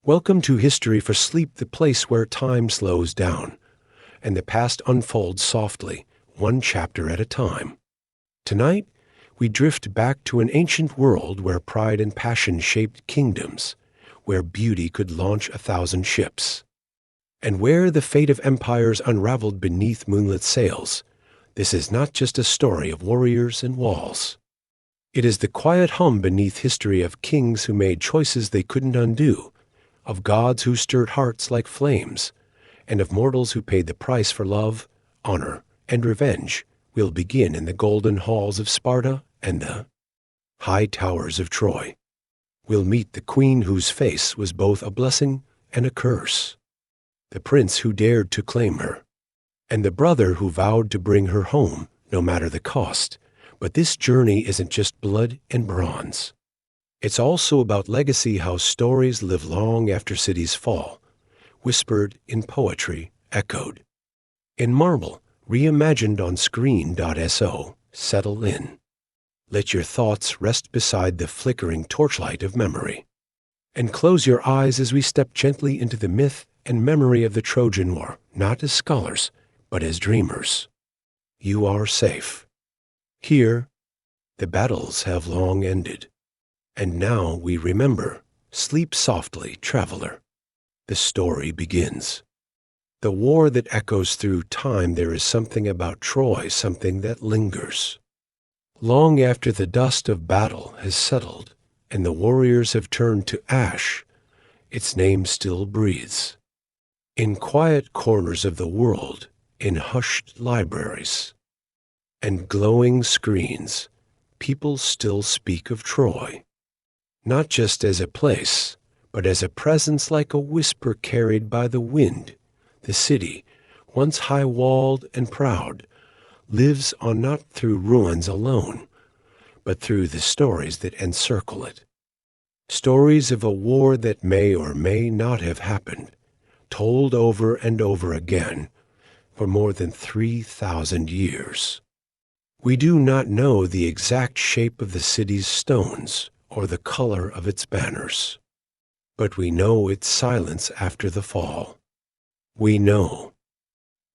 Welcome to History for Sleep, the place where time slows down and the past unfolds softly, one chapter at a time. Tonight, we drift back to an ancient world where pride and passion shaped kingdoms, where beauty could launch 1,000 ships, and where the fate of empires unraveled beneath moonlit sails. This is not just a story of warriors and walls. It is the quiet hum beneath history of kings who made choices they couldn't undo, of gods who stirred hearts like flames, and of mortals who paid the price for love, honor, and revenge. We'll begin in the golden halls of Sparta and the high towers of Troy. We'll meet the queen whose face was both a blessing and a curse, the prince who dared to claim her, and the brother who vowed to bring her home, no matter the cost. But this journey isn't just blood and bronze. It's also about legacy, how stories live long after cities fall, whispered in poetry, echoed in marble, reimagined on screen. So settle in. Let your thoughts rest beside the flickering torchlight of memory, and close your eyes as we step gently into the myth and memory of the Trojan War, not as scholars, but as dreamers. You are safe. Here, the battles have long ended, and now we remember. Sleep softly, traveler. The story begins. The war that echoes through time. There is something about Troy, something that lingers. Long after the dust of battle has settled and the warriors have turned to ash, its name still breathes. In quiet corners of the world, in hushed libraries and glowing screens, people still speak of Troy, not just as a place, but as a presence, like a whisper carried by the wind. The city, once high-walled and proud, lives on not through ruins alone, but through the stories that encircle it. Stories of a war that may or may not have happened, told over and over again for more than 3,000 years. We do not know the exact shape of the city's stones or the color of its banners, but we know its silence after the fall. We know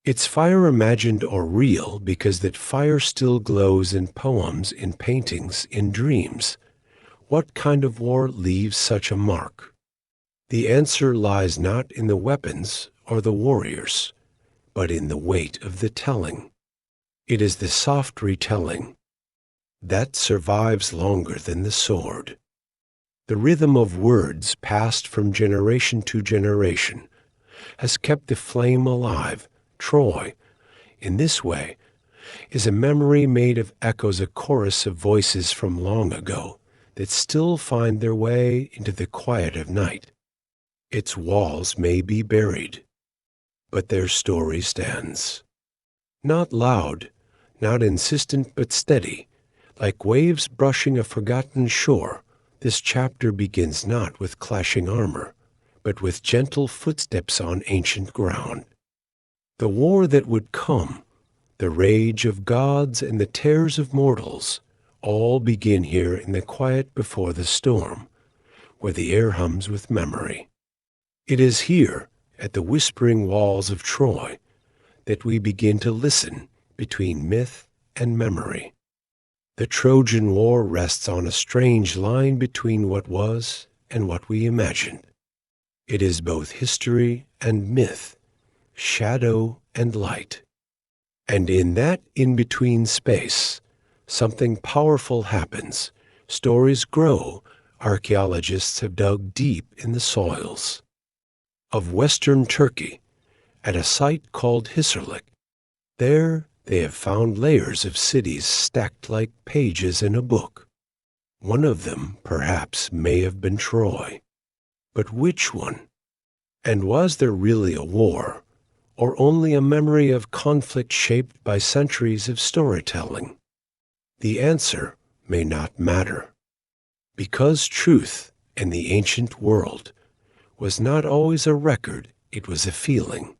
it's fire, imagined or real, because that fire still glows in poems, in paintings, in dreams. What kind of war leaves such a mark? The answer lies not in the weapons or the warriors, but in the weight of the telling. It is the soft retelling that survives longer than the sword. The rhythm of words passed from generation to generation has kept the flame alive. Troy, in this way, is a memory made of echoes, a chorus of voices from long ago that still find their way into the quiet of night. Its walls may be buried, but their story stands. Not loud, not insistent, but steady, like waves brushing a forgotten shore. This chapter begins not with clashing armor, but with gentle footsteps on ancient ground. The war that would come, the rage of gods and the tears of mortals, all begin here in the quiet before the storm, where the air hums with memory. It is here, at the whispering walls of Troy, that we begin to listen between myth and memory. The Trojan War rests on a strange line between what was and what we imagined. It is both history and myth, shadow and light. And in that in-between space, something powerful happens. Stories grow. Archaeologists have dug deep in the soils of Western Turkey at a site called Hisarlik. There they have found layers of cities stacked like pages in a book. One of them, perhaps, may have been Troy. But which one? And was there really a war, or only a memory of conflict shaped by centuries of storytelling? The answer may not matter, because truth in the ancient world was not always a record, it was a feeling.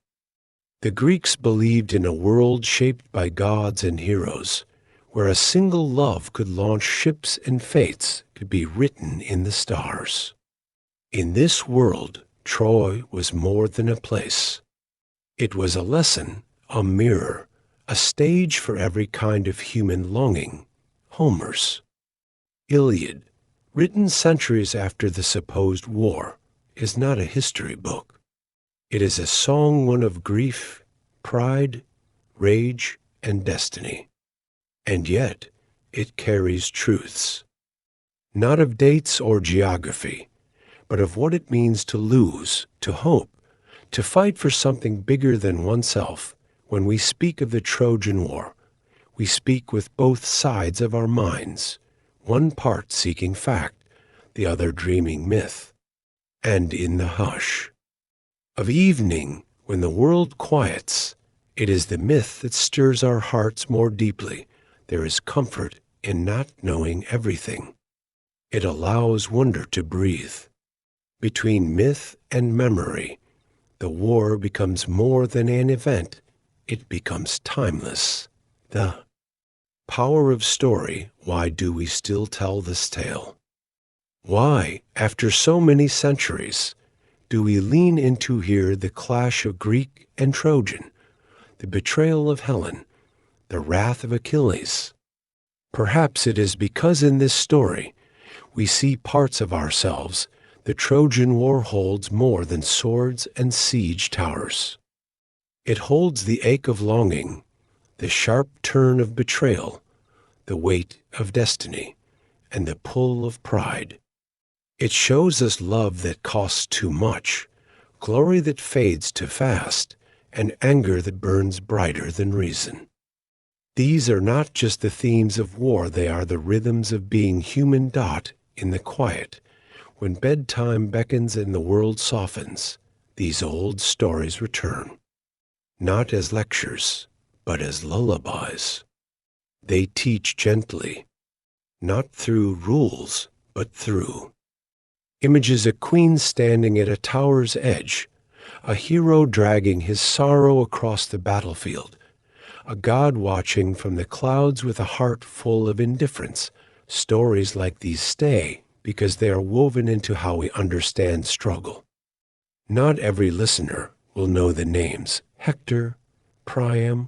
The Greeks believed in a world shaped by gods and heroes, where a single love could launch ships and fates could be written in the stars. In this world, Troy was more than a place. It was a lesson, a mirror, a stage for every kind of human longing. Homer's Iliad, written centuries after the supposed war, is not a history book. It is a song, one of grief, pride, rage, and destiny. And yet, it carries truths, not of dates or geography, but of what it means to lose, to hope, to fight for something bigger than oneself. When we speak of the Trojan War, we speak with both sides of our minds, one part seeking fact, the other dreaming myth. And in the hush of evening, when the world quiets, it is the myth that stirs our hearts more deeply. There is comfort in not knowing everything. It allows wonder to breathe. Between myth and memory, the war becomes more than an event. It becomes timeless. The power of story. Why do we still tell this tale? Why, after so many centuries, do we lean into here the clash of Greek and Trojan, the betrayal of Helen, the wrath of Achilles? Perhaps it is because in this story we see parts of ourselves. The Trojan War holds more than swords and siege towers. It holds the ache of longing, the sharp turn of betrayal, the weight of destiny, and the pull of pride. It shows us love that costs too much, glory that fades too fast, and anger that burns brighter than reason. These are not just the themes of war, they are the rhythms of being human. In the quiet, when bedtime beckons and the world softens, these old stories return, not as lectures, but as lullabies. They teach gently, not through rules, but through images: a queen standing at a tower's edge, a hero dragging his sorrow across the battlefield, a god watching from the clouds with a heart full of indifference. Stories like these stay because they are woven into how we understand struggle. Not every listener will know the names Hector, Priam,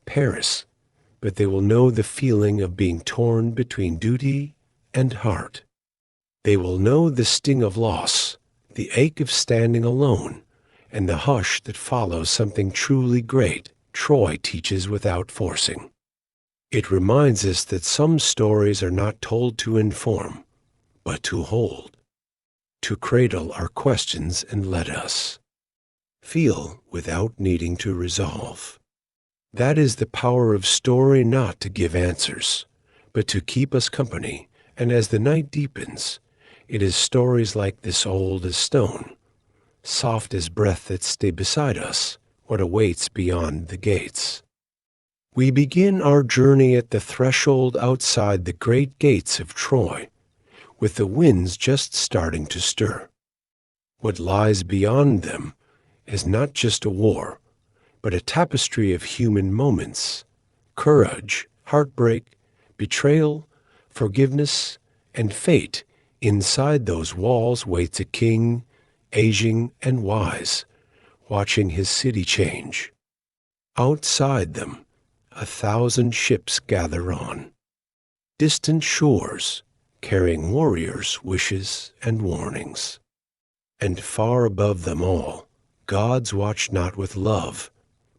Paris, but they will know the feeling of being torn between duty and heart. They will know the sting of loss, the ache of standing alone, and the hush that follows something truly great. Troy teaches without forcing. It reminds us that some stories are not told to inform, but to hold, to cradle our questions and let us feel without needing to resolve. That is the power of story, not to give answers, but to keep us company. And as the night deepens, it is stories like this, old as stone, soft as breath, that stay beside us. What awaits beyond the gates? We begin our journey at the threshold outside the great gates of Troy, with the winds just starting to stir. What lies beyond them is not just a war, but a tapestry of human moments: courage, heartbreak, betrayal, forgiveness, and fate. Inside those walls waits a king, aging and wise, watching his city change. Outside them, 1,000 ships gather on distant shores, carrying warriors' wishes and warnings. And far above them all, gods watch not with love,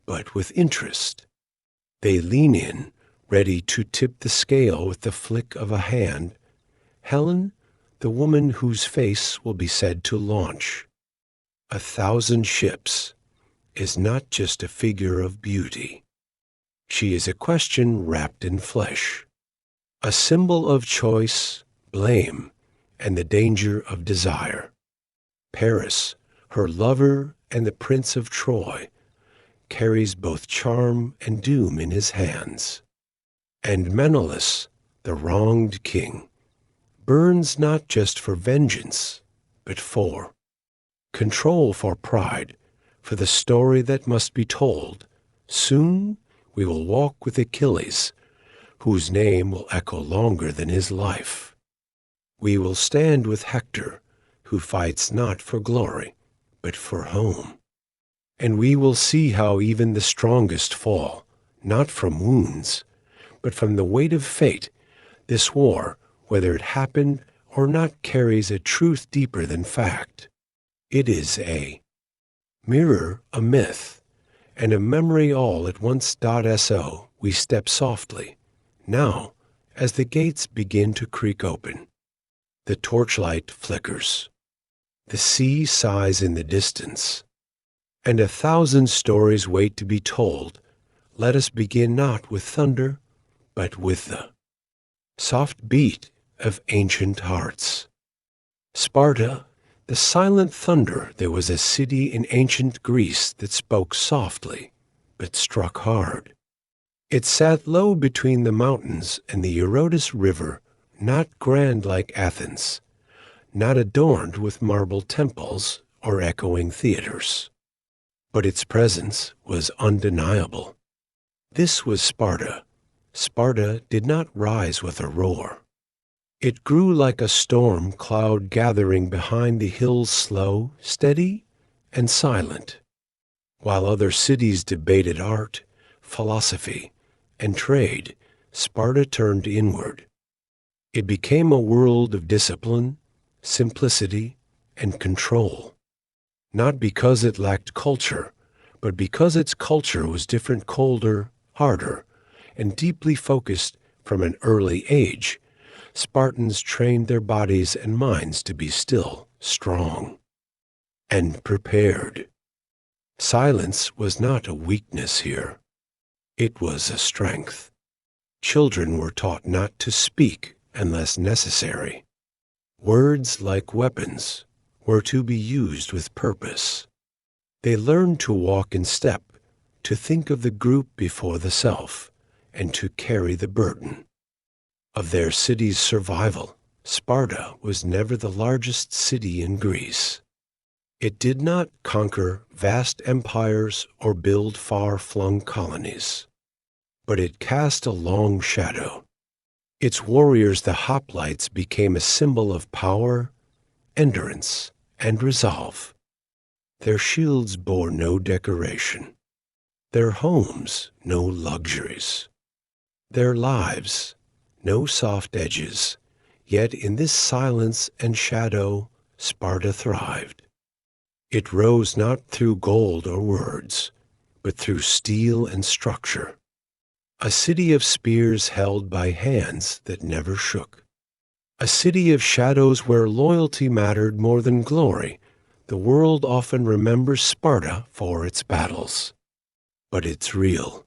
but with interest. They lean in, ready to tip the scale with the flick of a hand. Helen, the woman whose face will be said to launch 1,000 ships, is not just a figure of beauty. She is a question wrapped in flesh, a symbol of choice, blame, and the danger of desire. Paris, her lover and the Prince of Troy, carries both charm and doom in his hands. And Menelaus, the wronged king, burns not just for vengeance, but for control, for pride, for the story that must be told. Soon we will walk with Achilles, whose name will echo longer than his life. We will stand with Hector, who fights not for glory, but for home. And we will see how even the strongest fall, not from wounds, but from the weight of fate. This war, whether it happened or not, carries a truth deeper than fact. It is a mirror, a myth, and a memory all at once. So we step softly. Now, as the gates begin to creak open, the torchlight flickers. The sea sighs in the distance, and 1,000 stories wait to be told. Let us begin not with thunder, but with the soft beat of ancient hearts. Sparta, the silent thunder. There was a city in ancient Greece that spoke softly, but struck hard. It sat low between the mountains and the Eurotas River, not grand like Athens, not adorned with marble temples or echoing theaters. But its presence was undeniable. This was Sparta. Sparta did not rise with a roar. It grew like a storm cloud gathering behind the hills, slow, steady, and silent. While other cities debated art, philosophy, and trade, Sparta turned inward. It became a world of discipline, simplicity, and control. Not because it lacked culture, but because its culture was different, colder, harder, and deeply focused. From an early age, Spartans trained their bodies and minds to be still, strong, and prepared. Silence was not a weakness here. It was a strength. Children were taught not to speak unless necessary. Words, like weapons, were to be used with purpose. They learned to walk in step, to think of the group before the self, and to carry the burden of their city's survival. Sparta was never the largest city in Greece. It did not conquer vast empires or build far-flung colonies, but it cast a long shadow. Its warriors, the hoplites, became a symbol of power, endurance, and resolve. Their shields bore no decoration, their homes no luxuries, their lives no soft edges. Yet in this silence and shadow, Sparta thrived. It rose not through gold or words, but through steel and structure. A city of spears held by hands that never shook. A city of shadows where loyalty mattered more than glory. The world often remembers Sparta for its battles, but it's real.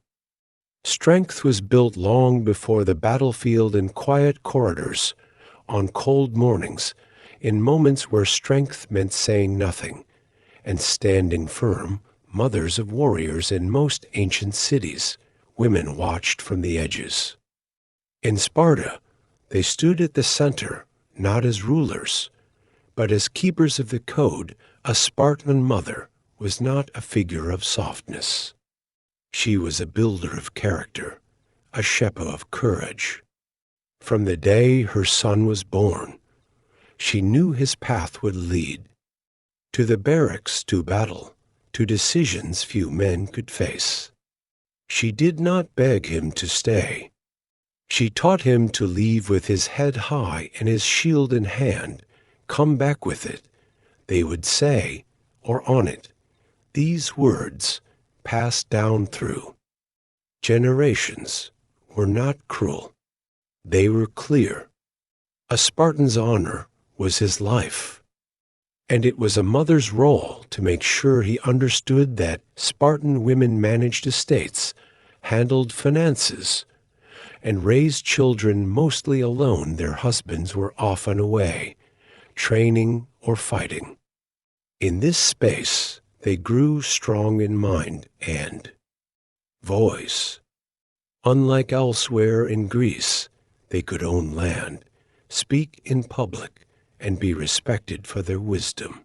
Strength was built long before the battlefield, in quiet corridors, on cold mornings, in moments where strength meant saying nothing and standing firm. Mothers of warriors in most ancient cities, women watched from the edges. In Sparta, they stood at the center, not as rulers, but as keepers of the code. A Spartan mother was not a figure of softness. She was a builder of character, a shepherd of courage. From the day her son was born, she knew his path would lead to the barracks, to battle, to decisions few men could face. She did not beg him to stay. She taught him to leave with his head high and his shield in hand. Come back with it, they would say, or on it. These words, passed down through generations, were not cruel. They were clear. A Spartan's honor was his life, and it was a mother's role to make sure he understood that. Spartan women managed estates, handled finances, and raised children mostly alone. Their husbands were often away, training or fighting. In this space, they grew strong in mind and voice. Unlike elsewhere in Greece, they could own land, speak in public, and be respected for their wisdom.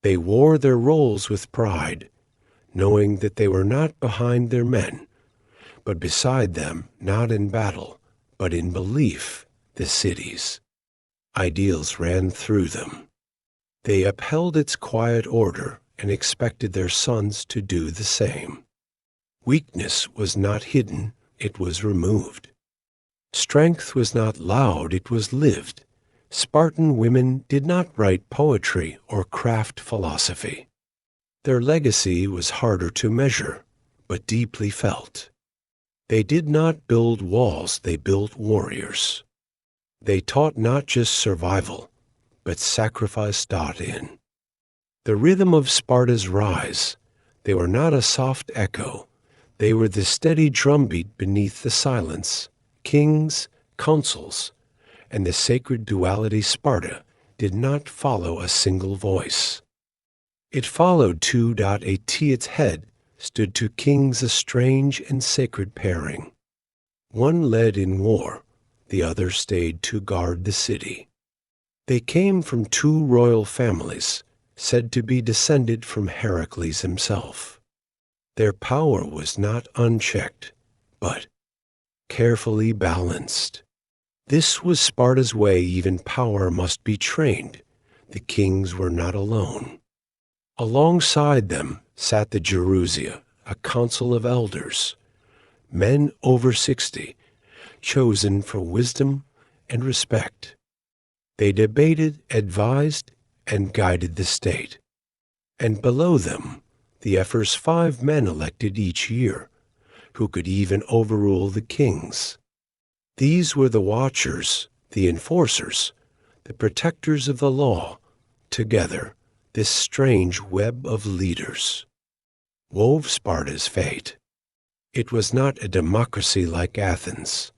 They wore their roles with pride, knowing that they were not behind their men, but beside them, not in battle, but in belief. The city's ideals ran through them. They upheld its quiet order and expected their sons to do the same. Weakness was not hidden, it was removed. Strength was not loud, it was lived. Spartan women did not write poetry or craft philosophy. Their legacy was harder to measure, but deeply felt. They did not build walls, they built warriors. They taught not just survival, but sacrifice in. The rhythm of Sparta's rise, they were not a soft echo. They were the steady drumbeat beneath the silence. Kings, councils, and the sacred duality Sparta did not follow a single voice. It followed two. At its head stood two kings, a strange and sacred pairing. One led in war, the other stayed to guard the city. They came from two royal families, said to be descended from Heracles himself. Their power was not unchecked, but carefully balanced. This was Sparta's way. Even power must be trained. The kings were not alone. Alongside them sat the Gerousia, a council of elders, men over 60, chosen for wisdom and respect. They debated, advised, and guided the state. And below them, the Ephors 5 men elected each year, who could even overrule the kings. These were the watchers, the enforcers, the protectors of the law. Together, this strange web of leaders wove Sparta's fate. It was not a democracy like Athens,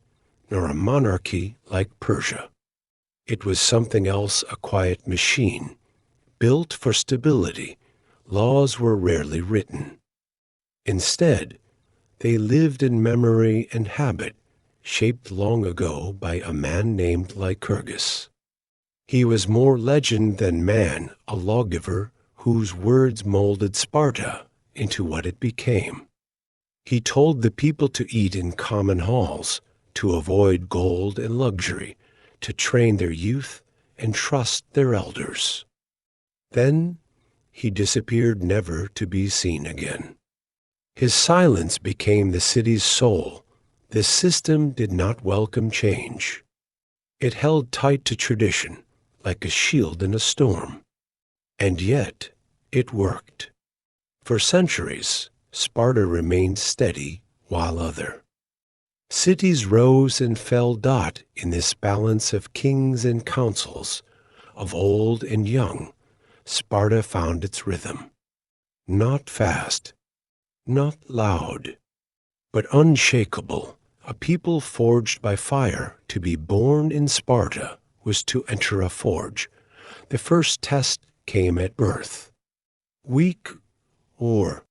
nor a monarchy like Persia. It was something else, a quiet machine, built for stability. Laws were rarely written. Instead, they lived in memory and habit, shaped long ago by a man named Lycurgus. He was more legend than man, a lawgiver whose words molded Sparta into what it became. He told the people to eat in common halls, to avoid gold and luxury, to train their youth and trust their elders. Then he disappeared, never to be seen again. His silence became the city's soul. This system did not welcome change. It held tight to tradition, like a shield in a storm. And yet, it worked. For centuries, Sparta remained steady while other. Cities rose and fell. In this balance of kings and councils, of old and young, Sparta found its rhythm. Not fast, not loud, but unshakable. A people forged by fire. To be born in Sparta was to enter a forge. The first test came at birth. Weak or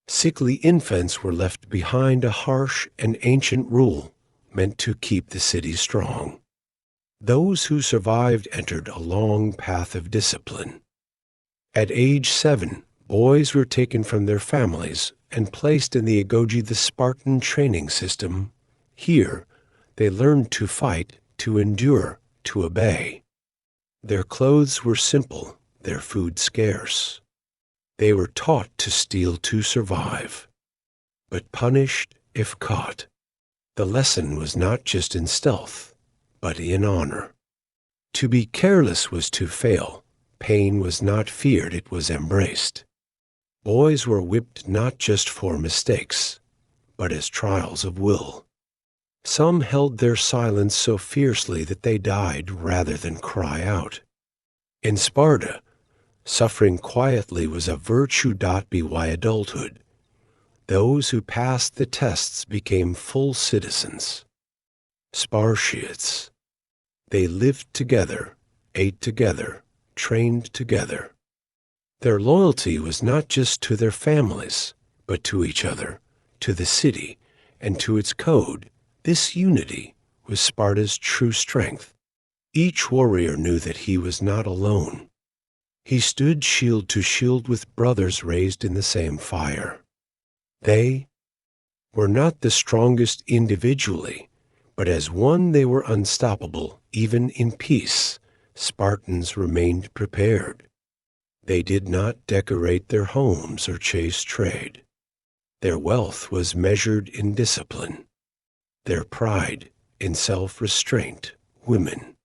sickly infants were left behind, a harsh and ancient rule meant to keep the city strong. Those who survived entered a long path of discipline. At age 7, boys were taken from their families and placed in the agoge, the Spartan training system. Here, they learned to fight, to endure, to obey. Their clothes were simple, their food scarce. They were taught to steal to survive, but punished if caught. The lesson was not just in stealth, but in honor. To be careless was to fail. Pain was not feared, it was embraced. Boys were whipped not just for mistakes, but as trials of will. Some held their silence so fiercely that they died rather than cry out. In Sparta, suffering quietly was a virtue. By adulthood, those who passed the tests became full citizens. Spartiates. They lived together, ate together, trained together. Their loyalty was not just to their families, but to each other, to the city, and to its code. This unity was Sparta's true strength. Each warrior knew that he was not alone. He stood shield to shield with brothers raised in the same fire. They were not the strongest individually, but as one they were unstoppable. Even in peace, Spartans remained prepared. They did not decorate their homes or chase trade. Their wealth was measured in discipline, their pride in self-restraint. Women,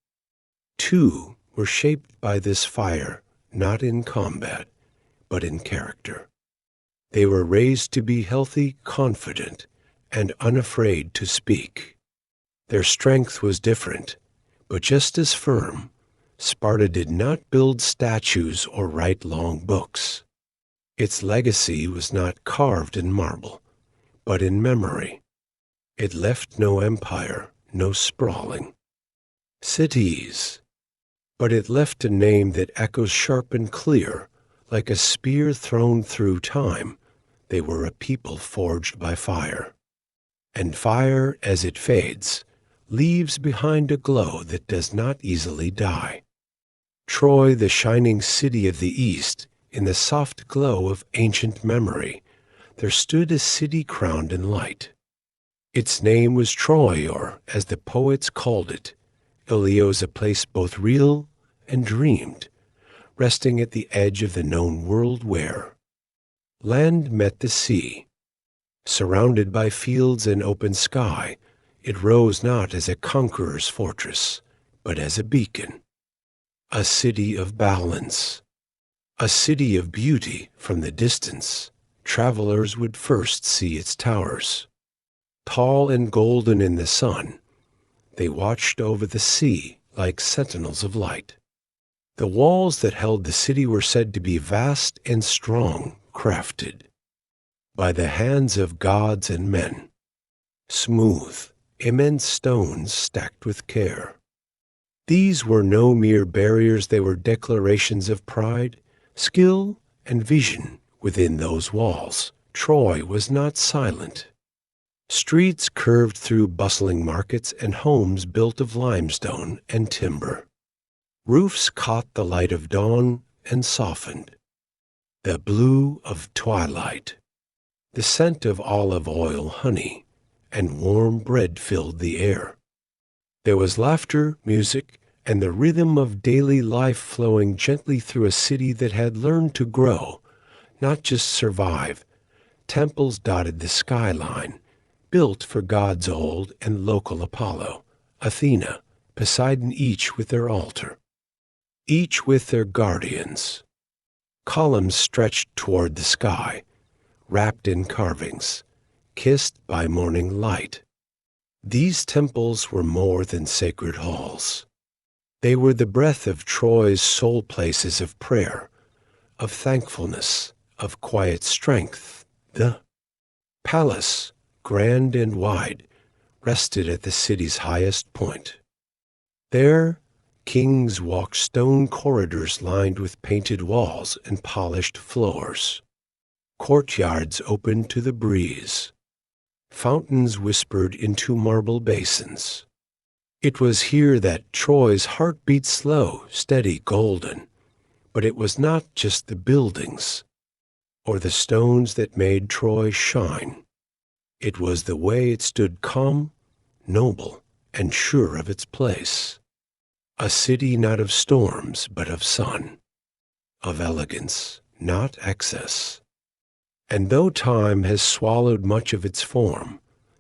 too, were shaped by this fire, not in combat, but in character. They were raised to be healthy, confident, and unafraid to speak. Their strength was different, but just as firm. Sparta did not build statues or write long books. Its legacy was not carved in marble, but in memory. It left no empire, no sprawling cities, but it left a name that echoes sharp and clear, like a spear thrown through time. They were a people forged by fire. And fire, as it fades, leaves behind a glow that does not easily die. Troy, the shining city of the East, in the soft glow of ancient memory, there stood a city crowned in light. Its name was Troy, or, as the poets called it, Ilios, a place both real and dreamed, resting at the edge of the known world where land met the sea. Surrounded by fields and open sky, it rose not as a conqueror's fortress, but as a beacon, a city of balance, a city of beauty. From the distance, travelers would first see its towers. Tall and golden in the sun, they watched over the sea like sentinels of light. The walls that held the city were said to be vast and strong, crafted by the hands of gods and men. Smooth, immense stones stacked with care. These were no mere barriers, they were declarations of pride, skill, and vision within those walls. Troy was not silent. Streets curved through bustling markets and homes built of limestone and timber. Roofs caught the light of dawn and softened the blue of twilight. The scent of olive oil, honey, and warm bread filled the air. There was laughter, music, and the rhythm of daily life flowing gently through a city that had learned to grow, not just survive. Temples dotted the skyline, built for gods old and local: Apollo, Athena, Poseidon, each with their altar, each with their guardians. Columns stretched toward the sky, wrapped in carvings, kissed by morning light. These temples were more than sacred halls. They were the breath of Troy's soul, places of prayer, of thankfulness, of quiet strength. The palace, grand and wide, rested at the city's highest point. There, kings walked stone corridors lined with painted walls and polished floors. Courtyards opened to the breeze. Fountains whispered into marble basins. It was here that Troy's heart beat slow, steady, golden. But it was not just the buildings or the stones that made Troy shine. It was the way it stood, calm, noble, and sure of its place. A city not of storms, but of sun, of elegance, not excess. And though time has swallowed much of its form,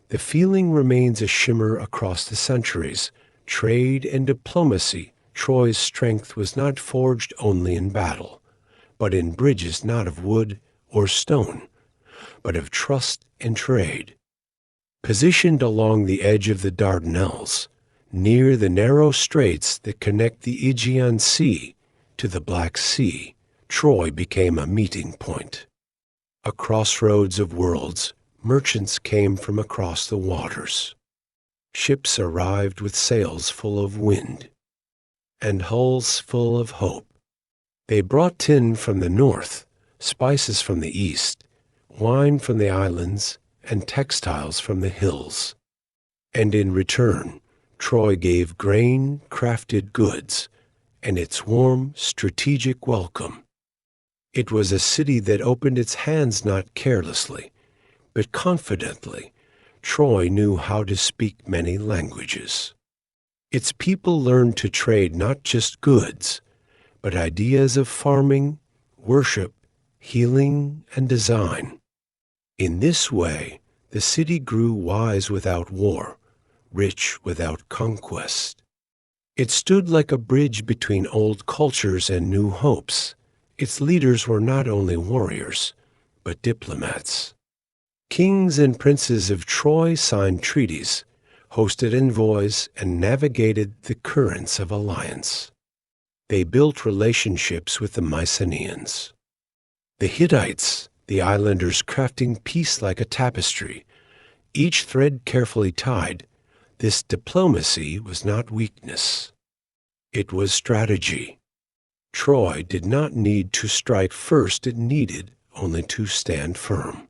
the feeling remains a shimmer across the centuries. Trade and diplomacy, Troy's strength was not forged only in battle, but in bridges not of wood or stone, but of trust and trade. Positioned along the edge of the Dardanelles, near the narrow straits that connect the Aegean Sea to the Black Sea, Troy became a meeting point. A crossroads of worlds, merchants came from across the waters. Ships arrived with sails full of wind and hulls full of hope. They brought tin from the north, spices from the east, wine from the islands, and textiles from the hills. And in return, Troy gave grain, crafted goods, and its warm, strategic welcome. It was a city that opened its hands not carelessly, but confidently. Troy knew how to speak many languages. Its people learned to trade not just goods, but ideas of farming, worship, healing, and design. In this way, the city grew wise without war, rich without conquest. It stood like a bridge between old cultures and new hopes. Its leaders were not only warriors, but diplomats. Kings and princes of Troy signed treaties, hosted envoys, and navigated the currents of alliance. They built relationships with the Mycenaeans. The Hittites, the islanders crafting peace like a tapestry, each thread carefully tied. This diplomacy was not weakness. It was strategy. Troy did not need to strike first, it needed only to stand firm.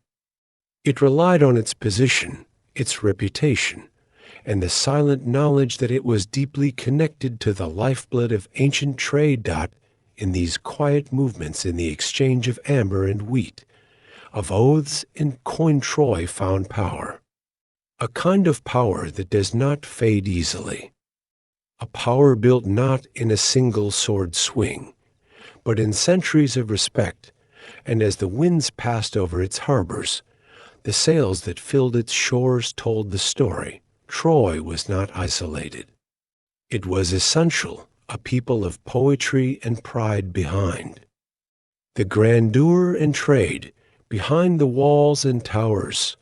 It relied on its position, its reputation, and the silent knowledge that it was deeply connected to the lifeblood of ancient trade. In these quiet movements, in the exchange of amber and wheat, of oaths and coin, Troy found power. A kind of power that does not fade easily. A power built not in a single sword swing, but in centuries of respect, and as the winds passed over its harbors, the sails that filled its shores told the story. Troy was not isolated. It was essential, a people of poetry and pride behind. The grandeur and trade, behind the walls and towers,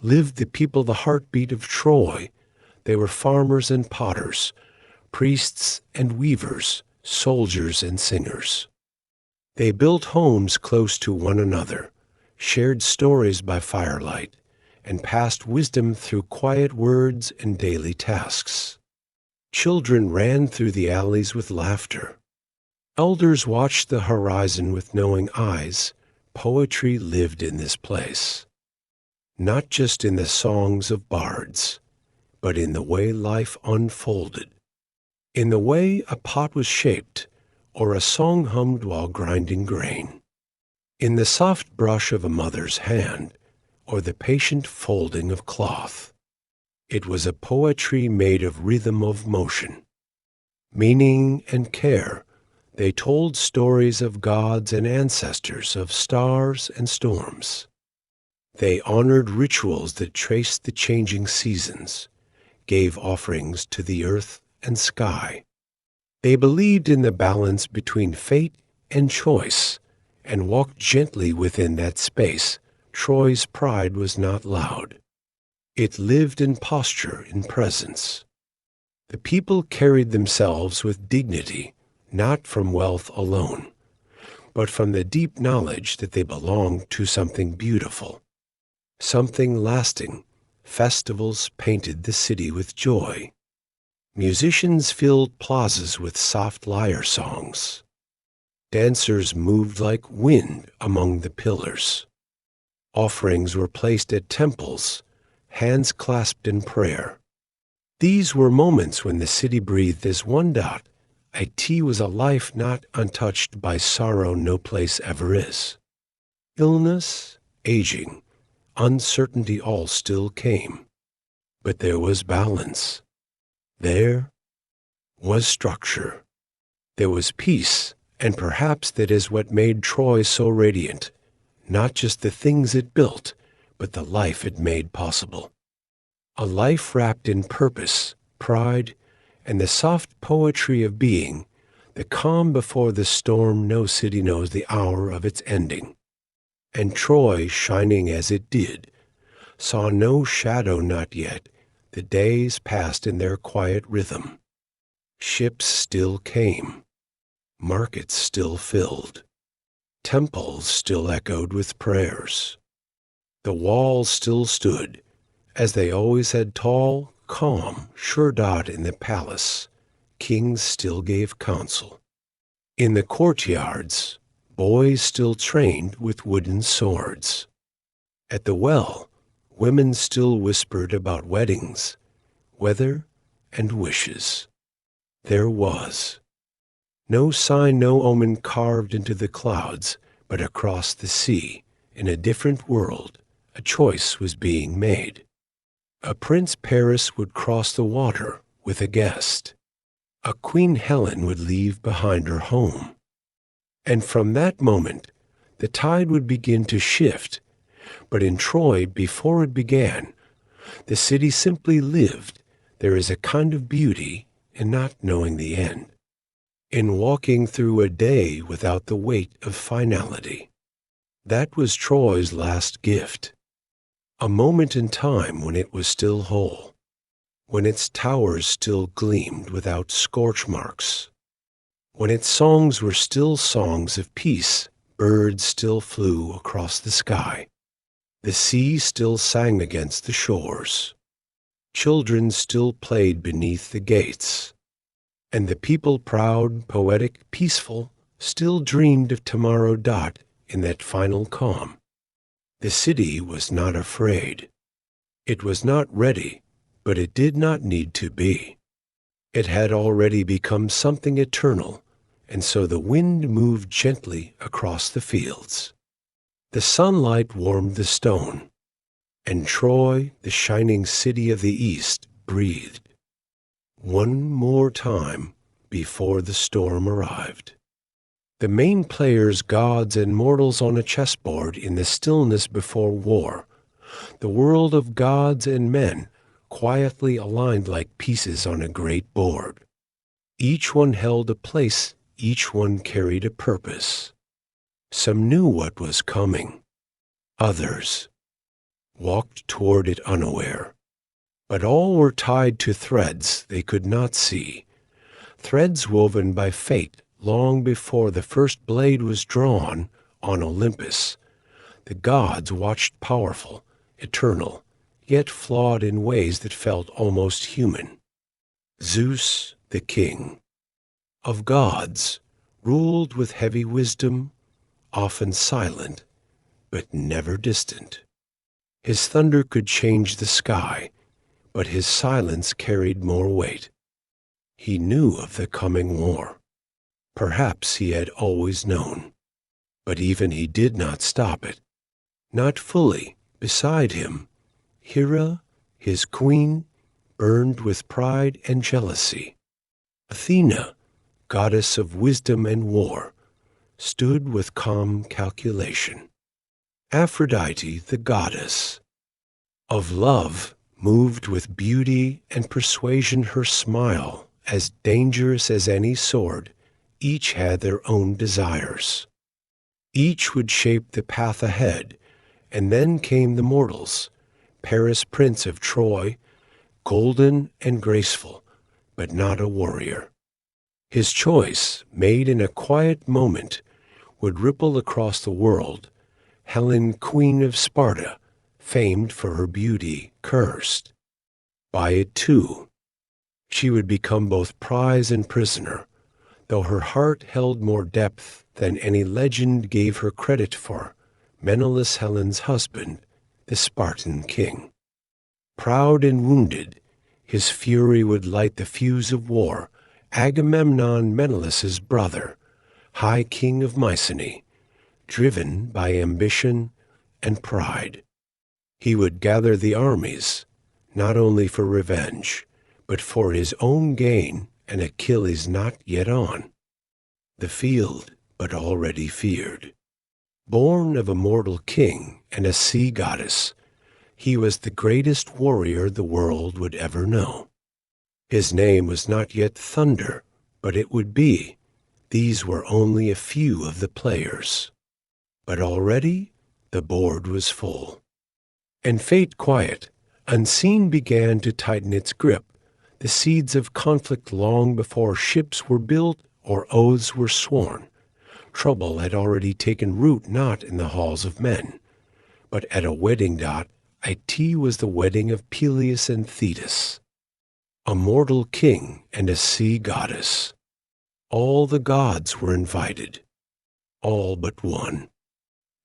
lived the people, the heartbeat of Troy. They were farmers and potters, priests and weavers, soldiers and singers. They built homes close to one another, shared stories by firelight, and passed wisdom through quiet words and daily tasks. Children ran through the alleys with laughter. Elders watched the horizon with knowing eyes. Poetry lived in this place. Not just in the songs of bards, but in the way life unfolded, in the way a pot was shaped or a song hummed while grinding grain, in the soft brush of a mother's hand or the patient folding of cloth. It was a poetry made of rhythm of motion, meaning and care. They told stories of gods and ancestors, of stars and storms. They honored rituals that traced the changing seasons, gave offerings to the earth and sky. They believed in the balance between fate and choice, and walked gently within that space. Troy's pride was not loud. It lived in posture, in presence. The people carried themselves with dignity, not from wealth alone, but from the deep knowledge that they belonged to something beautiful, something lasting. Festivals painted the city with joy. Musicians filled plazas with soft lyre songs. Dancers moved like wind among the pillars. Offerings were placed at temples, hands clasped in prayer. These were moments when the city breathed as one. It was a life not untouched by sorrow, no place ever is. Illness, aging, uncertainty all still came, but there was balance. There was structure. There was peace, and perhaps that is what made Troy so radiant, not just the things it built, but the life it made possible. A life wrapped in purpose, pride, and the soft poetry of being, the calm before the storm. No city knows the hour of its ending. And Troy, shining as it did, saw no shadow not yet. The days passed in their quiet rhythm. Ships still came. Markets still filled. Temples still echoed with prayers. The walls still stood, as they always had, tall, calm, sure. In the palace, kings still gave counsel. In the courtyards, boys still trained with wooden swords. At the well, women still whispered about weddings, weather, and wishes. There was no sign, no omen carved into the clouds, but across the sea, in a different world, a choice was being made. A Prince Paris would cross the water with a guest. A Queen Helen would leave behind her home. And from that moment, the tide would begin to shift. But in Troy, before it began, the city simply lived. There is a kind of beauty in not knowing the end, in walking through a day without the weight of finality. That was Troy's last gift, a moment in time when it was still whole, when its towers still gleamed without scorch marks, when its songs were still songs of peace, birds still flew across the sky, the sea still sang against the shores, children still played beneath the gates, and the people proud, poetic, peaceful, still dreamed of tomorrow. In that final calm, the city was not afraid. It was not ready, but it did not need to be. It had already become something eternal, and so the wind moved gently across the fields. The sunlight warmed the stone, and Troy, the shining city of the east, breathed one more time before the storm arrived. The main players, gods and mortals on a chessboard in the stillness before war, the world of gods and men quietly aligned like pieces on a great board. Each one held a place, each one carried a purpose. Some knew what was coming. Others walked toward it unaware. But all were tied to threads they could not see, threads woven by fate long before the first blade was drawn on Olympus. The gods watched powerful, eternal, yet flawed in ways that felt almost human. Zeus, the king of gods, ruled with heavy wisdom, often silent, but never distant. His thunder could change the sky, but his silence carried more weight. He knew of the coming war. Perhaps he had always known, but even he did not stop it. Not fully. Beside him, Hera, his queen, burned with pride and jealousy. Athena, goddess of wisdom and war, stood with calm calculation. Aphrodite, the goddess of love, moved with beauty and persuasion, her smile as dangerous as any sword. Each had their own desires. Each would shape the path ahead, and then came the mortals, Paris, prince of Troy, golden and graceful, but not a warrior. His choice, made in a quiet moment, would ripple across the world. Helen, queen of Sparta, famed for her beauty, cursed by it too. She would become both prize and prisoner, though her heart held more depth than any legend gave her credit for. Menelaus, Helen's husband, the Spartan king. Proud and wounded, his fury would light the fuse of war. Agamemnon, Menelaus's brother, high king of Mycenae, driven by ambition and pride. He would gather the armies, not only for revenge, but for his own gain, and Achilles not yet on the field, but already feared. Born of a mortal king and a sea goddess, he was the greatest warrior the world would ever know. His name was not yet Thunder, but it would be. These were only a few of the players. But already the board was full. And fate quiet, unseen, began to tighten its grip. The seeds of conflict long before ships were built or oaths were sworn. Trouble had already taken root, not in the halls of men, but at a wedding. It was the wedding of Peleus and Thetis, a mortal king and a sea goddess. All the gods were invited, all but one.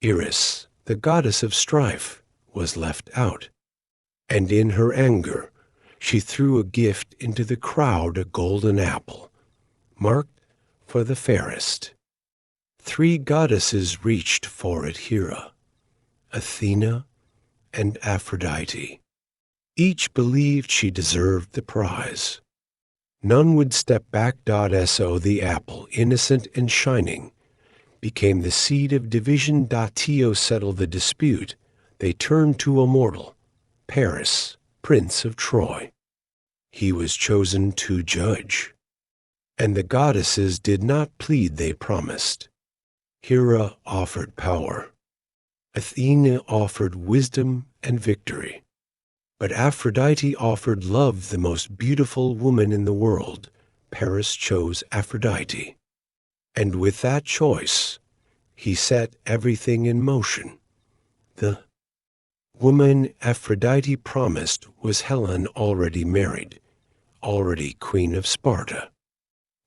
Eris, the goddess of strife, was left out, and in her anger she threw a gift into the crowd, a golden apple, marked for the fairest. 3 goddesses reached for it: Hera, Athena, and Aphrodite. Each believed she deserved the prize. None would step back. So the apple, innocent and shining, became the seed of division. To settle the dispute, they turned to a mortal, Paris, Prince of Troy. He was chosen to judge. And the goddesses did not plead, they promised. Hera offered power. Athena offered wisdom and victory. But Aphrodite offered love. The most beautiful woman in the world, Paris chose Aphrodite. And with that choice, he set everything in motion. The woman Aphrodite promised was Helen, already married, already queen of Sparta.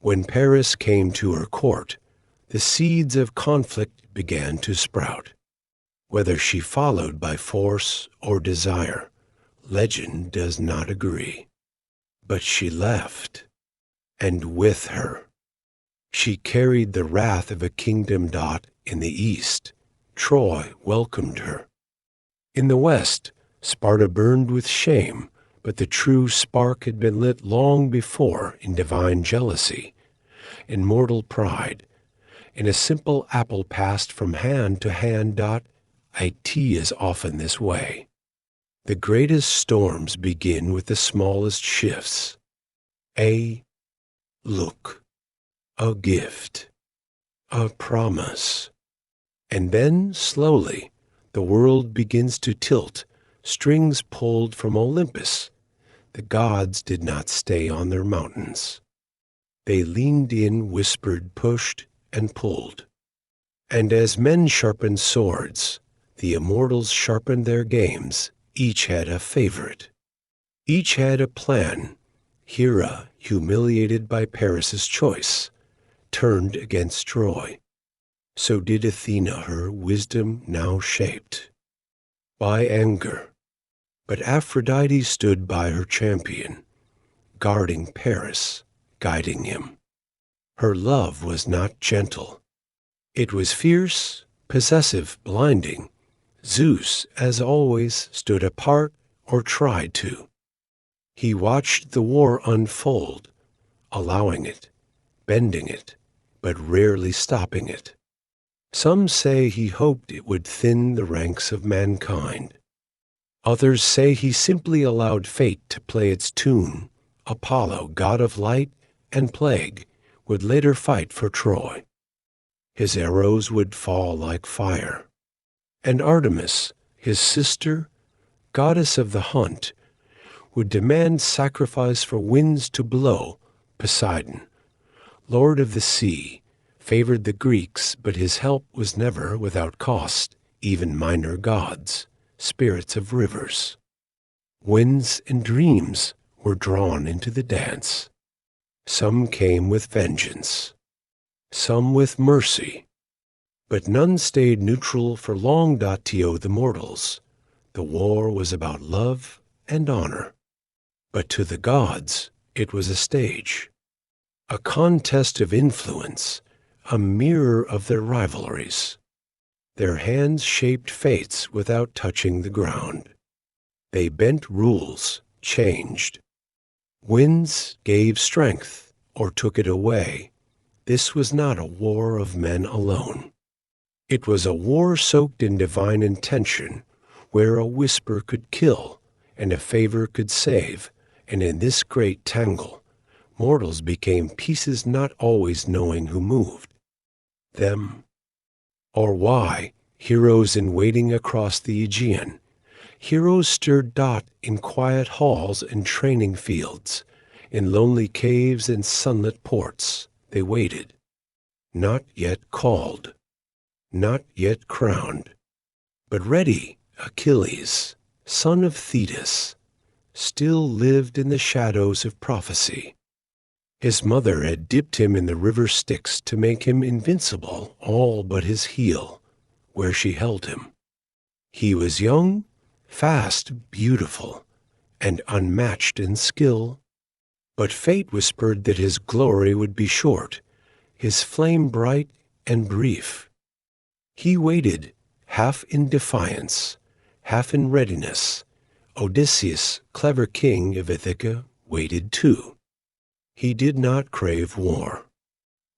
When Paris came to her court, the seeds of conflict began to sprout. Whether she followed by force or desire, legend does not agree. But she left, and with her, she carried the wrath of a kingdom. In the east, Troy welcomed her. In the west, Sparta burned with shame, but the true spark had been lit long before in divine jealousy, in mortal pride, in a simple apple passed from hand to hand. It is often this way. The greatest storms begin with the smallest shifts. A look, a gift, a promise. And then, slowly, the world begins to tilt, strings pulled from Olympus. The gods did not stay on their mountains. They leaned in, whispered, pushed, and pulled. And as men sharpened swords, the immortals sharpened their games. Each had a favorite. Each had a plan. Hera, humiliated by Paris's choice, turned against Troy. So did Athena, her wisdom now shaped by anger. But Aphrodite stood by her champion, guarding Paris, guiding him. Her love was not gentle. It was fierce, possessive, blinding. Zeus, as always, stood apart or tried to. He watched the war unfold, allowing it, bending it, but rarely stopping it. Some say he hoped it would thin the ranks of mankind. Others say he simply allowed fate to play its tune. Apollo, god of light and plague, would later fight for Troy. His arrows would fall like fire. And Artemis, his sister, goddess of the hunt, would demand sacrifice for winds to blow. Poseidon, lord of the sea, favored the Greeks, but his help was never without cost. Even minor gods, spirits of rivers, winds and dreams were drawn into the dance. Some came with vengeance, some with mercy, but none stayed neutral for long. To the mortals, the war was about love and honor. But to the gods, it was a stage, a contest of influence, a mirror of their rivalries. Their hands shaped fates without touching the ground. They bent rules, changed. Winds gave strength or took it away. This was not a war of men alone. It was a war soaked in divine intention, where a whisper could kill and a favor could save. And in this great tangle, mortals became pieces, not always knowing who moved them or why. Heroes in waiting across the Aegean. Heroes stirred. In quiet halls and training fields, in lonely caves and sunlit ports, they waited. Not yet called, not yet crowned, but ready. Achilles, son of Thetis, still lived in the shadows of prophecy. His mother had dipped him in the river Styx to make him invincible, all but his heel, where she held him. He was young, fast, beautiful, and unmatched in skill. But fate whispered that his glory would be short, his flame bright and brief. He waited, half in defiance, half in readiness. Odysseus, clever king of Ithaca, waited too. He did not crave war.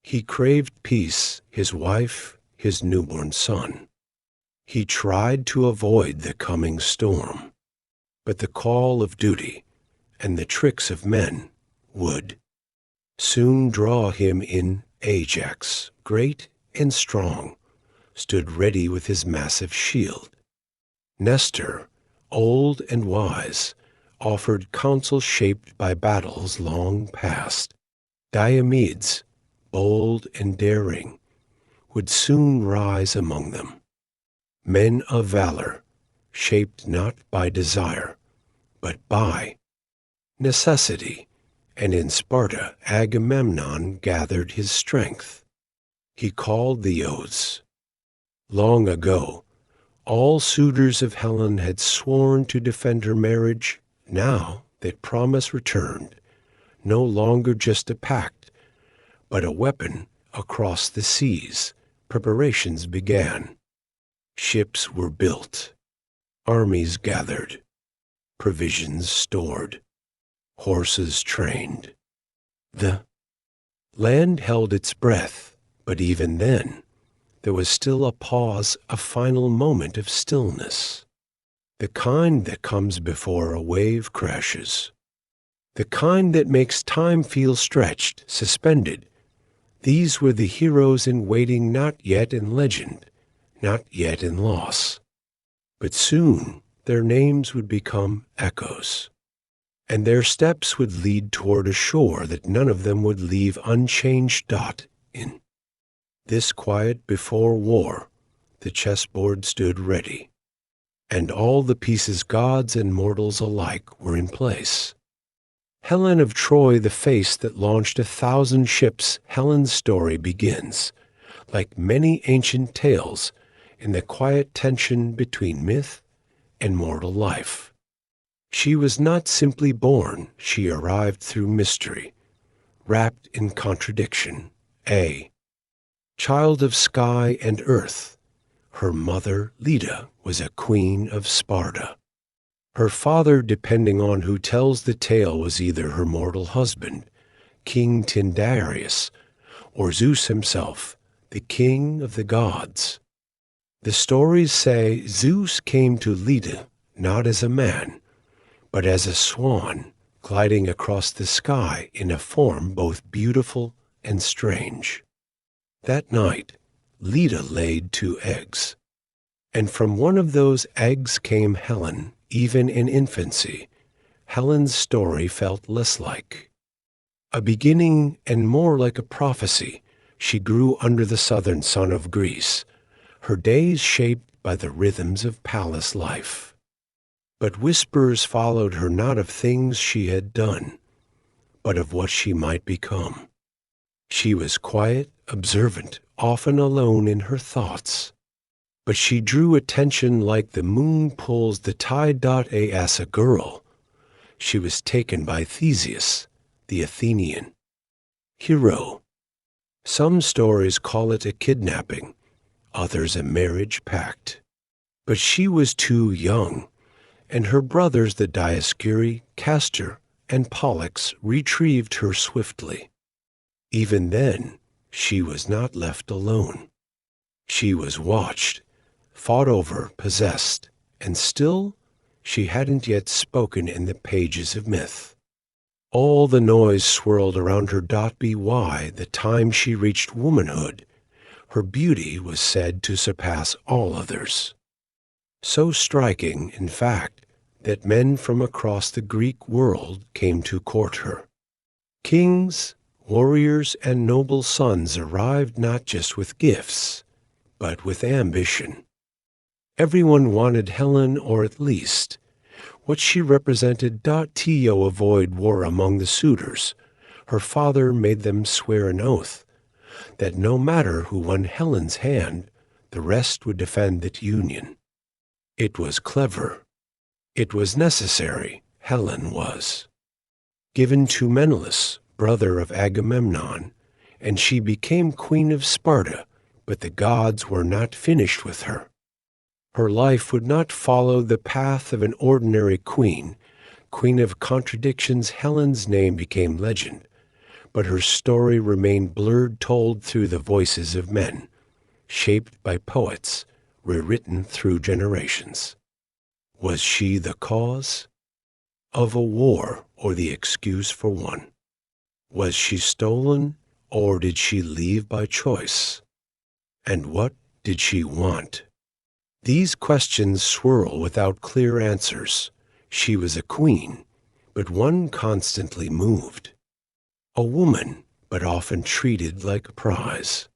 He craved peace, his wife his newborn son. He tried to avoid the coming storm, but the call of duty and the tricks of men would soon draw him in. Ajax, great and strong, stood ready with his massive shield. Nestor, old and wise, offered counsel shaped by battles long past. Diomedes, bold and daring, would soon rise among them. Men of valor, shaped not by desire, but by necessity, and in Sparta Agamemnon gathered his strength. He called the oaths. Long ago, all suitors of Helen had sworn to defend her marriage. Now that promise returned, no longer just a pact, but a weapon across the seas. Preparations began. Ships were built, armies gathered, provisions stored, horses trained. The land held its breath, but even then, there was still a pause, a final moment of stillness. The kind that comes before a wave crashes. The kind that makes time feel stretched, suspended. These were the heroes in waiting, not yet in legend, not yet in loss. But soon their names would become echoes, and their steps would lead toward a shore that none of them would leave unchanged. In this quiet before war, the chessboard stood ready, and all the pieces, gods and mortals alike, were in place. Helen of Troy, the face that launched 1,000 ships. Helen's story begins, like many ancient tales, in the quiet tension between myth and mortal life. She was not simply born, she arrived through mystery, wrapped in contradiction. A child of sky and earth, her mother, Leda, was a queen of Sparta. Her father, depending on who tells the tale, was either her mortal husband, King Tyndareus, or Zeus himself, the king of the gods. The stories say Zeus came to Leda not as a man, but as a swan gliding across the sky in a form both beautiful and strange. That night, Leda laid 2 eggs, and from one of those eggs came Helen. Even in infancy, Helen's story felt less like a beginning and more like a prophecy. She grew under the southern sun of Greece, her days shaped by the rhythms of palace life. But whispers followed her, not of things she had done, but of what she might become. She was quiet, observant, often alone in her thoughts. But she drew attention like the moon pulls the tide. As a girl, she was taken by Theseus, the Athenian hero. Some stories call it a kidnapping, others a marriage pact. But she was too young, and her brothers, the Dioscuri, Castor, and Pollux, retrieved her swiftly. Even then, she was not left alone. She was watched, fought over, possessed, and still she hadn't yet spoken in the pages of myth. All the noise swirled around her. By the time she reached womanhood, her beauty was said to surpass all others. So striking, in fact, that men from across the Greek world came to court her. Kings, warriors, and noble sons arrived not just with gifts, but with ambition. Everyone wanted Helen, or at least what she represented. To avoid war among the suitors, her father made them swear an oath that no matter who won Helen's hand, the rest would defend that union. It was clever. It was necessary. Helen was given to Menelaus, brother of Agamemnon, and she became queen of Sparta, but the gods were not finished with her. Her life would not follow the path of an ordinary queen, queen of contradictions. Helen's name became legend, but her story remained blurred, told through the voices of men. shaped by poets, rewritten through generations. Was she the cause of a war or the excuse for one? Was she stolen or did she leave by choice? And what did she want? These questions swirl without clear answers. She was a queen, but one constantly moved. A woman, but often treated like a prize.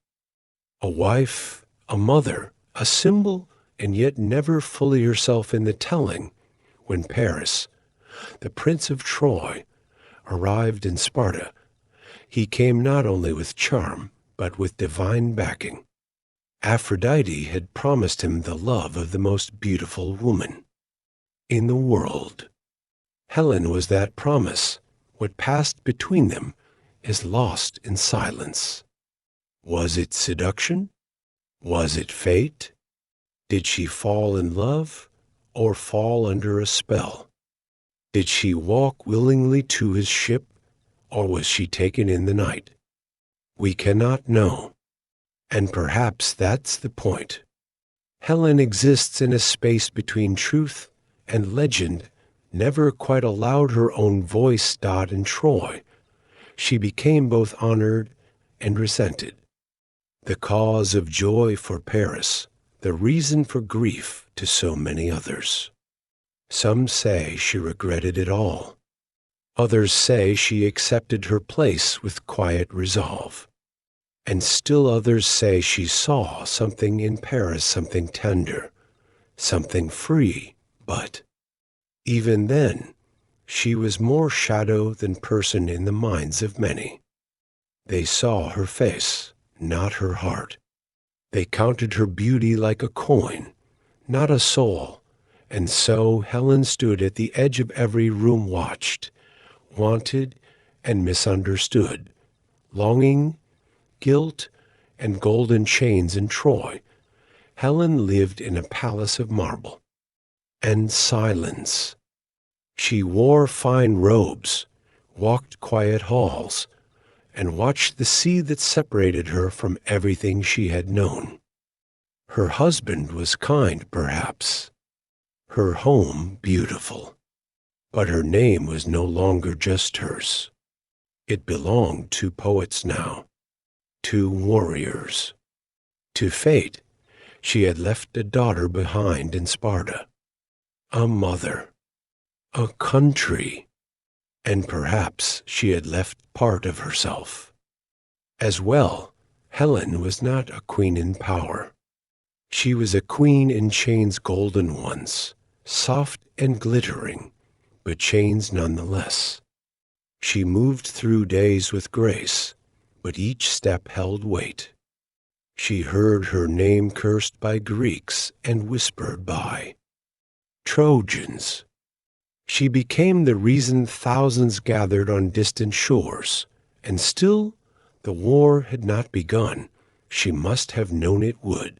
A wife, a mother, a symbol, and yet never fully herself in the telling. When Paris, the Prince of Troy, arrived in Sparta, he came not only with charm, but with divine backing. Aphrodite had promised him the love of the most beautiful woman in the world. Helen was that promise. What passed between them is lost in silence. Was it seduction? Was it fate? Did she fall in love or fall under a spell? Did she walk willingly to his ship or was she taken in the night? We cannot know. And perhaps that's the point. Helen exists in a space between truth and legend, never quite allowed her own voice. In Troy, she became both honored and resented. The cause of joy for Paris, the reason for grief to so many others. Some say she regretted it all. Others say she accepted her place with quiet resolve. And still others say she saw something in Paris, something tender, something free, but even then, she was more shadow than person in the minds of many. They saw her face, not her heart. They counted her beauty like a coin, not a soul, and so Helen stood at the edge of every room, watched, wanted, and misunderstood, longing, guilt, and golden chains in Troy. Helen lived in a palace of marble and silence. She wore fine robes, walked quiet halls, and watched the sea that separated her from everything she had known. Her husband was kind, perhaps, her home beautiful, but her name was no longer just hers. It belonged to poets now. To warriors. To fate, she had left a daughter behind in Sparta, a mother, a country, and perhaps she had left part of herself. As well, Helen was not a queen in power. She was a queen in chains, golden ones, soft and glittering, but chains nonetheless. She moved through days with grace, but each step held weight. She heard her name cursed by Greeks and whispered by Trojans. She became the reason thousands gathered on distant shores, and still the war had not begun. She must have known it would.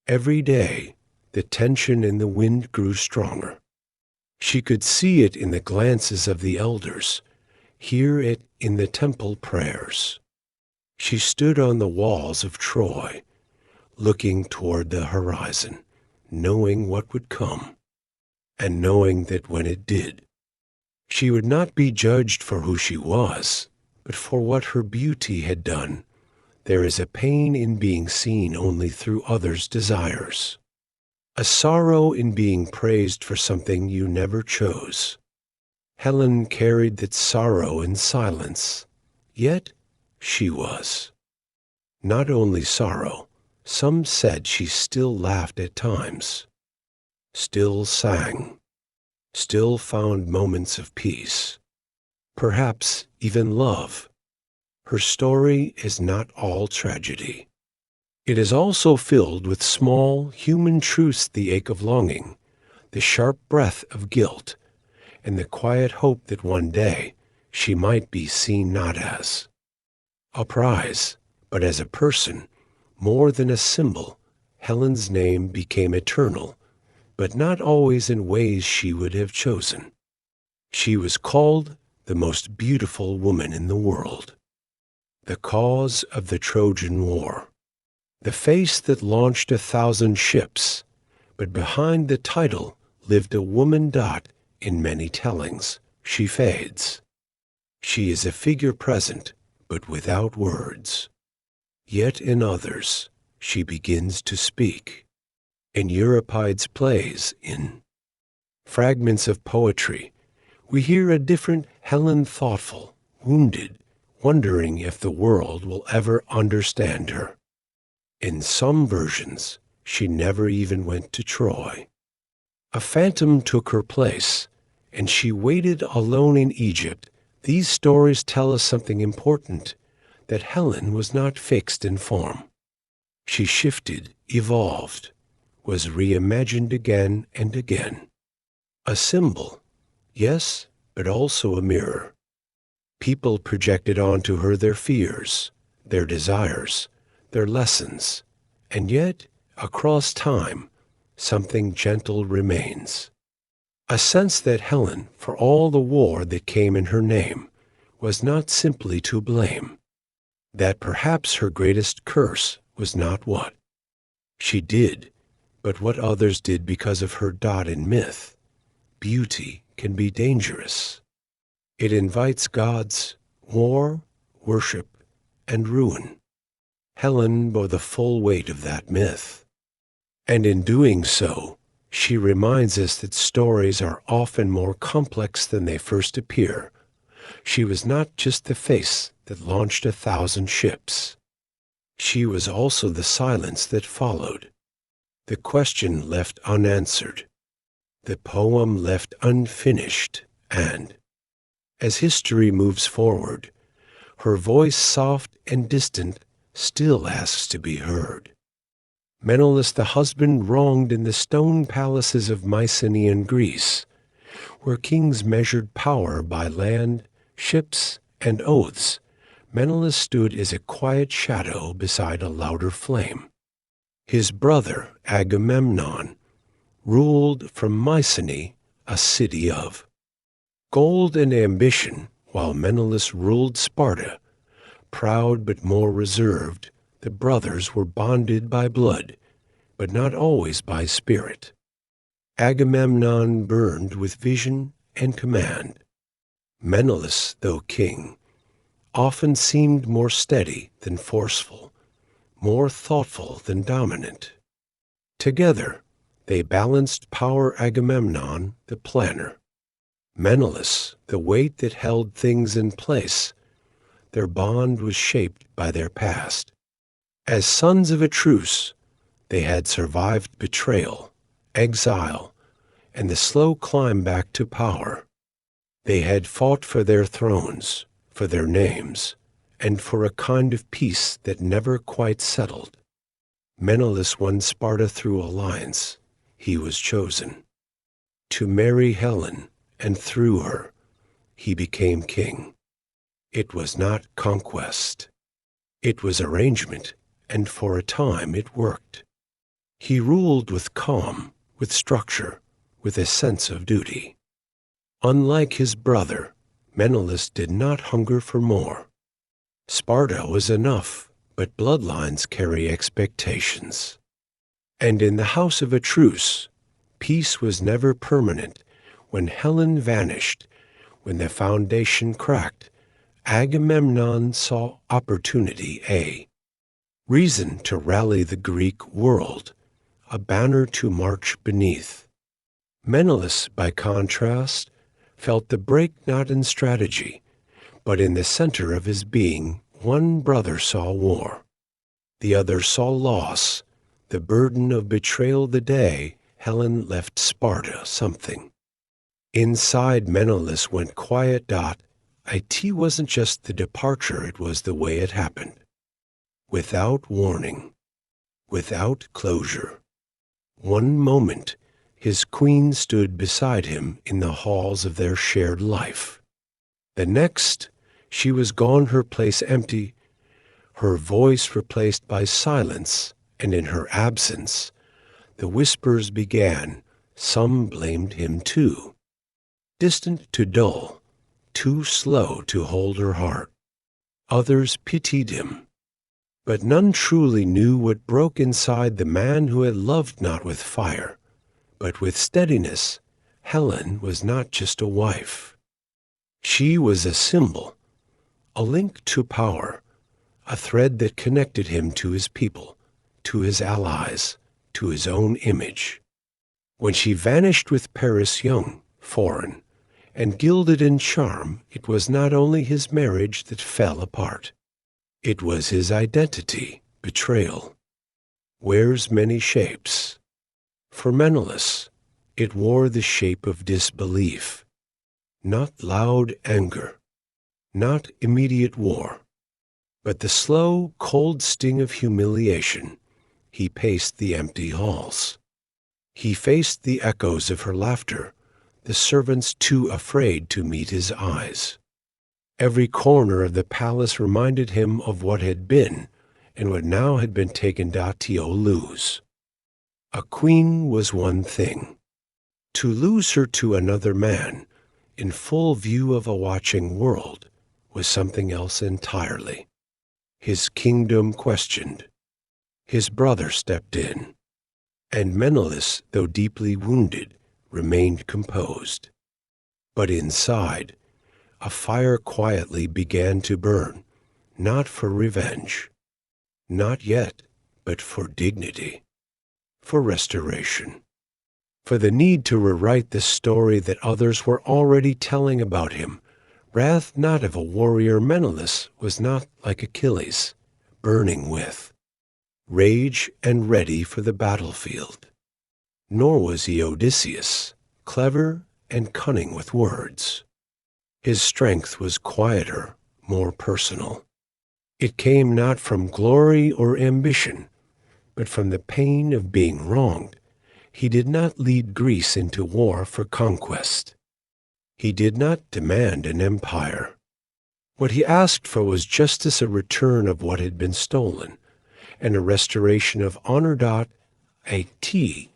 Every day, the tension in the wind grew stronger. She could see it in the glances of the elders, hear it in the temple prayers. She stood on the walls of Troy, looking toward the horizon, knowing what would come, and knowing that when it did, she would not be judged for who she was, but for what her beauty had done. There is a pain in being seen only through others' desires, a sorrow in being praised for something you never chose. Helen carried that sorrow in silence, yet she was. Not only sorrow, some said she still laughed at times, still sang, still found moments of peace, perhaps even love. Her story is not all tragedy. It is also filled with small human truths, the ache of longing, the sharp breath of guilt, and the quiet hope that one day she might be seen not as a prize, but as a person, more than a symbol. Helen's name became eternal, but not always in ways she would have chosen. She was called the most beautiful woman in the world, the cause of the Trojan War, the face that launched 1,000 ships, but behind the title lived a woman dot in many tellings. She fades. She is a figure present, but without words. Yet in others, she begins to speak. In Euripides' plays, in fragments of poetry, we hear a different Helen, thoughtful, wounded, wondering if the world will ever understand her. In some versions, she never even went to Troy. A phantom took her place, and she waited alone in Egypt. These stories tell us something important, that Helen was not fixed in form. She shifted, evolved, was reimagined again and again. A symbol, yes, but also a mirror. People projected onto her their fears, their desires, their lessons, and yet, across time, something gentle remains. A sense that Helen, for all the war that came in her name, was not simply to blame. That perhaps her greatest curse was not what she did, but what others did because of her dot in myth. Beauty can be dangerous. It invites gods, war, worship, and ruin. Helen bore the full weight of that myth. And in doing so, she reminds us that stories are often more complex than they first appear. She was not just the face that launched 1,000 ships. She was also the silence that followed, the question left unanswered, the poem left unfinished, and, as history moves forward, her voice, soft and distant, still asks to be heard. Menelaus, the husband wronged in the stone palaces of Mycenaean Greece, where kings measured power by land, ships, and oaths, Menelaus stood as a quiet shadow beside a louder flame. His brother, Agamemnon, ruled from Mycenae, a city of gold and ambition, while Menelaus ruled Sparta. Proud but more reserved, the brothers were bonded by blood, but not always by spirit. Agamemnon burned with vision and command. Menelaus, though king, often seemed more steady than forceful, more thoughtful than dominant. Together, they balanced power. Agamemnon, the planner; Menelaus, the weight that held things in place. Their bond was shaped by their past. As sons of a truce, they had survived betrayal, exile, and the slow climb back to power. They had fought for their thrones, for their names, and for a kind of peace that never quite settled. Menelaus won Sparta through alliance. He was chosen to marry Helen, and through her, he became king. It was not conquest. It was arrangement, and for a time it worked. He ruled with calm, with structure, with a sense of duty. Unlike his brother, Menelaus did not hunger for more. Sparta was enough, but bloodlines carry expectations. And in the house of a truce, peace was never permanent. When Helen vanished, when the foundation cracked, Agamemnon saw opportunity, a reason to rally the Greek world, a banner to march beneath. Menelaus, by contrast, felt the break not in strategy, but in the center of his being. One brother saw war. The other saw loss, the burden of betrayal. The day Helen left Sparta, something inside Menelaus went quiet. It wasn't just the departure, it was the way it happened. Without warning, without closure. One moment, his queen stood beside him in the halls of their shared life. The next, she was gone, her place empty, her voice replaced by silence, and in her absence, the whispers began. Some blamed him too. Distant to dull, too slow to hold her heart. Others pitied him. But none truly knew what broke inside the man who had loved not with fire, but with steadiness. Helen was not just a wife. She was a symbol, a link to power, a thread that connected him to his people, to his allies, to his own image. When she vanished with Paris young, foreign, and gilded in charm, it was not only his marriage that fell apart. It was his identity, betrayal. Wears many shapes. For Menelaus, it wore the shape of disbelief. Not loud anger, not immediate war, but the slow, cold sting of humiliation. He paced the empty halls. He faced the echoes of her laughter, the servants too afraid to meet his eyes. Every corner of the palace reminded him of what had been and what now had been taken to lose. A queen was one thing. To lose her to another man, in full view of a watching world, was something else entirely. His kingdom questioned. His brother stepped in. And Menelaus, though deeply wounded, remained composed. But inside, a fire quietly began to burn, not for revenge, not yet, but for dignity, for restoration, for the need to rewrite the story that others were already telling about him. Wrath not of a warrior. Menelaus was not like Achilles, burning with rage and ready for the battlefield. Nor was he Odysseus, clever and cunning with words. His strength was quieter, more personal. It came not from glory or ambition, but from the pain of being wronged. He did not lead Greece into war for conquest. He did not demand an empire. What he asked for was justice, a return of what had been stolen, and a restoration of honor. It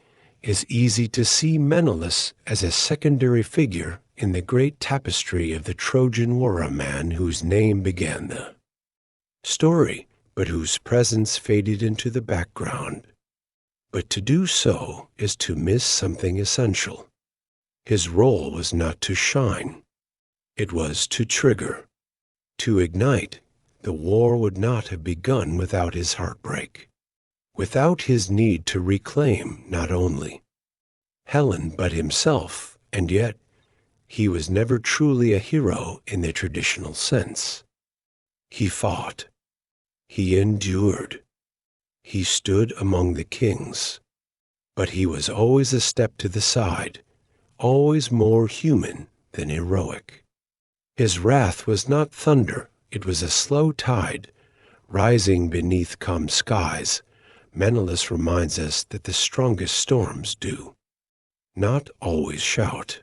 is easy to see Menelaus as a secondary figure in the great tapestry of the Trojan War, a man whose name began the story, but whose presence faded into the background. But to do so is to miss something essential. His role was not to shine. It was to trigger, to ignite. The war would not have begun without his heartbreak, without his need to reclaim not only Helen but himself, and yet he was never truly a hero in the traditional sense. He fought. He endured. He stood among the kings. But he was always a step to the side, always more human than heroic. His wrath was not thunder. It was a slow tide, rising beneath calm skies. Menelaus reminds us that the strongest storms do not always shout.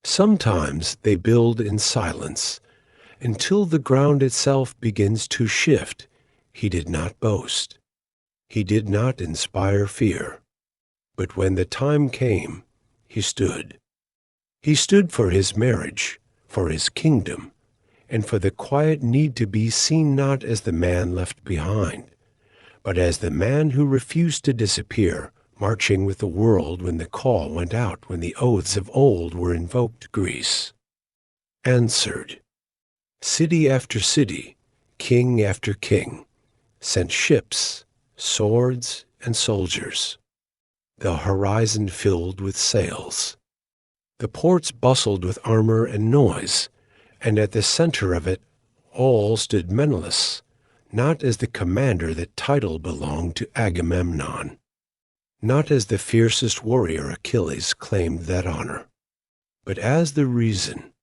Sometimes they build in silence, until the ground itself begins to shift. He did not boast. He did not inspire fear. But when the time came, he stood. He stood for his marriage, for his kingdom, and for the quiet need to be seen not as the man left behind, but as the man who refused to disappear, marching with the world when the call went out, when the oaths of old were invoked. Greece answered. City after city, king after king, sent ships, swords, and soldiers. The horizon filled with sails. The ports bustled with armor and noise, and at the center of it all stood Menelaus, not as the commander that title belonged to Agamemnon, not as the fiercest warrior Achilles claimed that honor, but as the reason,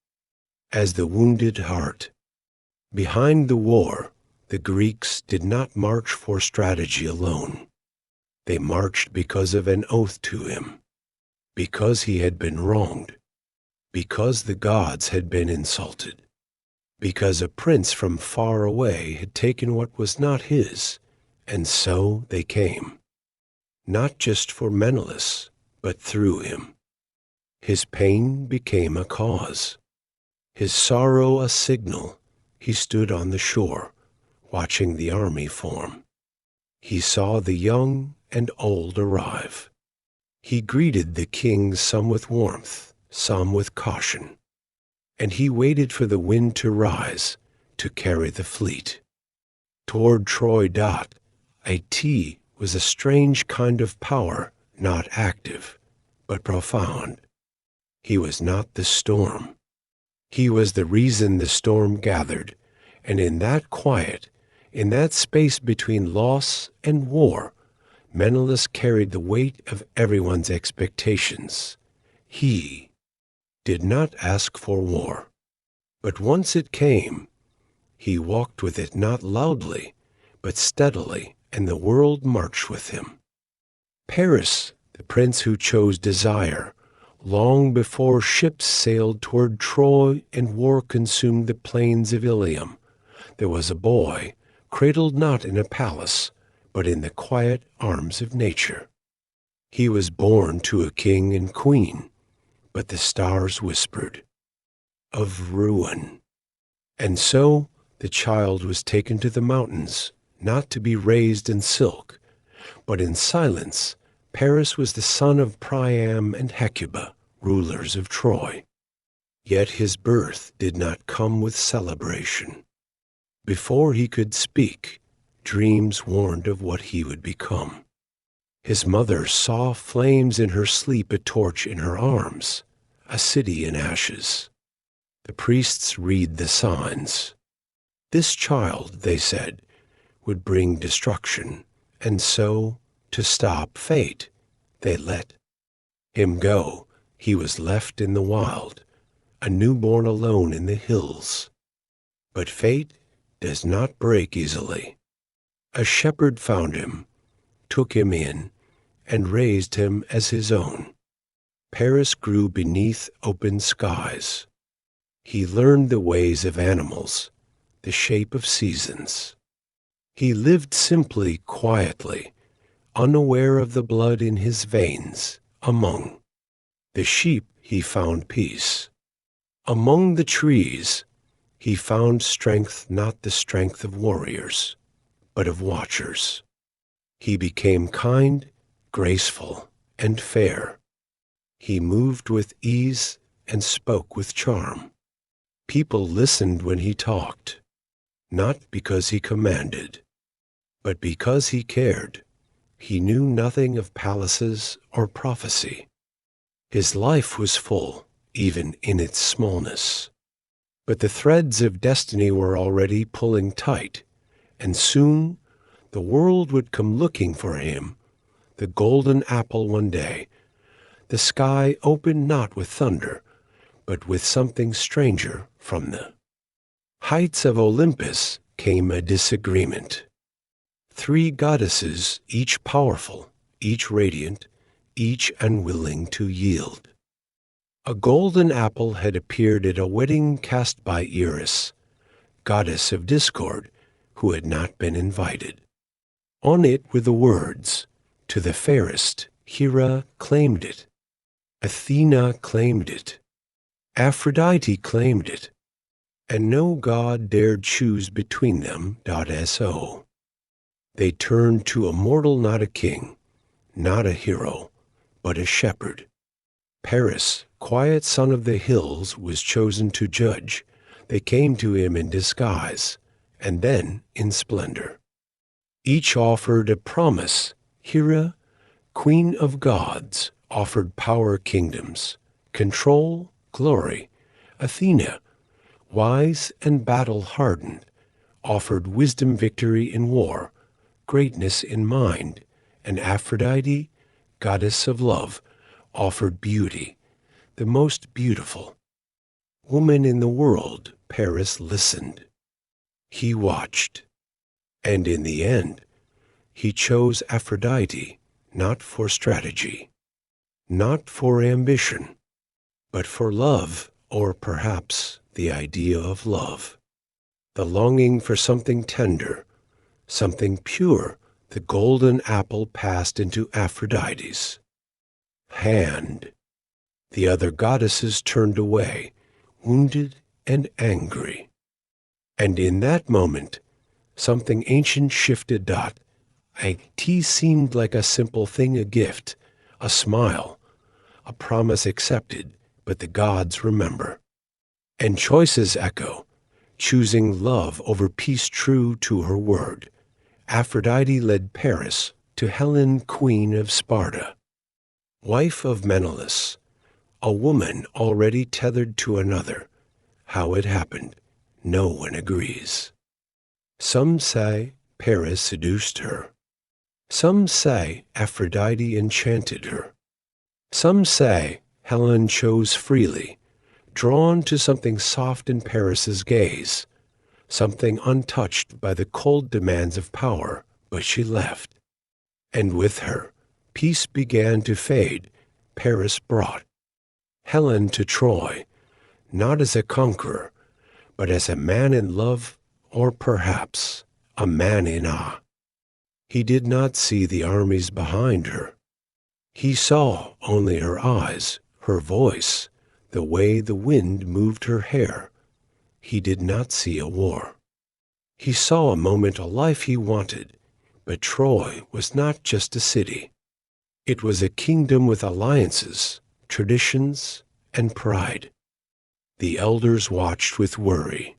as the wounded heart. Behind the war, the Greeks did not march for strategy alone. They marched because of an oath to him, because he had been wronged, because the gods had been insulted, because a prince from far away had taken what was not his, and so they came, not just for Menelaus, but through him. His pain became a cause, his sorrow a signal. He stood on the shore, watching the army form. He saw the young and old arrive. He greeted the kings, some with warmth, some with caution, and he waited for the wind to rise to carry the fleet. Toward Troy. A T was a strange kind of power, not active, but profound. He was not the storm. He was the reason the storm gathered, and in that quiet, in that space between loss and war, Menelaus carried the weight of everyone's expectations. He did not ask for war, but once it came, he walked with it not loudly, but steadily, and the world marched with him. Paris, the prince who chose desire, long before ships sailed toward Troy and war consumed the plains of Ilium, there was a boy, cradled not in a palace, but in the quiet arms of nature. He was born to a king and queen, but the stars whispered of ruin. And so the child was taken to the mountains, not to be raised in silk, but in silence. Paris was the son of Priam and Hecuba, rulers of Troy. Yet his birth did not come with celebration. Before he could speak, dreams warned of what he would become. His mother saw flames in her sleep, a torch in her arms, a city in ashes. The priests read the signs. This child, they said, would bring destruction, and so, to stop fate, they let him go. He was left in the wild, a newborn alone in the hills. But fate does not break easily. A shepherd found him, took him in, and raised him as his own. Paris grew beneath open skies. He learned the ways of animals, the shape of seasons. He lived simply, quietly, unaware of the blood in his veins. Among the sheep he found peace. Among the trees he found strength, not the strength of warriors, but of watchers. He became kind, graceful, and fair. He moved with ease and spoke with charm. People listened when he talked, not because he commanded, but because he cared. He knew nothing of palaces or prophecy. His life was full, even in its smallness. But the threads of destiny were already pulling tight, and soon the world would come looking for him, the golden apple one day. The sky opened not with thunder, but with something stranger. From the heights of Olympus came a disagreement. 3 goddesses, each powerful, each radiant, each unwilling to yield. A golden apple had appeared at a wedding cast by Eris, goddess of discord, who had not been invited. On it were the words, "To the fairest." Hera claimed it. Athena claimed it. Aphrodite claimed it. And no god dared choose between them. So they turned to a mortal, not a king, not a hero, but a shepherd. Paris, quiet son of the hills, was chosen to judge. They came to him in disguise, and then in splendor. Each offered a promise. Hera, queen of gods, offered power, kingdoms, control, glory. Athena, wise and battle-hardened, offered wisdom, victory in war, greatness in mind. And Aphrodite, goddess of love, offered beauty, the most beautiful woman in the world. Paris listened. He watched. And in the end, he chose Aphrodite, not for strategy, not for ambition, but for love, or perhaps the idea of love, the longing for something tender, something pure. The golden apple passed into Aphrodite's hand. The other goddesses turned away, wounded and angry. And in that moment, something ancient shifted. A tea seemed like a simple thing, a gift, a smile, a promise accepted, but the gods remember. And choices echo, choosing love over peace true to her word. Aphrodite led Paris to Helen, queen of Sparta. Wife of Menelaus, a woman already tethered to another. How it happened, no one agrees. Some say Paris seduced her. Some say Aphrodite enchanted her. Some say Helen chose freely, drawn to something soft in Paris's gaze, something untouched by the cold demands of power, but she left. And with her, peace began to fade. Paris brought Helen to Troy, not as a conqueror, but as a man in love, or perhaps a man in awe. He did not see the armies behind her. He saw only her eyes, her voice, the way the wind moved her hair. He did not see a war. He saw a moment, a life he wanted, but Troy was not just a city. It was a kingdom with alliances, traditions, and pride. The elders watched with worry.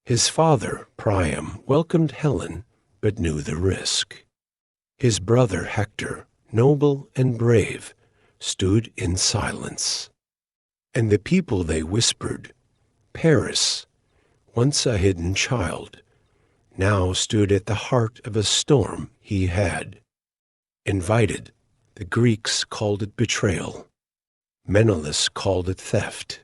His father, Priam, welcomed Helen, but knew the risk. His brother Hector, noble and brave, stood in silence. And the people, they whispered, Paris, once a hidden child, now stood at the heart of a storm he had. Invited, the Greeks called it betrayal. Menelaus called it theft.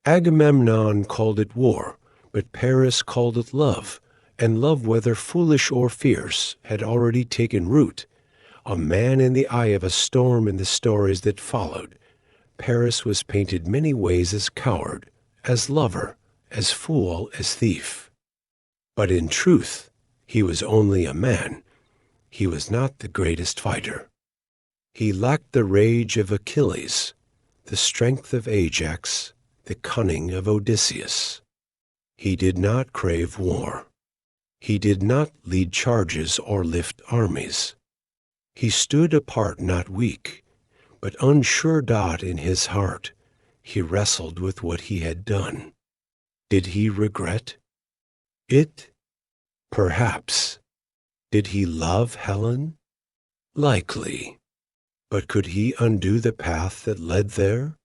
Agamemnon called it war, but Paris called it love, and love, whether foolish or fierce, had already taken root. A man in the eye of a storm in the stories that followed. Paris was painted many ways as coward, as lover, as fool, as thief. But in truth, he was only a man. He was not the greatest fighter. He lacked the rage of Achilles, the strength of Ajax, the cunning of Odysseus. He did not crave war. He did not lead charges or lift armies. He stood apart, not weak, but unsure in his heart. He wrestled with what he had done. Did he regret it? Perhaps. Did he love Helen? Likely. But could he undo the path that led there?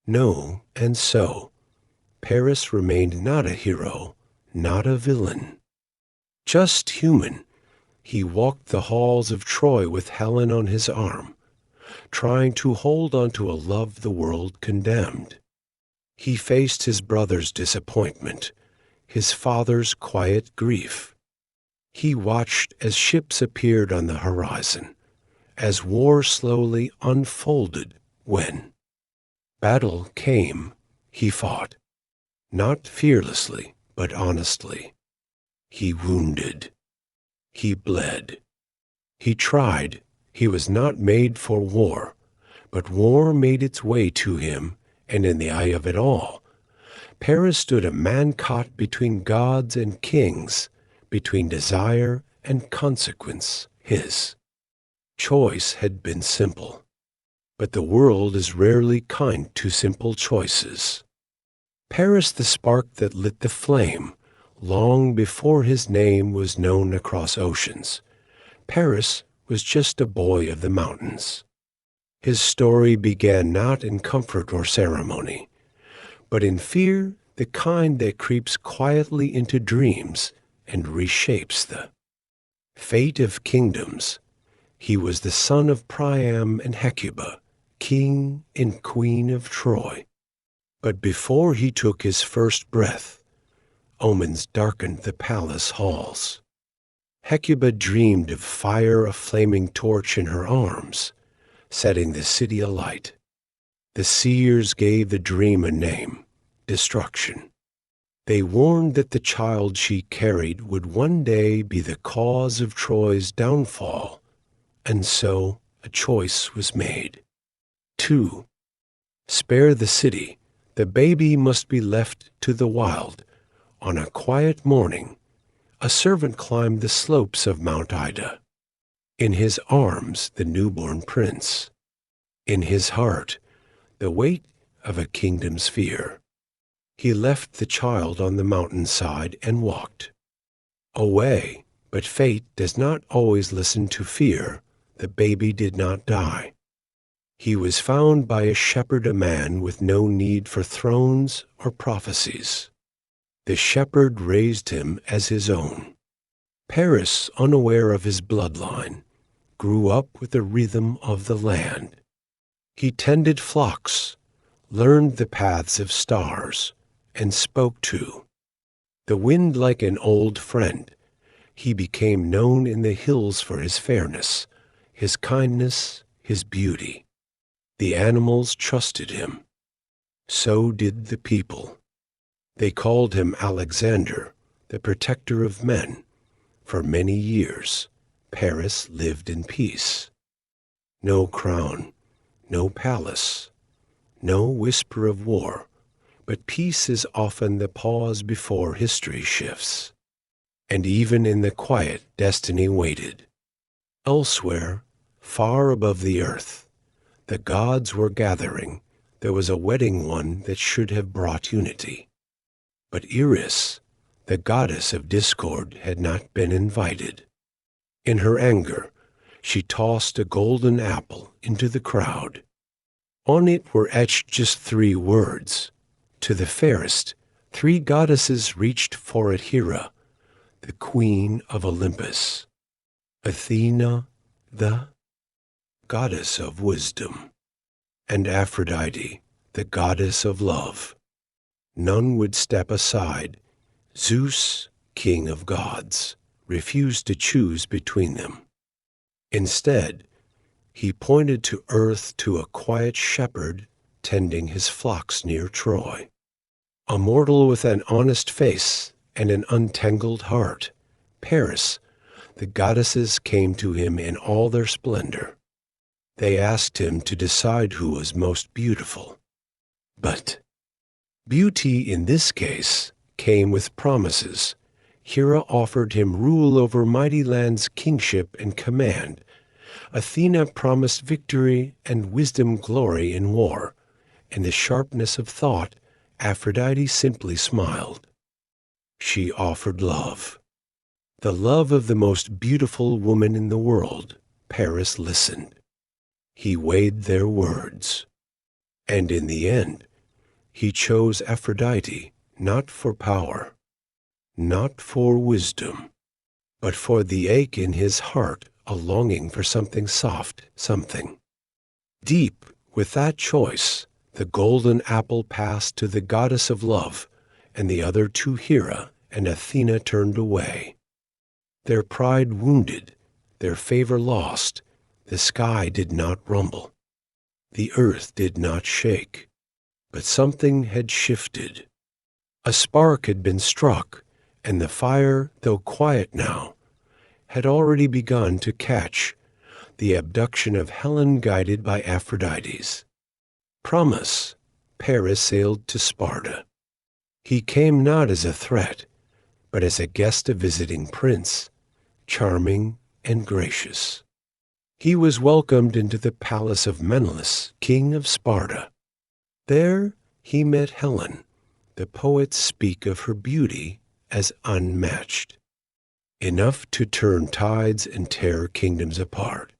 No, and so Paris remained not a hero, not a villain. Just human. He walked the halls of Troy with Helen on his arm, trying to hold on to a love the world condemned. He faced his brother's disappointment, his father's quiet grief. He watched as ships appeared on the horizon, as war slowly unfolded. When battle came, he fought, not fearlessly, but honestly. He wounded. He bled. He tried. He was not made for war, but war made its way to him, and in the eye of it all, Paris stood a man caught between gods and kings, between desire and consequence. His choice had been simple, but the world is rarely kind to simple choices. Paris, the spark that lit the flame, long before his name was known across oceans. Paris was just a boy of the mountains. His story began not in comfort or ceremony, but in fear, the kind that creeps quietly into dreams and reshapes the fate of kingdoms. He was the son of Priam and Hecuba, king and queen of Troy. But before he took his first breath, omens darkened the palace halls. Hecuba dreamed of fire, a flaming torch in her arms, setting the city alight. The seers gave the dream a name, destruction. They warned that the child she carried would one day be the cause of Troy's downfall, and so a choice was made. 2. Spare the city. The baby must be left to the wild. On a quiet morning, a servant climbed the slopes of Mount Ida. In his arms the newborn prince, in his heart the weight of a kingdom's fear. He left the child on the mountainside and walked away, but fate does not always listen to fear. The baby did not die. He was found by a shepherd, a man with no need for thrones or prophecies. The shepherd raised him as his own. Paris, unaware of his bloodline, grew up with the rhythm of the land. He tended flocks, learned the paths of stars, and spoke to the wind like an old friend. He became known in the hills for his fairness, his kindness, his beauty. The animals trusted him. So did the people. They called him Alexander, the protector of men. For many years, Paris lived in peace. No crown, no palace, no whisper of war, but peace is often the pause before history shifts. And even in the quiet, destiny waited. Elsewhere, far above the earth, the gods were gathering. There was a wedding one that should have brought unity. But Eris, the goddess of discord, had not been invited. In her anger, she tossed a golden apple into the crowd. On it were etched just 3 words. To the fairest, 3 goddesses reached for it: Hera, the queen of Olympus; Athena, the goddess of wisdom; and Aphrodite, the goddess of love. None would step aside. Zeus, king of gods, refused to choose between them. Instead, he pointed to earth, to a quiet shepherd tending his flocks near Troy. A mortal with an honest face and an untangled heart, Paris, the goddesses came to him in all their splendor. They asked him to decide who was most beautiful. But beauty in this case came with promises. Hera offered him rule over mighty lands, kingship, and command. Athena promised victory and wisdom, glory in war, and the sharpness of thought. Aphrodite simply smiled. She offered love, the love of the most beautiful woman in the world. Paris listened. He weighed their words. And in the end, he chose Aphrodite, not for power, not for wisdom, but for the ache in his heart, a longing for something soft, something deep. With that choice, the golden apple passed to the goddess of love, and the other to Hera, and Athena turned away. Their pride wounded, their favor lost. The sky did not rumble. The earth did not shake. But something had shifted. A spark had been struck, and the fire, though quiet now, had already begun to catch. The abduction of Helen, guided by Aphrodite's promise, Paris sailed to Sparta. He came not as a threat, but as a guest, a visiting prince, charming and gracious. He was welcomed into the palace of Menelaus, king of Sparta. There he met Helen. The poets speak of her beauty as unmatched, enough to turn tides and tear kingdoms apart.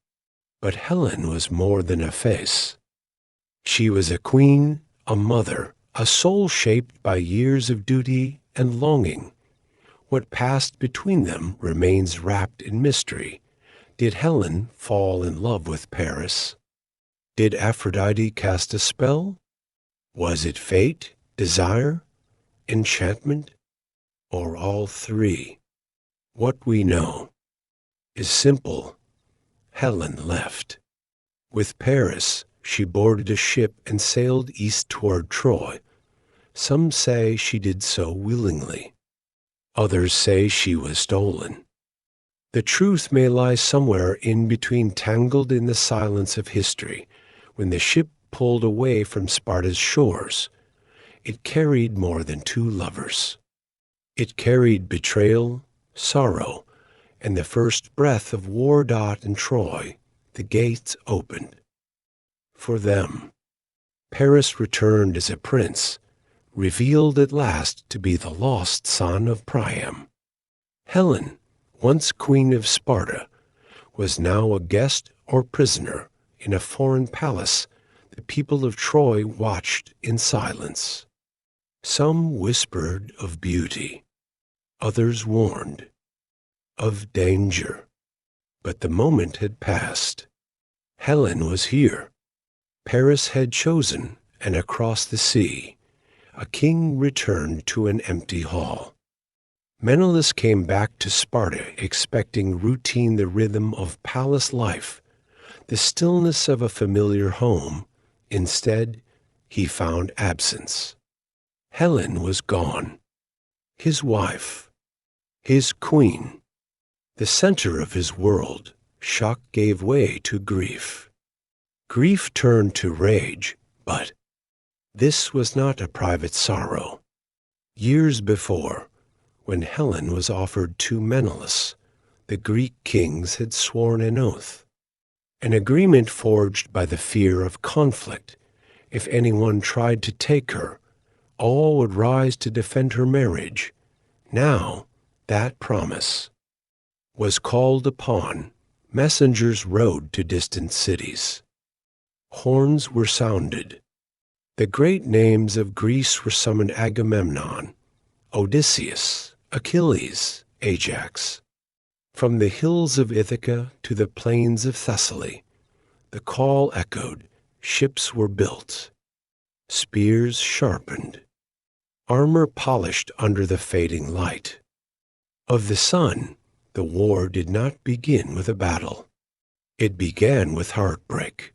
But Helen was more than a face. She was a queen, a mother, a soul shaped by years of duty and longing. What passed between them remains wrapped in mystery. Did Helen fall in love with Paris? Did Aphrodite cast a spell? Was it fate, desire, enchantment, or all 3? What we know is simple. Helen left. With Paris, she boarded a ship and sailed east toward Troy. Some say she did so willingly. Others say she was stolen. The truth may lie somewhere in between, tangled in the silence of history. When the ship pulled away from Sparta's shores, it carried more than 2 lovers. It carried betrayal, sorrow, and the first breath of war. In Troy, the gates opened. For them, Paris returned as a prince, revealed at last to be the lost son of Priam. Helen, once queen of Sparta, was now a guest or prisoner in a foreign palace. The people of Troy watched in silence. Some whispered of beauty, others warned of danger. But the moment had passed. Helen was here. Paris had chosen, and across the sea, a king returned to an empty hall. Menelaus came back to Sparta expecting routine, the rhythm of palace life, the stillness of a familiar home. Instead, he found absence. Helen was gone. His wife, his queen, the center of his world. Shock gave way to grief. Grief turned to rage, but this was not a private sorrow. Years before, when Helen was offered to Menelaus, the Greek kings had sworn an oath, an agreement forged by the fear of conflict. If anyone tried to take her, all would rise to defend her marriage. Now, that promise was called upon. Messengers rode to distant cities. Horns were sounded. The great names of Greece were summoned: Agamemnon, Odysseus, Achilles, Ajax. From the hills of Ithaca to the plains of Thessaly, the call echoed. Ships were built, spears sharpened, armor polished under the fading light of the sun. The war did not begin with a battle. It began with heartbreak,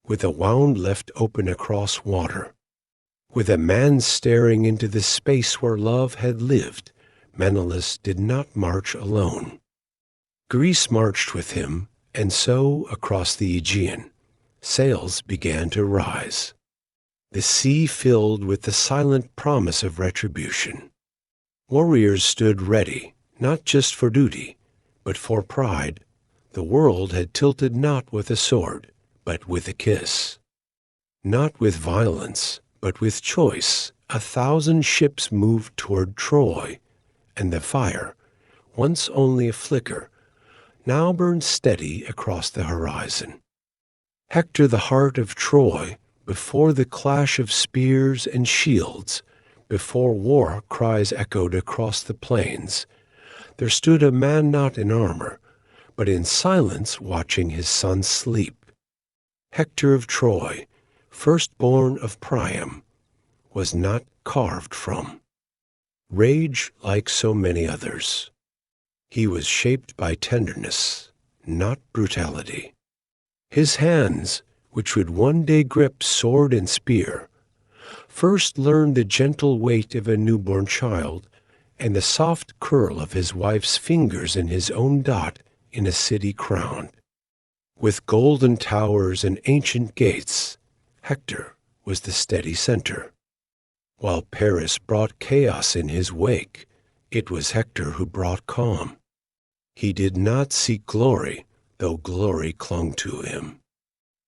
with a wound left open across water, with a man staring into the space where love had lived. Menelaus did not march alone. Greece marched with him, and so across the Aegean, sails began to rise. The sea filled with the silent promise of retribution. Warriors stood ready, not just for duty, but for pride. The world had tilted not with a sword, but with a kiss. Not with violence, but with choice. 1,000 ships moved toward Troy, and the fire, once only a flicker, now burned steady across the horizon. Hector, the heart of Troy, before the clash of spears and shields, before war cries echoed across the plains, there stood a man not in armor, but in silence watching his son sleep. Hector of Troy, firstborn of Priam, was not carved from rage like so many others. He was shaped by tenderness, not brutality. His hands, which would one day grip sword and spear, first learned the gentle weight of a newborn child and the soft curl of his wife's fingers in his own dot in a city crowned with golden towers and ancient gates. Hector was the steady center. While Paris brought chaos in his wake, it was Hector who brought calm. He did not seek glory, though glory clung to him.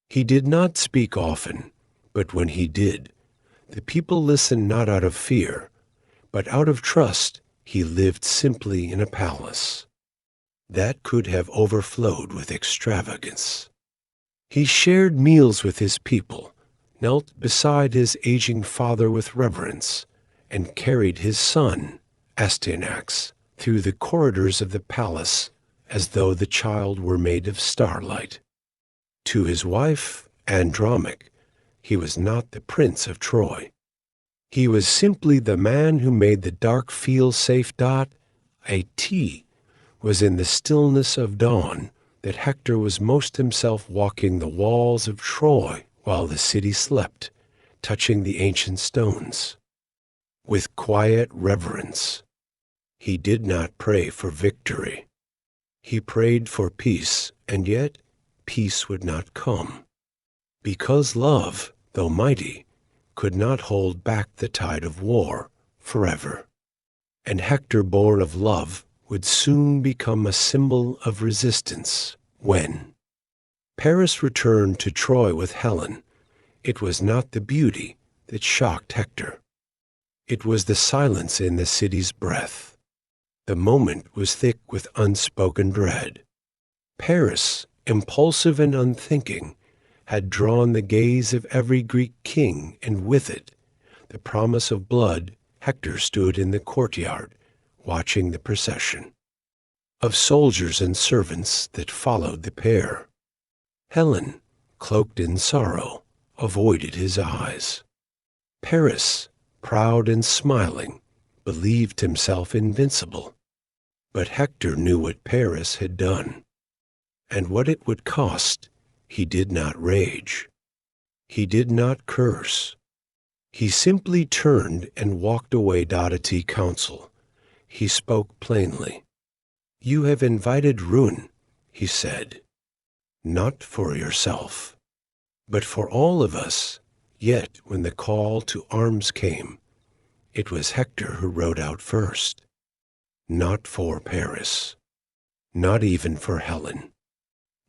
He did not speak often, but when he did, the people listened not out of fear, but out of trust. He lived simply in a palace that could have overflowed with extravagance. He shared meals with his people, knelt beside his aging father with reverence, and carried his son, Astyanax, through the corridors of the palace as though the child were made of starlight. To his wife, Andromache, he was not the prince of Troy. He was simply the man who made the dark feel safe. A tea was in the stillness of dawn that Hector was most himself, walking the walls of Troy while the city slept, touching the ancient stones. With quiet reverence, he did not pray for victory. He prayed for peace, and yet peace would not come, because love, though mighty, could not hold back the tide of war forever. And Hector, born of love, would soon become a symbol of resistance. When Paris returned to Troy with Helen, it was not the beauty that shocked Hector. It was the silence in the city's breath. The moment was thick with unspoken dread. Paris, impulsive and unthinking, had drawn the gaze of every Greek king, and with it, the promise of blood. Hector stood in the courtyard, watching the procession of soldiers and servants that followed the pair. Helen, cloaked in sorrow, avoided his eyes. Paris, proud and smiling, believed himself invincible. But Hector knew what Paris had done, and what it would cost. He did not rage. He did not curse. He simply turned and walked away. To counsel, he spoke plainly. "You have invited ruin," he said, "not for yourself, but for all of us." Yet when the call to arms came, it was Hector who rode out first. Not for Paris, not even for Helen,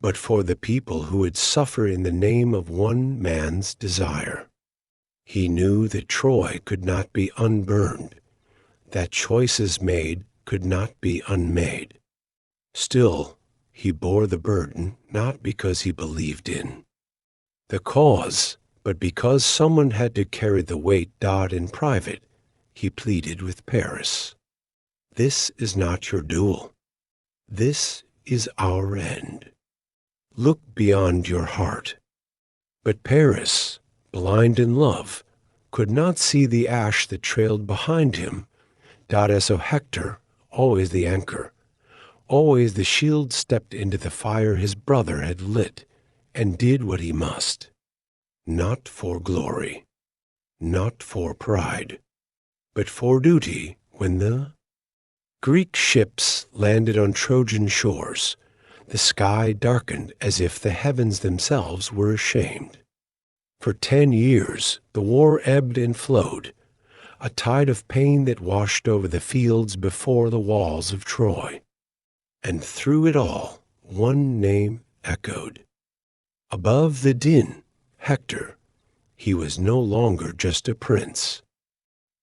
but for the people who would suffer in the name of one man's desire. He knew that Troy could not be unburned, that choices made could not be unmade. Still, he bore the burden not because he believed in the cause, but because someone had to carry the weight. In private, he pleaded with Paris. "This is not your duel. This is our end. Look beyond your heart." But Paris, blind in love, could not see the ash that trailed behind him. So Hector, always the anchor, always the shield, stepped into the fire his brother had lit, and did what he must. Not for glory, not for pride, but for duty. When the Greek ships landed on Trojan shores, the sky darkened as if the heavens themselves were ashamed. For 10 years the war ebbed and flowed, a tide of pain that washed over the fields before the walls of Troy. And through it all, one name echoed. Above the din, Hector. He was no longer just a prince.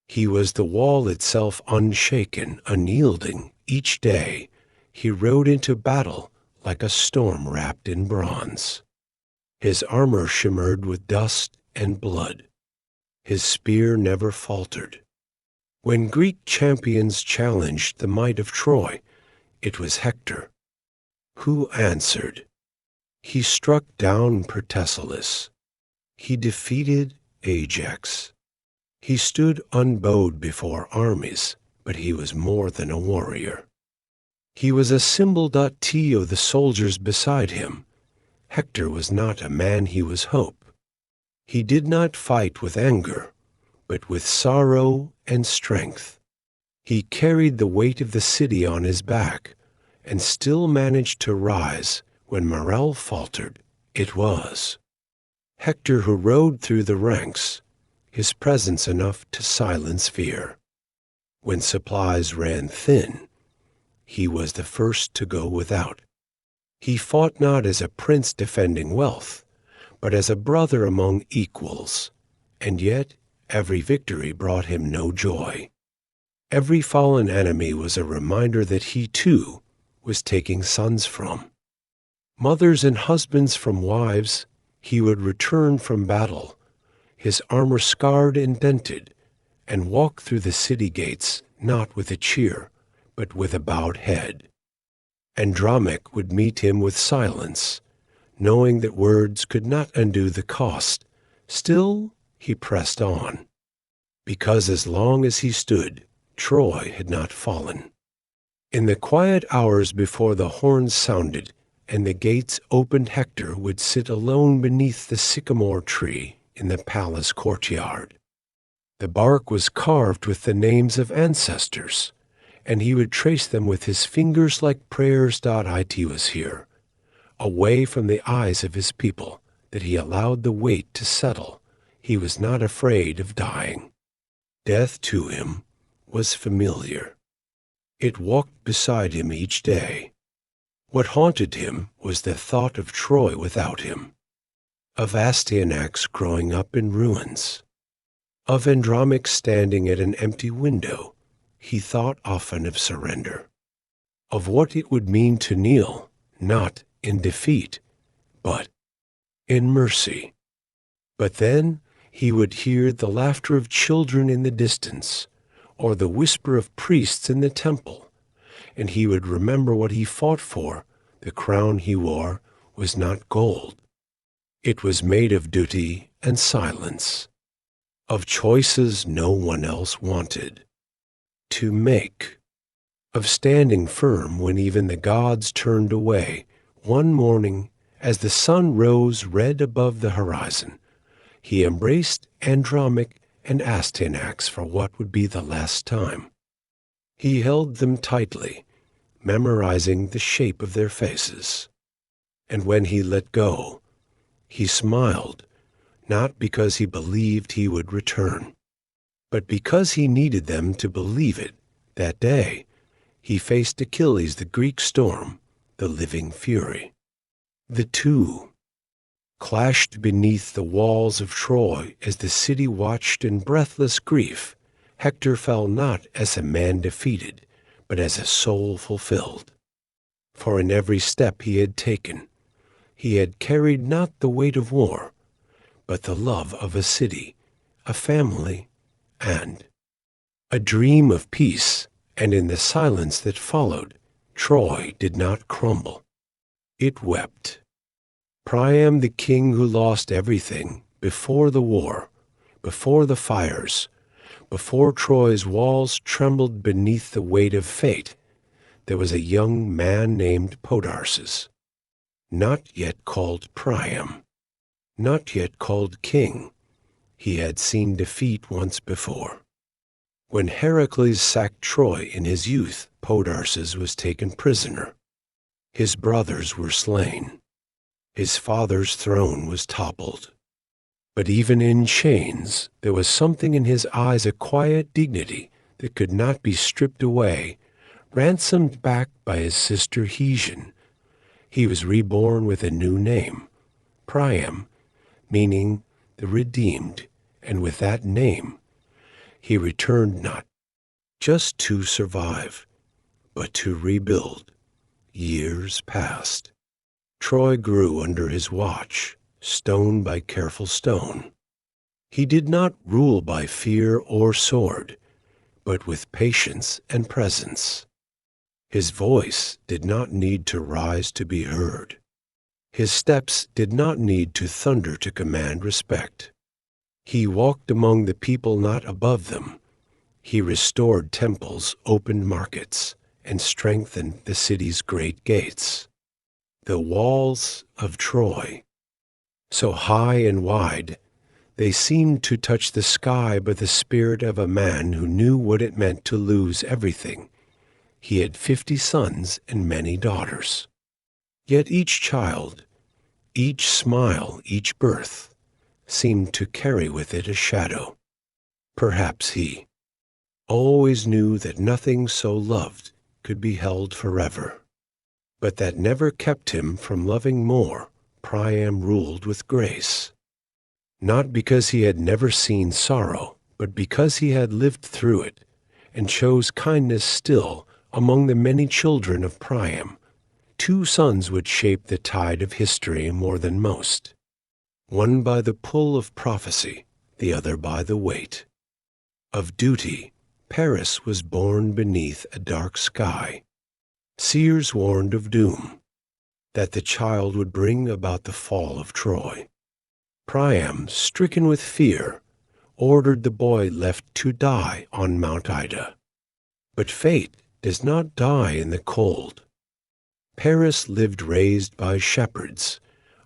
He was the wall itself, unshaken, unyielding. Each day he rode into battle like a storm wrapped in bronze. His armor shimmered with dust and blood. His spear never faltered. When Greek champions challenged the might of Troy, it was Hector who answered. He struck down Pertesilis. He defeated Ajax. He stood unbowed before armies, but he was more than a warrior. He was a symbol. Of the soldiers beside him. Hector was not a man, he was hope. He did not fight with anger, but with sorrow and strength. He carried the weight of the city on his back, and still managed to rise when morale faltered. It was Hector who rode through the ranks, his presence enough to silence fear. When supplies ran thin, he was the first to go without. He fought not as a prince defending wealth, but as a brother among equals, and yet every victory brought him no joy. Every fallen enemy was a reminder that he, too, was taking sons from mothers and husbands, from wives. He would return from battle, his armor scarred and dented, and walk through the city gates not with a cheer, but with a bowed head. Andromache would meet him with silence, knowing that words could not undo the cost. Still he pressed on, because as long as he stood, Troy had not fallen. In the quiet hours before the horns sounded and the gates opened, Hector would sit alone beneath the sycamore tree in the palace courtyard. The bark was carved with the names of ancestors, and he would trace them with his fingers like prayers. It was here, away from the eyes of his people, that he allowed the weight to settle. He was not afraid of dying. Death to him was familiar. It walked beside him each day. What haunted him was the thought of Troy without him, of Astyanax growing up in ruins, of Andromache standing at an empty window. He thought often of surrender, of what it would mean to kneel, not in defeat, but in mercy. But then he would hear the laughter of children in the distance, or the whisper of priests in the temple, and he would remember what he fought for. The crown he wore was not gold. It was made of duty and silence, of choices no one else wanted to make, of standing firm when even the gods turned away. One morning, as the sun rose red above the horizon, he embraced Andromache and Astyanax for what would be the last time. He held them tightly, memorizing the shape of their faces. And when he let go, he smiled, not because he believed he would return, but because he needed them to believe it. That day, he faced Achilles, the Greek storm, the living fury. The two clashed beneath the walls of Troy as the city watched in breathless grief. Hector fell not as a man defeated, but as a soul fulfilled. For in every step he had taken, he had carried not the weight of war, but the love of a city, a family, and a dream of peace. And in the silence that followed, Troy did not crumble. It wept. Priam, the king who lost everything before the war, before the fires, before Troy's walls trembled beneath the weight of fate, there was a young man named Podarces, not yet called Priam, not yet called king. He had seen defeat once before. When Heracles sacked Troy in his youth, Podarces was taken prisoner. His brothers were slain. His father's throne was toppled. But even in chains, there was something in his eyes, a quiet dignity that could not be stripped away, ransomed back by his sister Hesione. He was reborn with a new name, Priam, meaning the redeemed, and with that name, he returned not just to survive, but to rebuild. Years passed. Troy grew under his watch, stone by careful stone. He did not rule by fear or sword, but with patience and presence. His voice did not need to rise to be heard. His steps did not need to thunder to command respect. He walked among the people, not above them. He restored temples, opened markets, and strengthened the city's great gates. The walls of Troy, so high and wide, they seemed to touch the sky by the spirit of a man who knew what it meant to lose everything. He had 50 sons and many daughters. Yet each child, each smile, each birth, seemed to carry with it a shadow. Perhaps he always knew that nothing so loved could be held forever. But that never kept him from loving more. Priam ruled with grace, not because he had never seen sorrow, but because he had lived through it, and chose kindness still among the many children of Priam. 2 sons would shape the tide of history more than most, one by the pull of prophecy, the other by the weight of duty. Paris was born beneath a dark sky. Seers warned of doom, that the child would bring about the fall of Troy. Priam, stricken with fear, ordered the boy left to die on Mount Ida. But fate does not die in the cold. Paris lived raised by shepherds,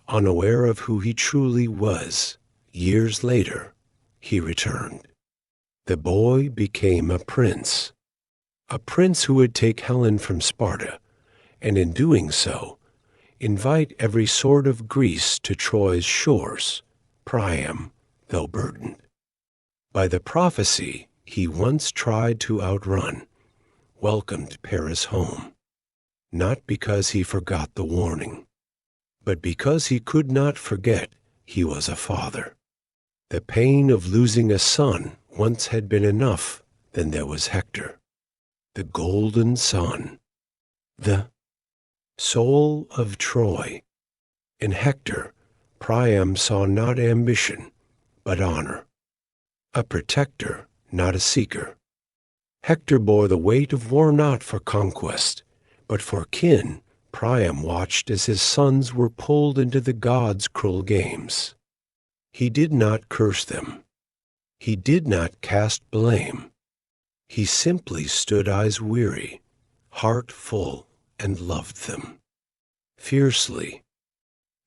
unaware of who he truly was. Years later, he returned. The boy became a prince who would take Helen from Sparta, and in doing so, invite every sword of Greece to Troy's shores. Priam, though burdened by the prophecy he once tried to outrun, welcomed Paris home, not because he forgot the warning, but because he could not forget he was a father. The pain of losing a son once had been enough. Then there was Hector, the golden son, the soul of Troy. In Hector, Priam saw not ambition, but honor, a protector, not a seeker. Hector bore the weight of war not for conquest, but for kin. Priam watched as his sons were pulled into the gods' cruel games. He did not curse them. He did not cast blame. He simply stood eyes weary, heart full, and loved them. Fiercely,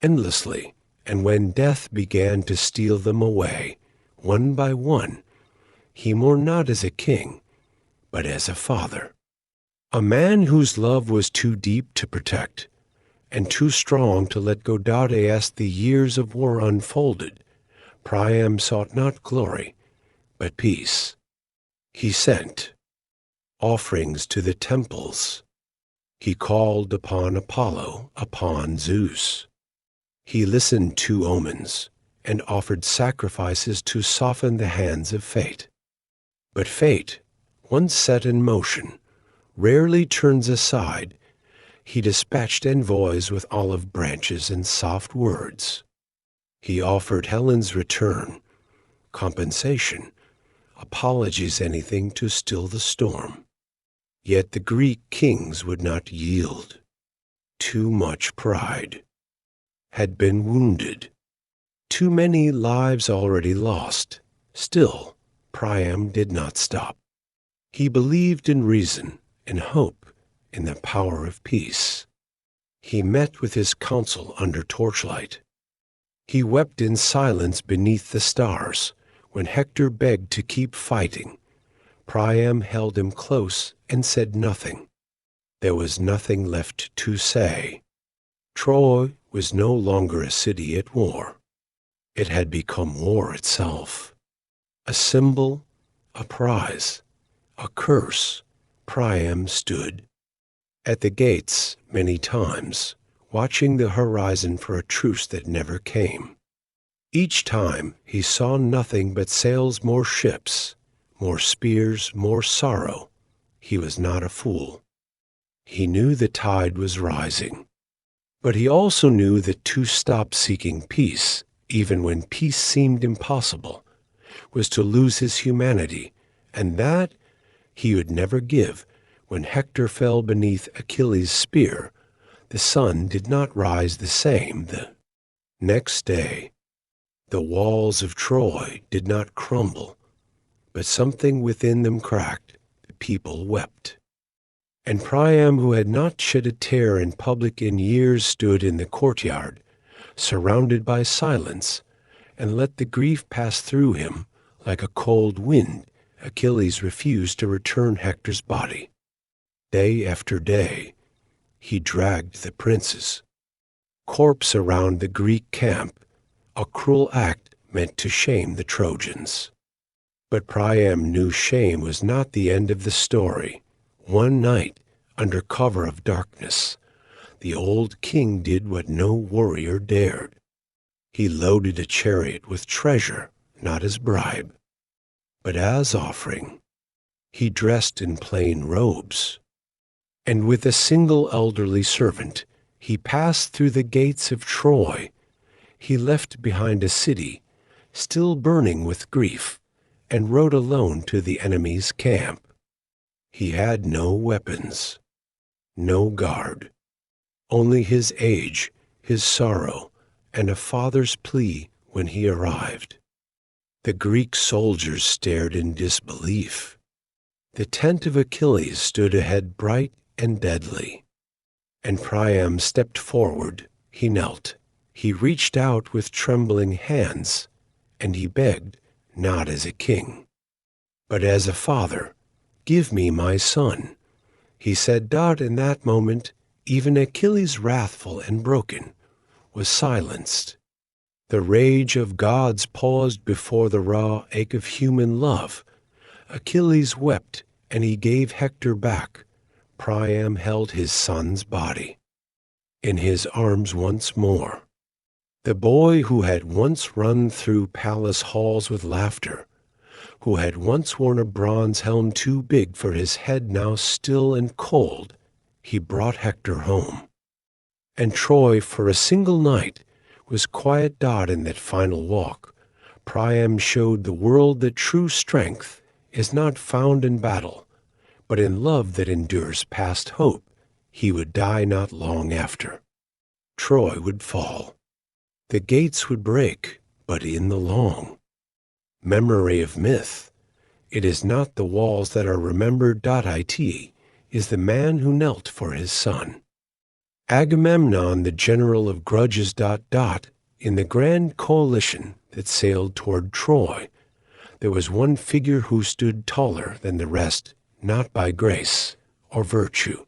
endlessly, and when death began to steal them away, one by one, he mourned not as a king, but as a father. A man whose love was too deep to protect, and too strong to let go. As the years of war unfolded, Priam sought not glory, but peace. He sent offerings to the temples. He called upon Apollo, upon Zeus. He listened to omens and offered sacrifices to soften the hands of fate. But fate, once set in motion, rarely turns aside. He dispatched envoys with olive branches and soft words. He offered Helen's return, compensation, apologies, anything to still the storm. Yet the Greek kings would not yield. Too much pride had been wounded. Too many lives already lost. Still, Priam did not stop. He believed in reason, in hope, in the power of peace. He met with his council under torchlight. He wept in silence beneath the stars when Hector begged to keep fighting. Priam held him close and said nothing. There was nothing left to say. Troy was no longer a city at war. It had become war itself. A symbol, a prize, a curse. Priam stood at the gates many times, watching the horizon for a truce that never came. Each time he saw nothing but sails, more ships, more spears, more sorrow. He was not a fool. He knew the tide was rising. But he also knew that to stop seeking peace, even when peace seemed impossible, was to lose his humanity, and that he would never give. When Hector fell beneath Achilles' spear, the sun did not rise the same the next day. The walls of Troy did not crumble, but something within them cracked. The people wept. And Priam, who had not shed a tear in public in years, stood in the courtyard, surrounded by silence, and let the grief pass through him like a cold wind. Achilles refused to return Hector's body. Day after day, he dragged the prince's corpse around the Greek camp, a cruel act meant to shame the Trojans. But Priam knew shame was not the end of the story. One night, under cover of darkness, the old king did what no warrior dared. He loaded a chariot with treasure, not as bribe, but as offering. He dressed in plain robes, and with a single elderly servant, he passed through the gates of Troy. He left behind a city still burning with grief, and rode alone to the enemy's camp. He had no weapons, no guard, only his age, his sorrow, and a father's plea when he arrived. The Greek soldiers stared in disbelief. The tent of Achilles stood ahead, bright and deadly. And Priam stepped forward. He knelt. He reached out with trembling hands, and he begged, not as a king, but as a father, "Give me my son." He said, in that moment, even Achilles, wrathful and broken, was silenced. The rage of gods paused before the raw ache of human love. Achilles wept and he gave Hector back. Priam held his son's body in his arms once more. The boy who had once run through palace halls with laughter, who had once worn a bronze helm too big for his head, now still and cold, he brought Hector home. And Troy, for a single night, was quiet dot in that final walk. Priam showed the world that true strength is not found in battle, but in love that endures past hope. He would die not long after. Troy would fall. The gates would break, but in the long memory of myth, it is not the walls that are remembered. It is the man who knelt for his son. Agamemnon, the general of grudges. In the grand coalition that sailed toward Troy, there was one figure who stood taller than the rest, not by grace or virtue,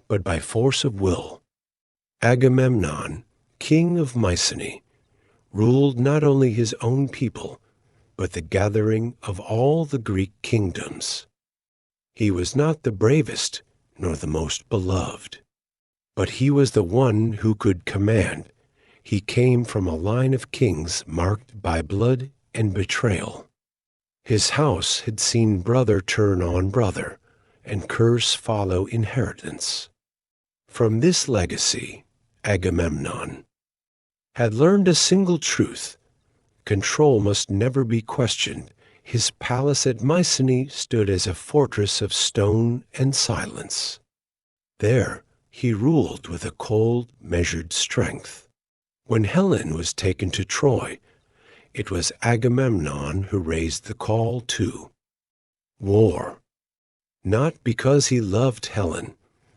but by force of will. Agamemnon, king of Mycenae, ruled not only his own people, but the gathering of all the Greek kingdoms. He was not the bravest nor the most beloved, but he was the one who could command. He came from a line of kings marked by blood and betrayal. His house had seen brother turn on brother, and curse follow inheritance. From this legacy, Agamemnon had learned a single truth: control must never be questioned. His palace at Mycenae stood as a fortress of stone and silence. There he ruled with a cold, measured strength. When Helen was taken to Troy, it was Agamemnon who raised the call to war, not because he loved Helen,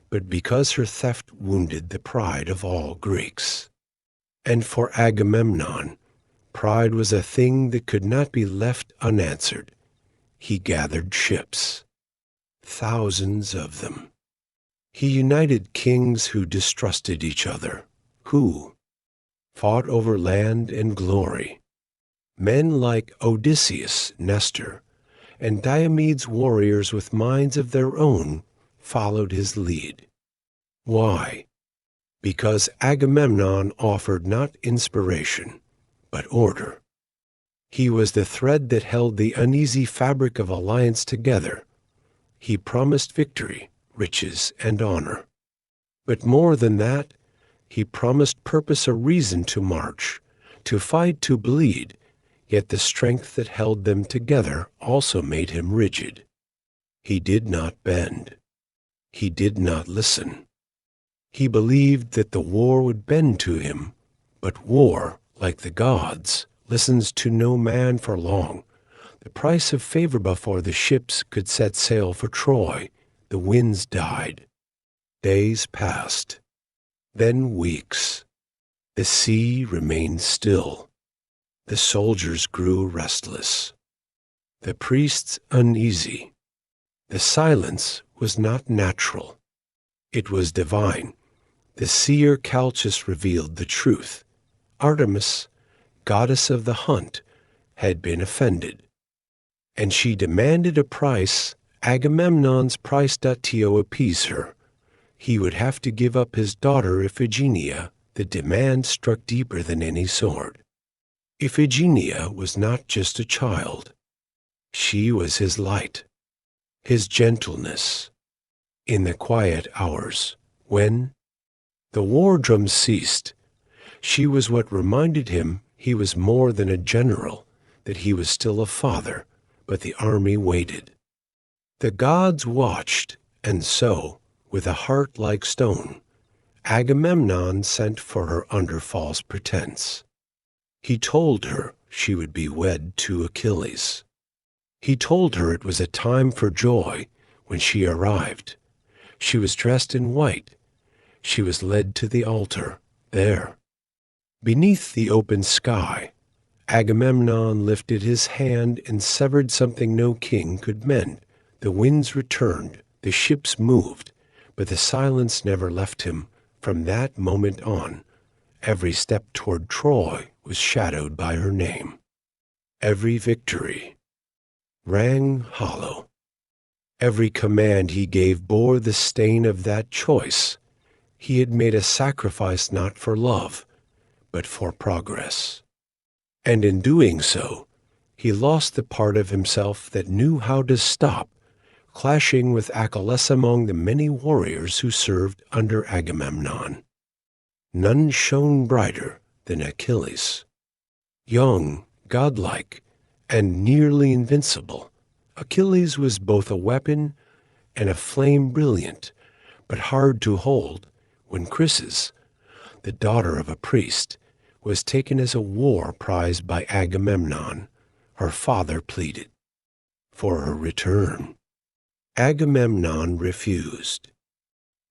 but because her theft wounded the pride of all Greeks. And for Agamemnon, pride was a thing that could not be left unanswered. He gathered ships, thousands of them. He united kings who distrusted each other, who fought over land and glory. Men like Odysseus, Nestor, and Diomede's warriors with minds of their own followed his lead. Why? Because Agamemnon offered not inspiration, but order. He was the thread that held the uneasy fabric of alliance together. He promised victory, riches, and honor. But more than that, he promised purpose, a reason to march, to fight, to bleed, yet the strength that held them together also made him rigid. He did not bend. He did not listen. He believed that the war would bend to him, but war, like the gods, listens to no man for long. The price of favor before the ships could set sail for Troy, the winds died. Days passed, then weeks. The sea remained still. The soldiers grew restless, the priests uneasy. The silence was not natural. It was divine. The seer Calchas revealed the truth. Artemis, goddess of the hunt, had been offended, and she demanded a price. Agamemnon's price. To appease her, he would have to give up his daughter Iphigenia. The demand struck deeper than any sword. Iphigenia was not just a child. She was his light, his gentleness. In the quiet hours, when the war drum ceased, she was what reminded him he was more than a general, that he was still a father, but the army waited. The gods watched, and so, with a heart like stone, Agamemnon sent for her under false pretense. He told her she would be wed to Achilles. He told her it was a time for joy when she arrived. She was dressed in white. She was led to the altar. There, beneath the open sky, Agamemnon lifted his hand and severed something no king could mend. The winds returned, the ships moved, but the silence never left him. From that moment on, every step toward Troy was shadowed by her name. Every victory rang hollow. Every command he gave bore the stain of that choice. He had made a sacrifice not for love, but for progress. And in doing so, he lost the part of himself that knew how to stop, clashing with Achilles among the many warriors who served under Agamemnon. None shone brighter than Achilles. Young, godlike, and nearly invincible, Achilles was both a weapon and a flame brilliant, but hard to hold when Chryses, the daughter of a priest, was taken as a war prize by Agamemnon. Her father pleaded for her return. Agamemnon refused.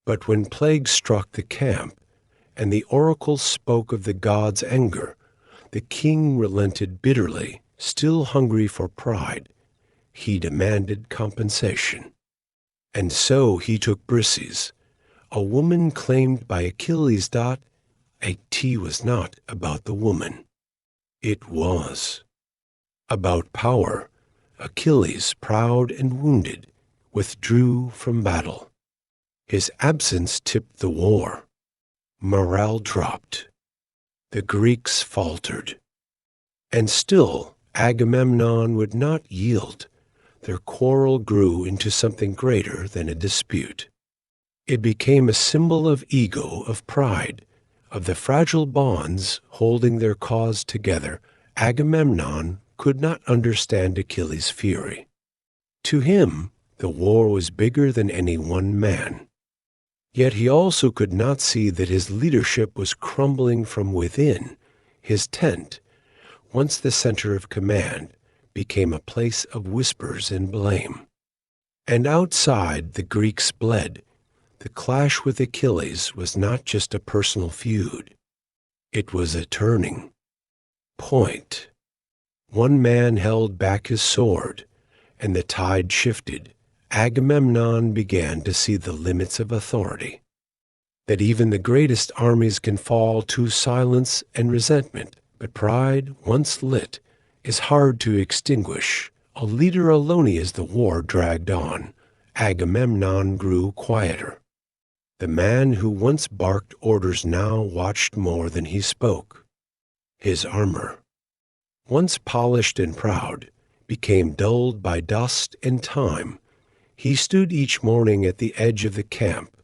But when plague struck the camp, and the oracle spoke of the god's anger, the king relented bitterly, still hungry for pride. He demanded compensation. And so he took Briseis, a woman claimed by Achilles. It was not about the woman. It was about power. Achilles, proud and wounded, withdrew from battle. His absence tipped the war. Morale dropped. The Greeks faltered. And still Agamemnon would not yield. Their quarrel grew into something greater than a dispute. It became a symbol of ego, of pride, of the fragile bonds holding their cause together. Agamemnon could not understand Achilles' fury. To him, the war was bigger than any one man. Yet he also could not see that his leadership was crumbling from within. His tent, once the center of command, became a place of whispers and blame. And outside, the Greeks bled. The clash with Achilles was not just a personal feud. It was a turning point. One man held back his sword, and the tide shifted. Agamemnon began to see the limits of authority, that even the greatest armies can fall to silence and resentment, but pride, once lit, is hard to extinguish. A leader alone as the war dragged on. Agamemnon grew quieter. The man who once barked orders now watched more than he spoke. His armor, once polished and proud, became dulled by dust and time. He stood each morning at the edge of the camp,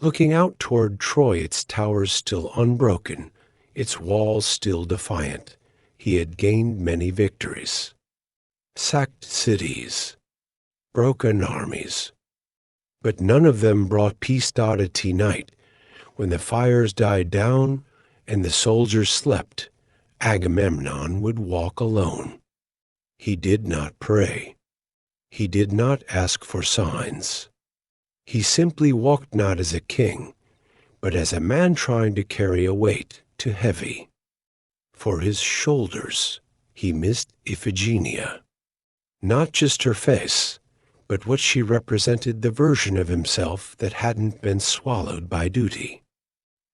looking out toward Troy, its towers still unbroken, its walls still defiant. He had gained many victories. Sacked cities, broken armies. But none of them brought peace. At night, when the fires died down and the soldiers slept, Agamemnon would walk alone. He did not pray. He did not ask for signs. He simply walked not as a king, but as a man trying to carry a weight too heavy. For his shoulders, he missed Iphigenia. Not just her face, but what she represented, the version of himself that hadn't been swallowed by duty,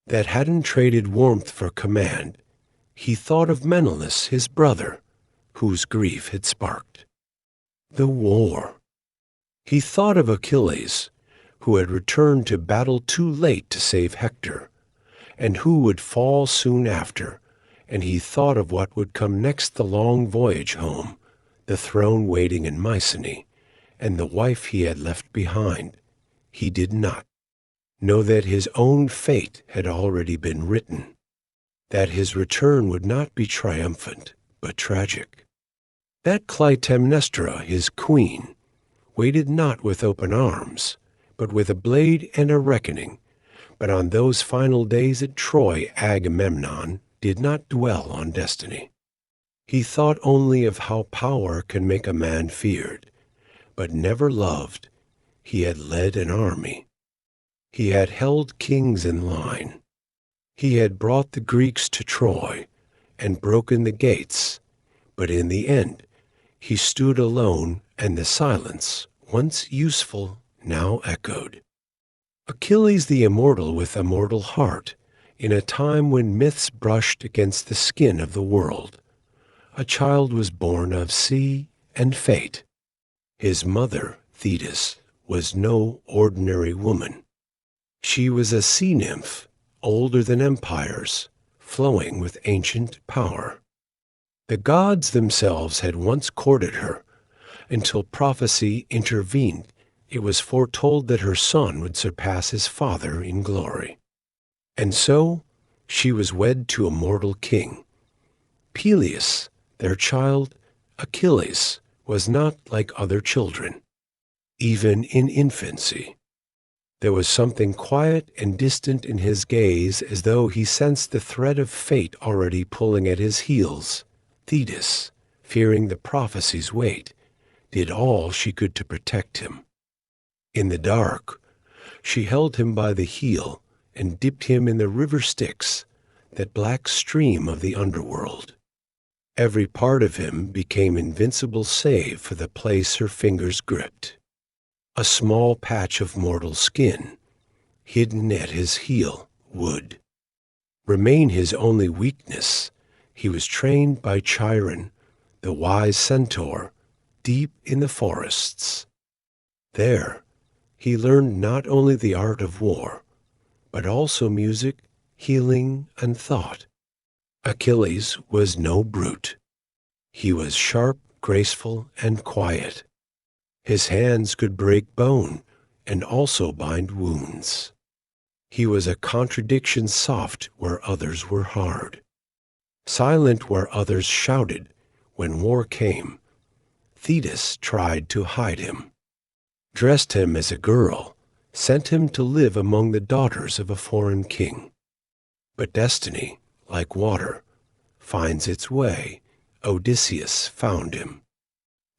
that hadn't traded warmth for command. He thought of Menelaus, his brother, whose grief had sparked the war. He thought of Achilles, who had returned to battle too late to save Hector, and who would fall soon after, and he thought of what would come next, the long voyage home, the throne waiting in Mycenae, and the wife he had left behind. He did not know that his own fate had already been written, that his return would not be triumphant, but tragic, that Clytemnestra, his queen, waited not with open arms, but with a blade and a reckoning. But on those final days at Troy, Agamemnon did not dwell on destiny. He thought only of how power can make a man feared, but never loved. He had led an army. He had held kings in line. He had brought the Greeks to Troy and broken the gates, but in the end he stood alone, and the silence, once useful, now echoed. Achilles the immortal with a mortal heart, in a time when myths brushed against the skin of the world. A child was born of sea and fate. His mother, Thetis was no ordinary woman. She was a sea nymph, older than empires, flowing with ancient power. The gods themselves had once courted her, until prophecy intervened. It was foretold that her son would surpass his father in glory. And so she was wed to a mortal king. Peleus, their child, Achilles, was not like other children, even in infancy. There was something quiet and distant in his gaze, as though he sensed the thread of fate already pulling at his heels. Thetis, fearing the prophecy's weight, did all she could to protect him. In the dark, she held him by the heel and dipped him in the river Styx, that black stream of the underworld. Every part of him became invincible save for the place her fingers gripped. A small patch of mortal skin, hidden at his heel, would remain his only weakness. He was trained by Chiron, the wise centaur, deep in the forests. There, he learned not only the art of war, but also music, healing, and thought. Achilles was no brute. He was sharp, graceful, and quiet. His hands could break bone and also bind wounds. He was a contradiction, soft where others were hard, silent where others shouted. When war came, Thetis tried to hide him, dressed him as a girl, sent him to live among the daughters of a foreign king. But destiny, like water, finds its way. Odysseus found him.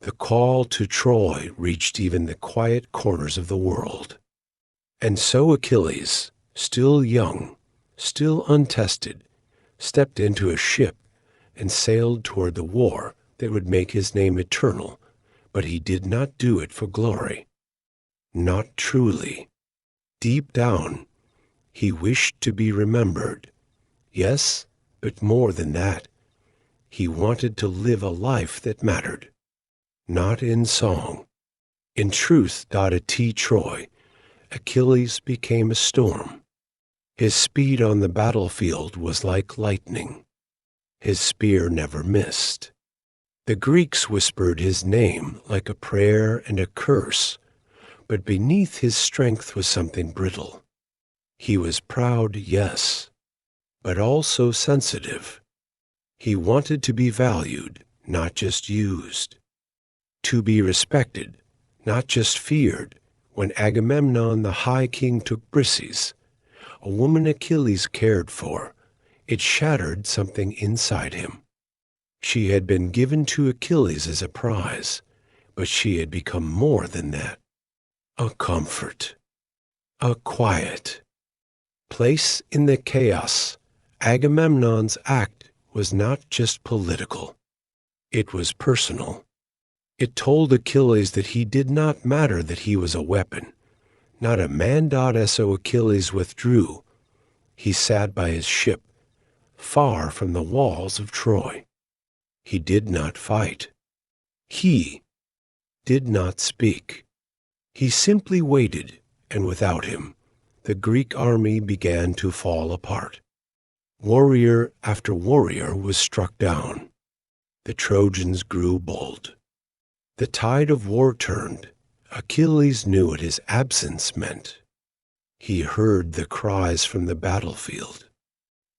The call to Troy reached even the quiet corners of the world. And so Achilles, still young, still untested, stepped into a ship and sailed toward the war that would make his name eternal. But he did not do it for glory. Not truly. Deep down, he wished to be remembered. Yes, but more than that. He wanted to live a life that mattered. Not in song. In truth, T. Troy, Achilles became a storm. His speed on the battlefield was like lightning. His spear never missed. The Greeks whispered his name like a prayer and a curse, but beneath his strength was something brittle. He was proud, yes, but also sensitive. He wanted to be valued, not just used. To be respected, not just feared. When Agamemnon the High King took Briseis, a woman Achilles cared for, it shattered something inside him. She had been given to Achilles as a prize, but she had become more than that. A comfort, a quiet place in the chaos. Agamemnon's act was not just political. It was personal. It told Achilles that he did not matter, that he was a weapon, not a man. So Achilles withdrew. He sat by his ship, far from the walls of Troy. He did not fight. He did not speak. He simply waited, and without him, the Greek army began to fall apart. Warrior after warrior was struck down. The Trojans grew bold. The tide of war turned. Achilles knew what his absence meant. He heard the cries from the battlefield.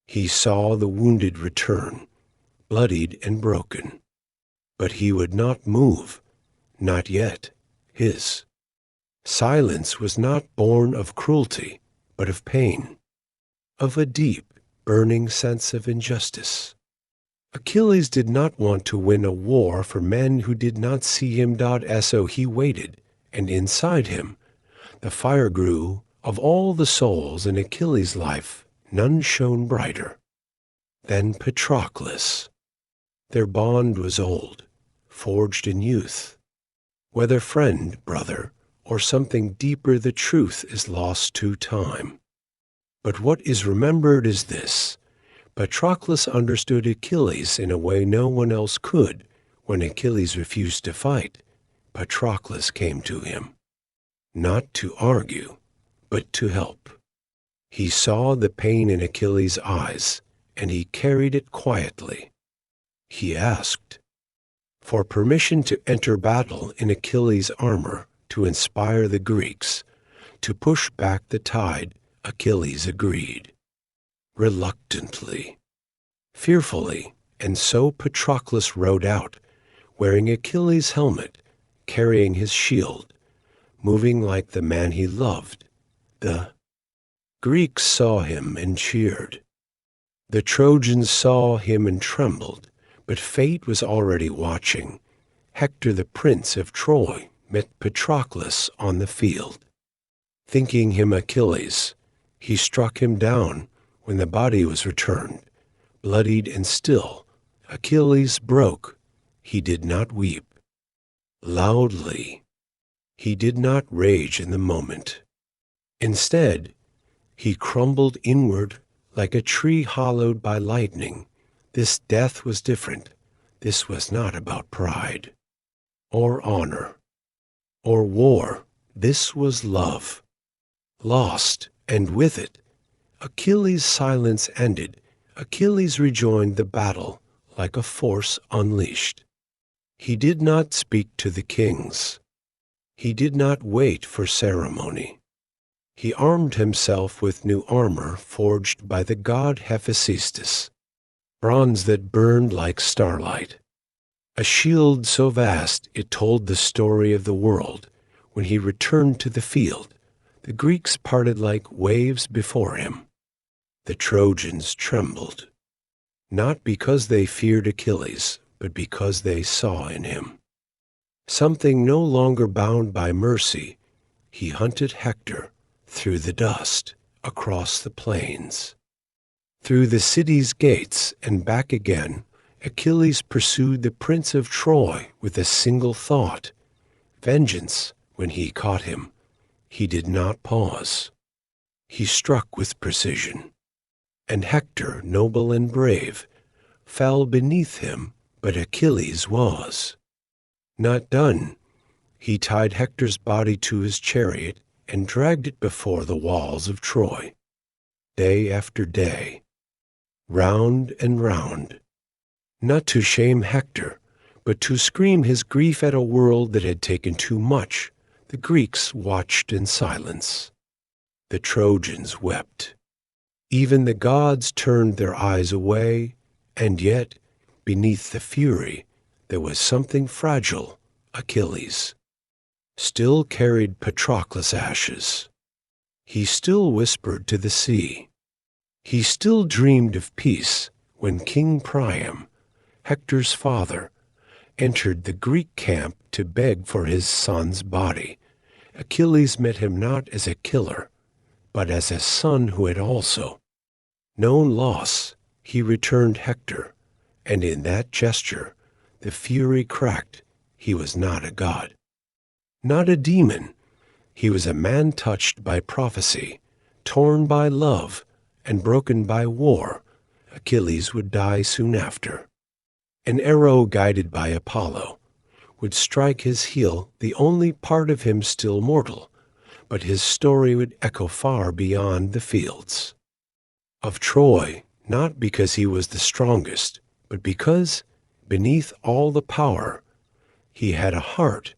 He saw the wounded return, bloodied and broken. But he would not move, not yet. His silence was not born of cruelty, but of pain, of a deep, burning sense of injustice. Achilles did not want to win a war for men who did not see him. So he waited, and inside him the fire grew. Of all the souls in Achilles' life, none shone brighter than Patroclus. Their bond was old, forged in youth. Whether friend, brother, or something deeper, the truth is lost to time. But what is remembered is this: Patroclus understood Achilles in a way no one else could. When Achilles refused to fight, Patroclus came to him, not to argue, but to help. He saw the pain in Achilles' eyes, and he carried it quietly. He asked for permission to enter battle in Achilles' armor to inspire the Greeks. To push back the tide, Achilles agreed. Reluctantly, fearfully, and so Patroclus rode out, wearing Achilles' helmet, carrying his shield, moving like the man he loved. The Greeks saw him and cheered. The Trojans saw him and trembled, but fate was already watching. Hector, the prince of Troy, met Patroclus on the field. Thinking him Achilles, he struck him down. When the body was returned, bloodied and still, Achilles broke. He did not weep. Loudly, he did not rage in the moment. Instead, he crumbled inward like a tree hollowed by lightning. This death was different. This was not about pride, or honor, or war. This was love. Lost, and with it, Achilles' silence ended. Achilles rejoined the battle like a force unleashed. He did not speak to the kings. He did not wait for ceremony. He armed himself with new armor forged by the god Hephaestus, bronze that burned like starlight, a shield so vast it told the story of the world. When he returned to the field, the Greeks parted like waves before him. The Trojans trembled, not because they feared Achilles, but because they saw in him something no longer bound by mercy. He hunted Hector through the dust, across the plains, through the city's gates, and back again. Achilles pursued the prince of Troy with a single thought, vengeance. When he caught him, he did not pause. He struck with precision, and Hector, noble and brave, fell beneath him, but Achilles was not done. He tied Hector's body to his chariot and dragged it before the walls of Troy. Day after day, round and round, not to shame Hector, but to scream his grief at a world that had taken too much. The Greeks watched in silence. The Trojans wept. Even the gods turned their eyes away, and yet, beneath the fury, there was something fragile. Achilles still carried Patroclus' ashes. He still whispered to the sea. He still dreamed of peace. When King Priam, Hector's father, entered the Greek camp to beg for his son's body, Achilles met him not as a killer, but as a son who had also known loss. He returned Hector, and in that gesture the fury cracked. He was not a god, not a demon. He was a man touched by prophecy, torn by love, and broken by war. Achilles would die soon after. An arrow guided by Apollo would strike his heel, the only part of him still mortal, but his story would echo far beyond the fields of Troy, not because he was the strongest, but because, beneath all the power, he had a heart,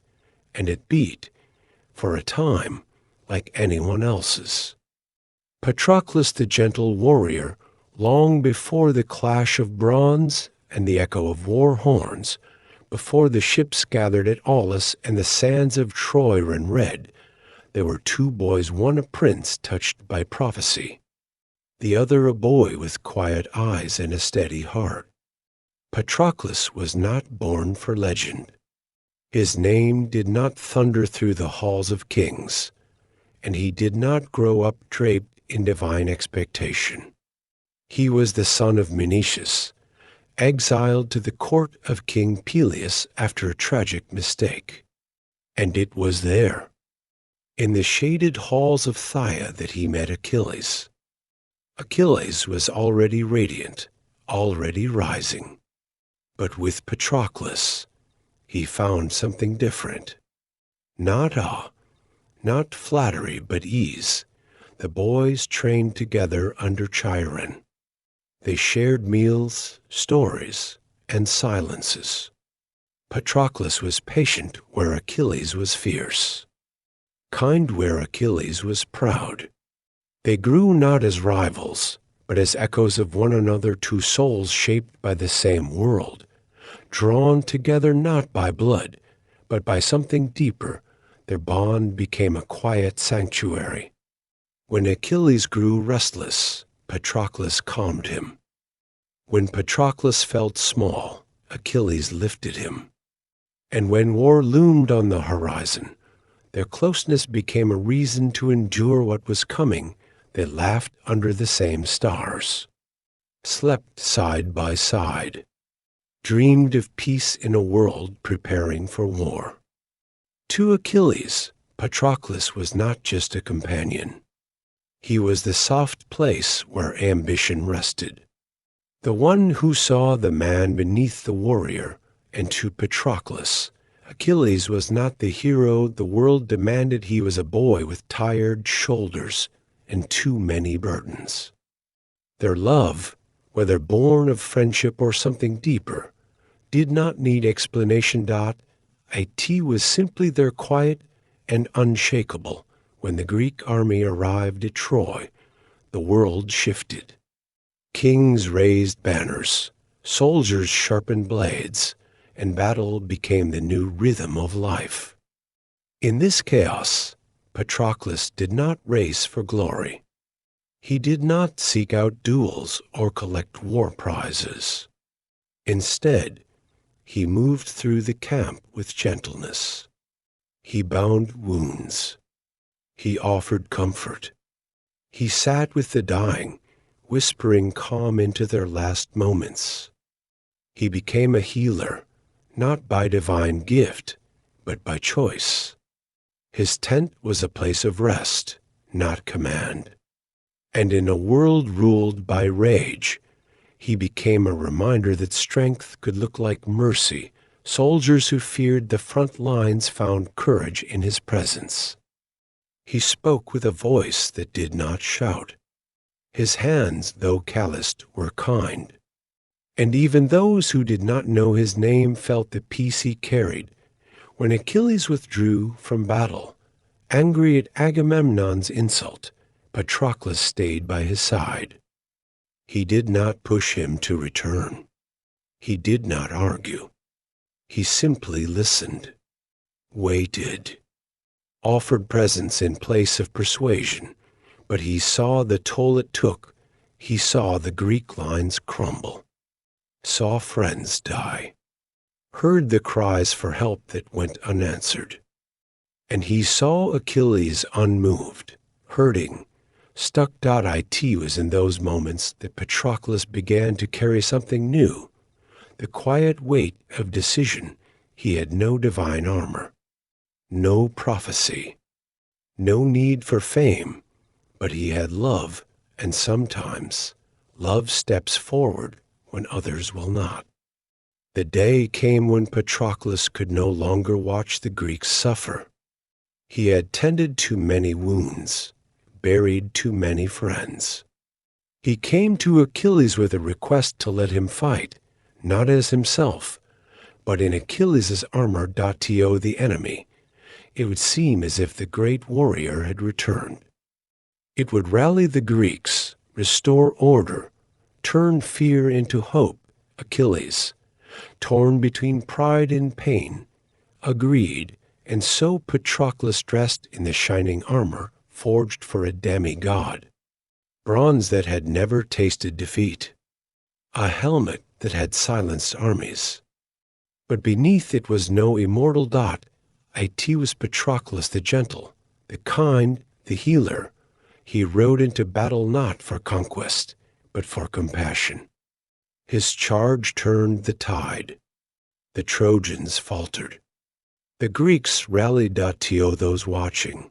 and it beat, for a time, like anyone else's. Patroclus, the gentle warrior, long before the clash of bronze and the echo of war horns, before the ships gathered at Aulis and the sands of Troy ran red, there were two boys, one a prince touched by prophecy, the other a boy with quiet eyes and a steady heart. Patroclus was not born for legend. His name did not thunder through the halls of kings, and he did not grow up draped in divine expectation. He was the son of Menetius, exiled to the court of King Peleus after a tragic mistake. And it was there, in the shaded halls of Phthia, that he met Achilles. Achilles was already radiant, already rising. But with Patroclus, he found something different. Not awe, not flattery, but ease. The boys trained together under Chiron. They shared meals, stories, and silences. Patroclus was patient where Achilles was fierce, kind where Achilles was proud. They grew not as rivals, but as echoes of one another, two souls shaped by the same world, drawn together not by blood, but by something deeper. Their bond became a quiet sanctuary. When Achilles grew restless, Patroclus calmed him. When Patroclus felt small, Achilles lifted him. And when war loomed on the horizon, their closeness became a reason to endure what was coming. They laughed under the same stars, slept side by side, dreamed of peace in a world preparing for war. To Achilles, Patroclus was not just a companion. He was the soft place where ambition rested, the one who saw the man beneath the warrior. And to Patroclus, Achilles was not the hero the world demanded. He was a boy with tired shoulders and too many burdens. Their love, whether born of friendship or something deeper, did not need explanation. It was simply there, quiet and unshakable. When the Greek army arrived at Troy, the world shifted. Kings raised banners, soldiers sharpened blades, and battle became the new rhythm of life. In this chaos, Patroclus did not race for glory. He did not seek out duels or collect war prizes. Instead, he moved through the camp with gentleness. He bound wounds. He offered comfort. He sat with the dying, whispering calm into their last moments. He became a healer, not by divine gift, but by choice. His tent was a place of rest, not command. And in a world ruled by rage, he became a reminder that strength could look like mercy. Soldiers who feared the front lines found courage in his presence. He spoke with a voice that did not shout. His hands, though calloused, were kind. And even those who did not know his name felt the peace he carried. When Achilles withdrew from battle, angry at Agamemnon's insult, Patroclus stayed by his side. He did not push him to return. He did not argue. He simply listened, waited, offered presence in place of persuasion. But he saw the toll it took. He saw the Greek lines crumble, saw friends die, heard the cries for help that went unanswered. And he saw Achilles unmoved, hurting, stuck. It was in those moments that Patroclus began to carry something new, the quiet weight of decision. He had no divine armor, no prophecy, no need for fame, but he had love, and sometimes love steps forward when others will not. The day came when Patroclus could no longer watch the Greeks suffer. He had tended too many wounds, buried too many friends. He came to Achilles with a request to let him fight, not as himself, but in Achilles' armor. To the enemy, it would seem as if the great warrior had returned. It would rally the Greeks, restore order, turn fear into hope. Achilles, torn between pride and pain, agreed, and so Patroclus dressed in the shining armor forged for a demigod, bronze that had never tasted defeat, a helmet that had silenced armies. But beneath it was no immortal dot. It was Patroclus the gentle, the kind, the healer. He rode into battle not for conquest, but for compassion. His charge turned the tide. The Trojans faltered. The Greeks rallied. To those watching,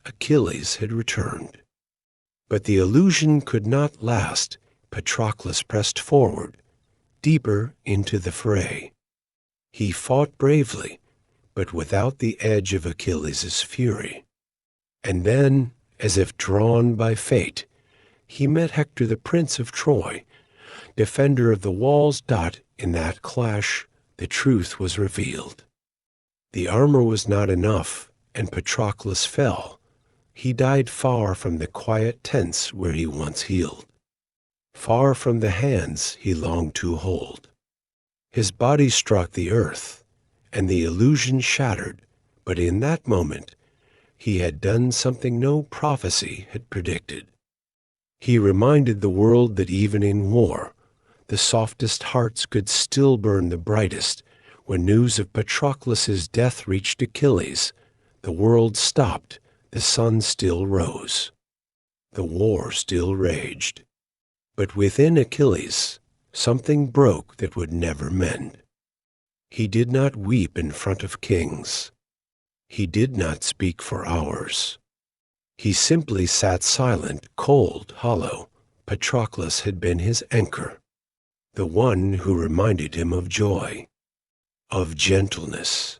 Achilles had returned. But the illusion could not last. Patroclus pressed forward, deeper into the fray. He fought bravely, but without the edge of Achilles' fury. And then, as if drawn by fate, he met Hector, the prince of Troy, defender of the walls. In that clash, the truth was revealed. The armor was not enough, and Patroclus fell. He died far from the quiet tents where he once healed, far from the hands he longed to hold. His body struck the earth, and the illusion shattered, but in that moment he had done something no prophecy had predicted. He reminded the world that even in war, the softest hearts could still burn the brightest. When news of Patroclus's death reached Achilles, the world stopped, the sun still rose. The war still raged. But within Achilles, something broke that would never mend. He did not weep in front of kings. He did not speak for hours. He simply sat silent, cold, hollow. Patroclus had been his anchor, the one who reminded him of joy, of gentleness,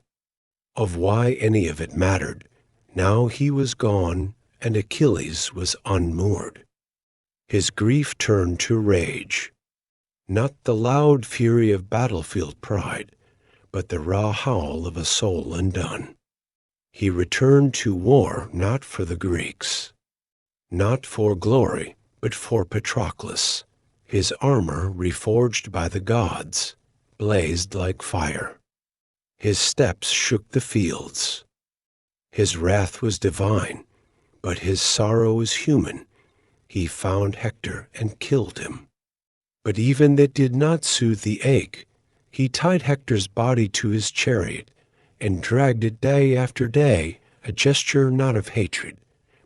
of why any of it mattered. Now he was gone, and Achilles was unmoored. His grief turned to rage, not the loud fury of battlefield pride, but the raw howl of a soul undone. He returned to war not for the Greeks, not for glory, but for Patroclus. His armor, reforged by the gods, blazed like fire. His steps shook the fields. His wrath was divine, but his sorrow was human. He found Hector and killed him. But even that did not soothe the ache. He tied Hector's body to his chariot and dragged it day after day, a gesture not of hatred,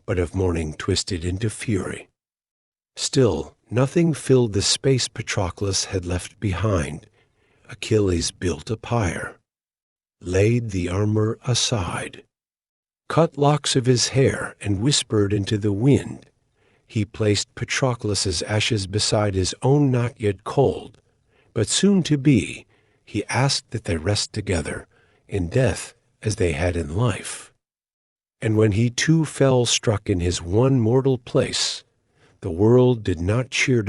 but of mourning twisted into fury. Still, nothing filled the space Patroclus had left behind. Achilles built a pyre, laid the armor aside, cut locks of his hair, and whispered into the wind. He placed Patroclus's ashes beside his own, not yet cold, but soon to be. He asked that they rest together, in death as they had in life. And when he too fell, struck in his one mortal place, the world did not cheer.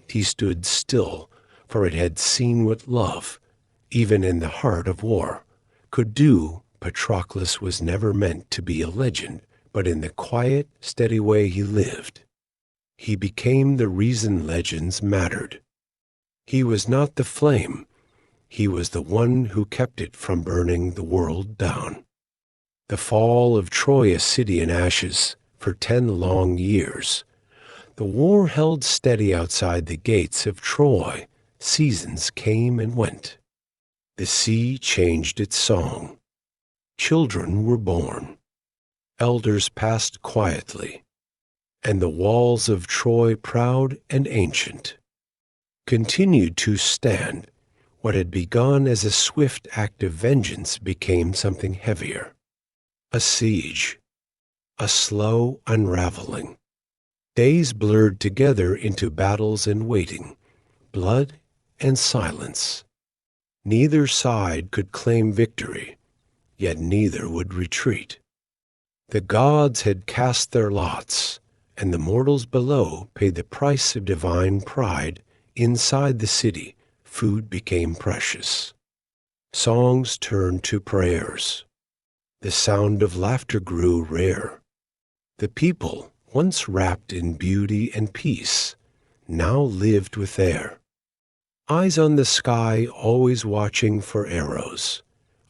He stood still, for it had seen what love, even in the heart of war, could do. Patroclus was never meant to be a legend, but in the quiet, steady way he lived, he became the reason legends mattered. He was not the flame. He was the one who kept it from burning the world down. The fall of Troy, a city in ashes, for 10 long years. The war held steady outside the gates of Troy. Seasons came and went. The sea changed its song. Children were born. Elders passed quietly. And the walls of Troy, proud and ancient, continued to stand. What had begun as a swift act of vengeance became something heavier. A siege. A slow unraveling. Days blurred together into battles and waiting, blood and silence. Neither side could claim victory, yet neither would retreat. The gods had cast their lots, and the mortals below paid the price of divine pride. Inside the city, food became precious. Songs turned to prayers. The sound of laughter grew rare. The people, once wrapped in beauty and peace, now lived with air. Eyes on the sky, always watching for arrows,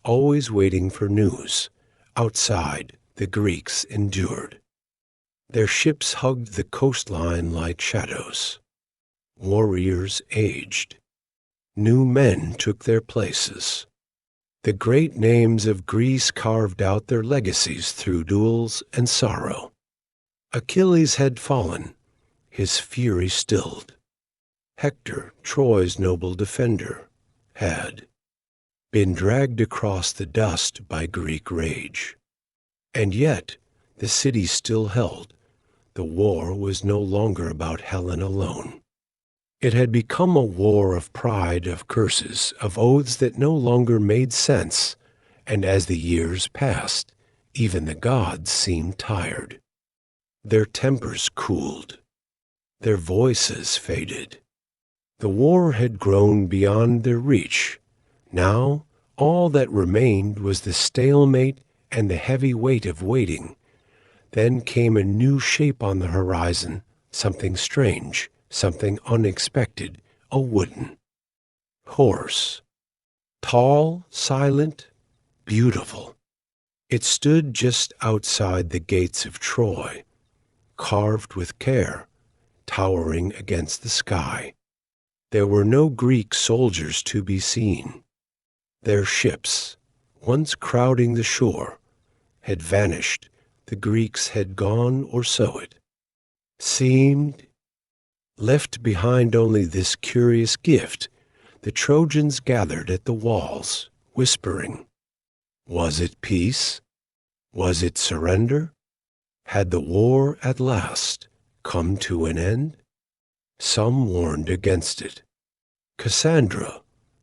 always waiting for news. Outside, the Greeks endured. Their ships hugged the coastline like shadows. Warriors aged. New men took their places. The great names of Greece carved out their legacies through duels and sorrow. Achilles had fallen, his fury stilled. Hector, Troy's noble defender, had been dragged across the dust by Greek rage. And yet, the city still held. The war was no longer about Helen alone. It had become a war of pride, of curses, of oaths that no longer made sense, and as the years passed, even the gods seemed tired. Their tempers cooled. Their voices faded. The war had grown beyond their reach. Now, all that remained was the stalemate and the heavy weight of waiting. Then came a new shape on the horizon, something strange, something unexpected, a wooden horse. Tall, silent, beautiful. It stood just outside the gates of Troy, carved with care, towering against the sky. There were no Greek soldiers to be seen. Their ships, once crowding the shore, had vanished. The Greeks had gone, or so it seemed. Left behind only this curious gift, the Trojans gathered at the walls, whispering. Was it peace? Was it surrender? Had the war at last come to an end? Some warned against it. Cassandra,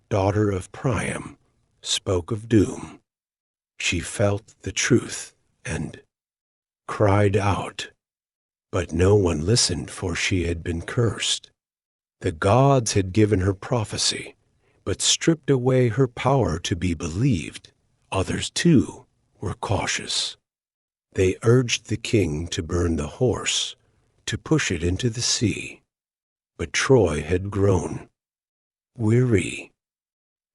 daughter of Priam, spoke of doom. She felt the truth and cried out. But no one listened, for she had been cursed. The gods had given her prophecy, but stripped away her power to be believed. Others, too, were cautious. They urged the king to burn the horse, to push it into the sea. But Troy had grown weary.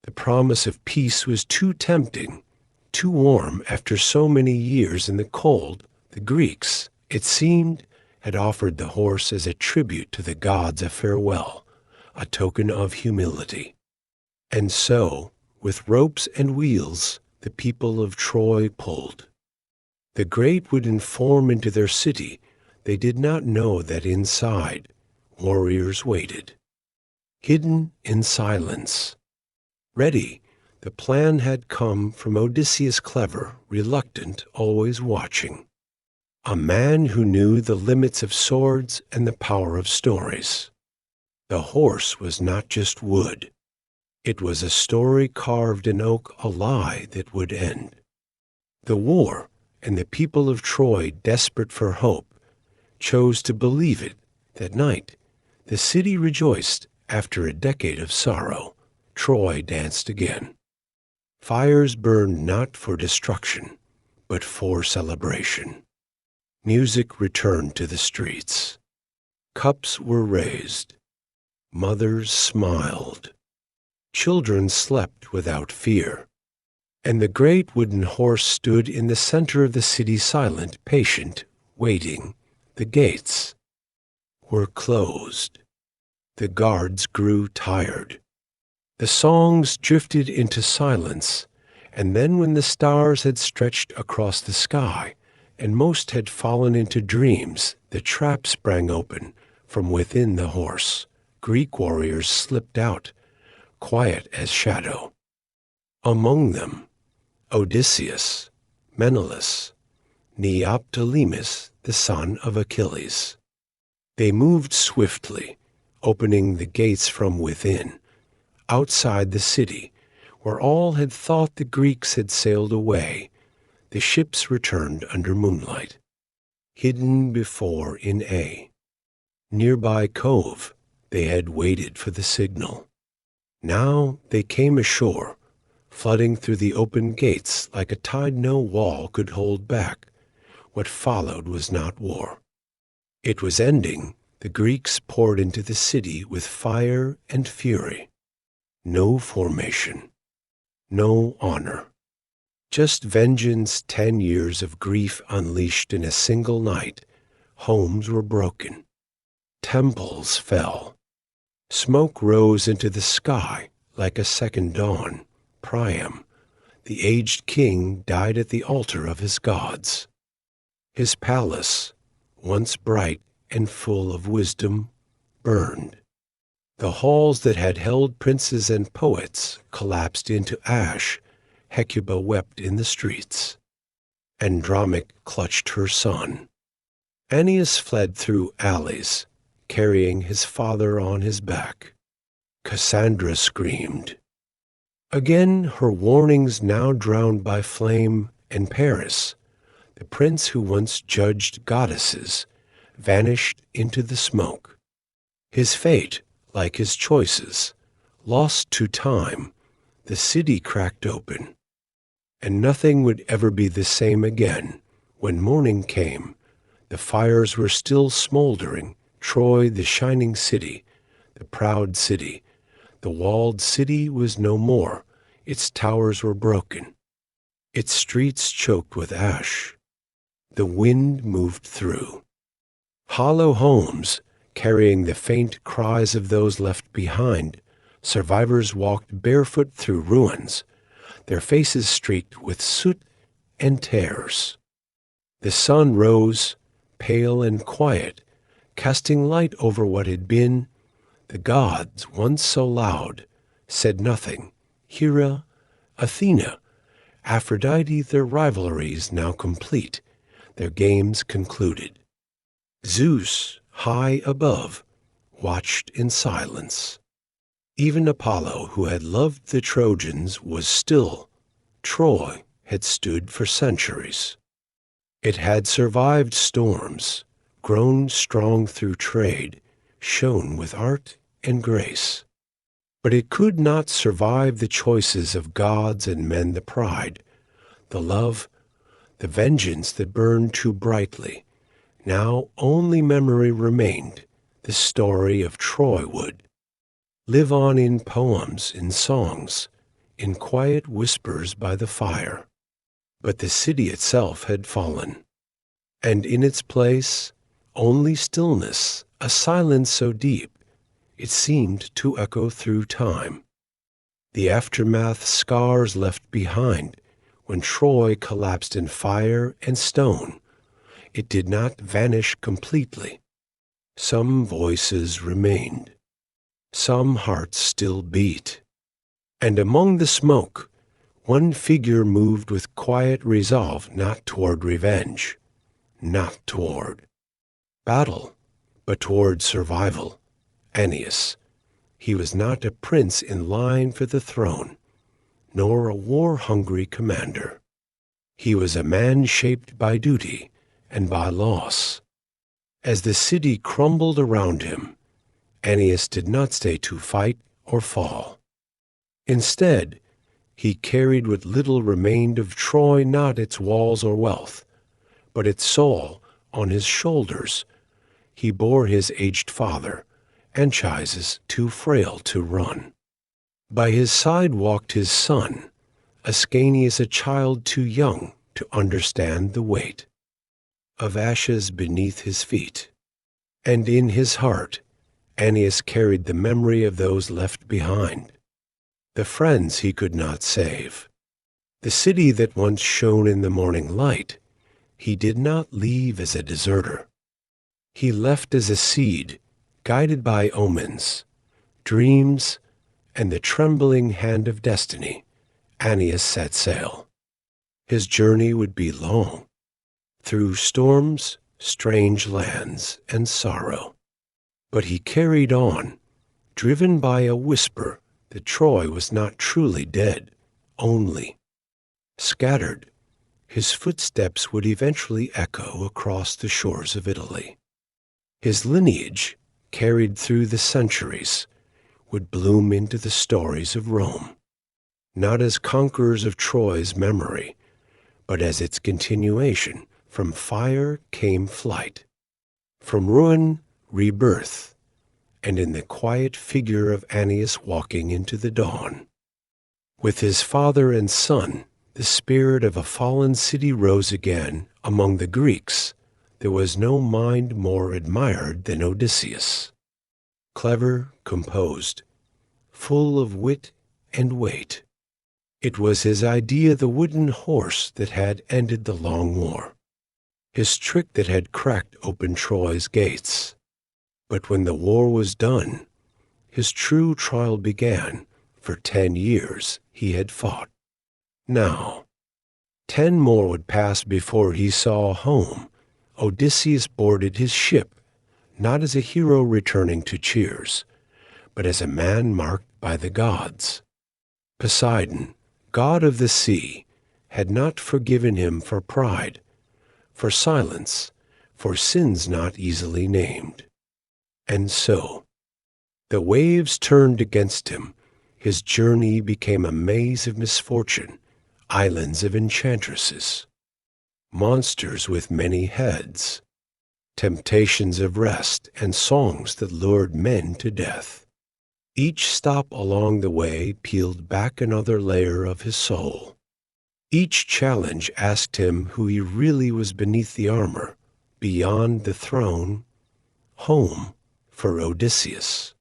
The promise of peace was too tempting, too warm after so many years in the cold. The Greeks, it seemed, had offered the horse as a tribute to the gods, a farewell, a token of humility. And so, with ropes and wheels, the people of Troy pulled. The great would inform into their city. They did not know that inside, warriors waited, hidden in silence. Ready, the plan had come from Odysseus, clever, reluctant, always watching. A man who knew the limits of swords and the power of stories. The horse was not just wood. It was a story carved in oak, a lie that would end. The war, and the people of Troy, desperate for hope, chose to believe it. That night, the city rejoiced. After a decade of sorrow, Troy danced again. Fires burned not for destruction, but for celebration. Music returned to the streets. Cups were raised. Mothers smiled. Children slept without fear. And the great wooden horse stood in the center of the city, silent, patient, waiting. The gates were closed. The guards grew tired. The songs drifted into silence, and then when the stars had stretched across the sky, and most had fallen into dreams, the trap sprang open from within the horse. Greek warriors slipped out, quiet as shadow. Among them, Odysseus, Menelaus, Neoptolemus, the son of Achilles. They moved swiftly, opening the gates from within. Outside the city, where all had thought the Greeks had sailed away, the ships returned under moonlight. Hidden before in a nearby cove, they had waited for the signal. Now they came ashore, flooding through the open gates like a tide no wall could hold back. What followed was not war. It was ending. The Greeks poured into the city with fire and fury. No formation, no honor. Just vengeance, 10 years of grief unleashed in a single night. Homes were broken. Temples fell. Smoke rose into the sky like a second dawn. Priam, the aged king, died at the altar of his gods. His palace, once bright and full of wisdom, burned. The halls that had held princes and poets collapsed into ash. Hecuba wept in the streets. Andromache clutched her son. Aeneas fled through alleys, carrying his father on his back. Cassandra screamed. Again her warnings now drowned by flame, and Paris, the prince who once judged goddesses, vanished into the smoke. His fate, like his choices, lost to time, the city cracked open, and nothing would ever be the same again. When morning came, the fires were still smoldering. Troy, the shining city, the proud city, the walled city was no more. Its towers were broken, its streets choked with ash. The wind moved through. Hollow homes, carrying the faint cries of those left behind, survivors walked barefoot through ruins, their faces streaked with soot and tears. The sun rose, pale and quiet, casting light over what had been. The gods, once so loud, said nothing. Hera, Athena, Aphrodite, their rivalries now complete, their games concluded. Zeus, high above, watched in silence. Even Apollo, who had loved the Trojans, was still. Troy had stood for centuries. It had survived storms, grown strong through trade, shone with art and grace. But it could not survive the choices of gods and men, the pride, the love, the vengeance that burned too brightly. Now only memory remained, the story of Troy would live on in poems, in songs, in quiet whispers by the fire. But the city itself had fallen, and in its place only stillness, a silence so deep it seemed to echo through time. The aftermath scars left behind when Troy collapsed in fire and stone. It did not vanish completely. Some voices remained. Some hearts still beat. And among the smoke, one figure moved with quiet resolve, not toward revenge, not toward battle, but toward survival. Aeneas. He was not a prince in line for the throne, nor a war-hungry commander. He was a man shaped by duty and by loss. As the city crumbled around him, Aeneas did not stay to fight or fall. Instead, he carried what little remained of Troy, not its walls or wealth, but its soul on his shoulders. He bore his aged father, Anchises, too frail to run. By his side walked his son, Ascanius, a child too young to understand the weight of ashes beneath his feet. And in his heart, Aeneas carried the memory of those left behind, the friends he could not save. The city that once shone in the morning light, he did not leave as a deserter. He left as a seed, guided by omens, dreams, and the trembling hand of destiny. Aeneas set sail. His journey would be long, through storms, strange lands, and sorrow. But he carried on, driven by a whisper that Troy was not truly dead, only scattered. His footsteps would eventually echo across the shores of Italy. His lineage, carried through the centuries, would bloom into the stories of Rome, not as conquerors of Troy's memory, but as its continuation. From fire came flight, from ruin, rebirth, and in the quiet figure of Aeneas walking into the dawn. With his father and son, the spirit of a fallen city rose again. Among the Greeks, there was no mind more admired than Odysseus. Clever, composed, full of wit and weight. It was his idea, the wooden horse that had ended the long war, his trick that had cracked open Troy's gates. But when the war was done, his true trial began. For 10 years he had fought. Now, 10 more would pass before he saw home. Odysseus boarded his ship, not as a hero returning to cheers, but as a man marked by the gods. Poseidon, god of the sea, had not forgiven him for pride, for silence, for sins not easily named. And so, the waves turned against him. His journey became a maze of misfortune, islands of enchantresses, monsters with many heads, temptations of rest, and songs that lured men to death. Each stop along the way peeled back another layer of his soul. Each challenge asked him who he really was beneath the armor, beyond the throne, home for Odysseus.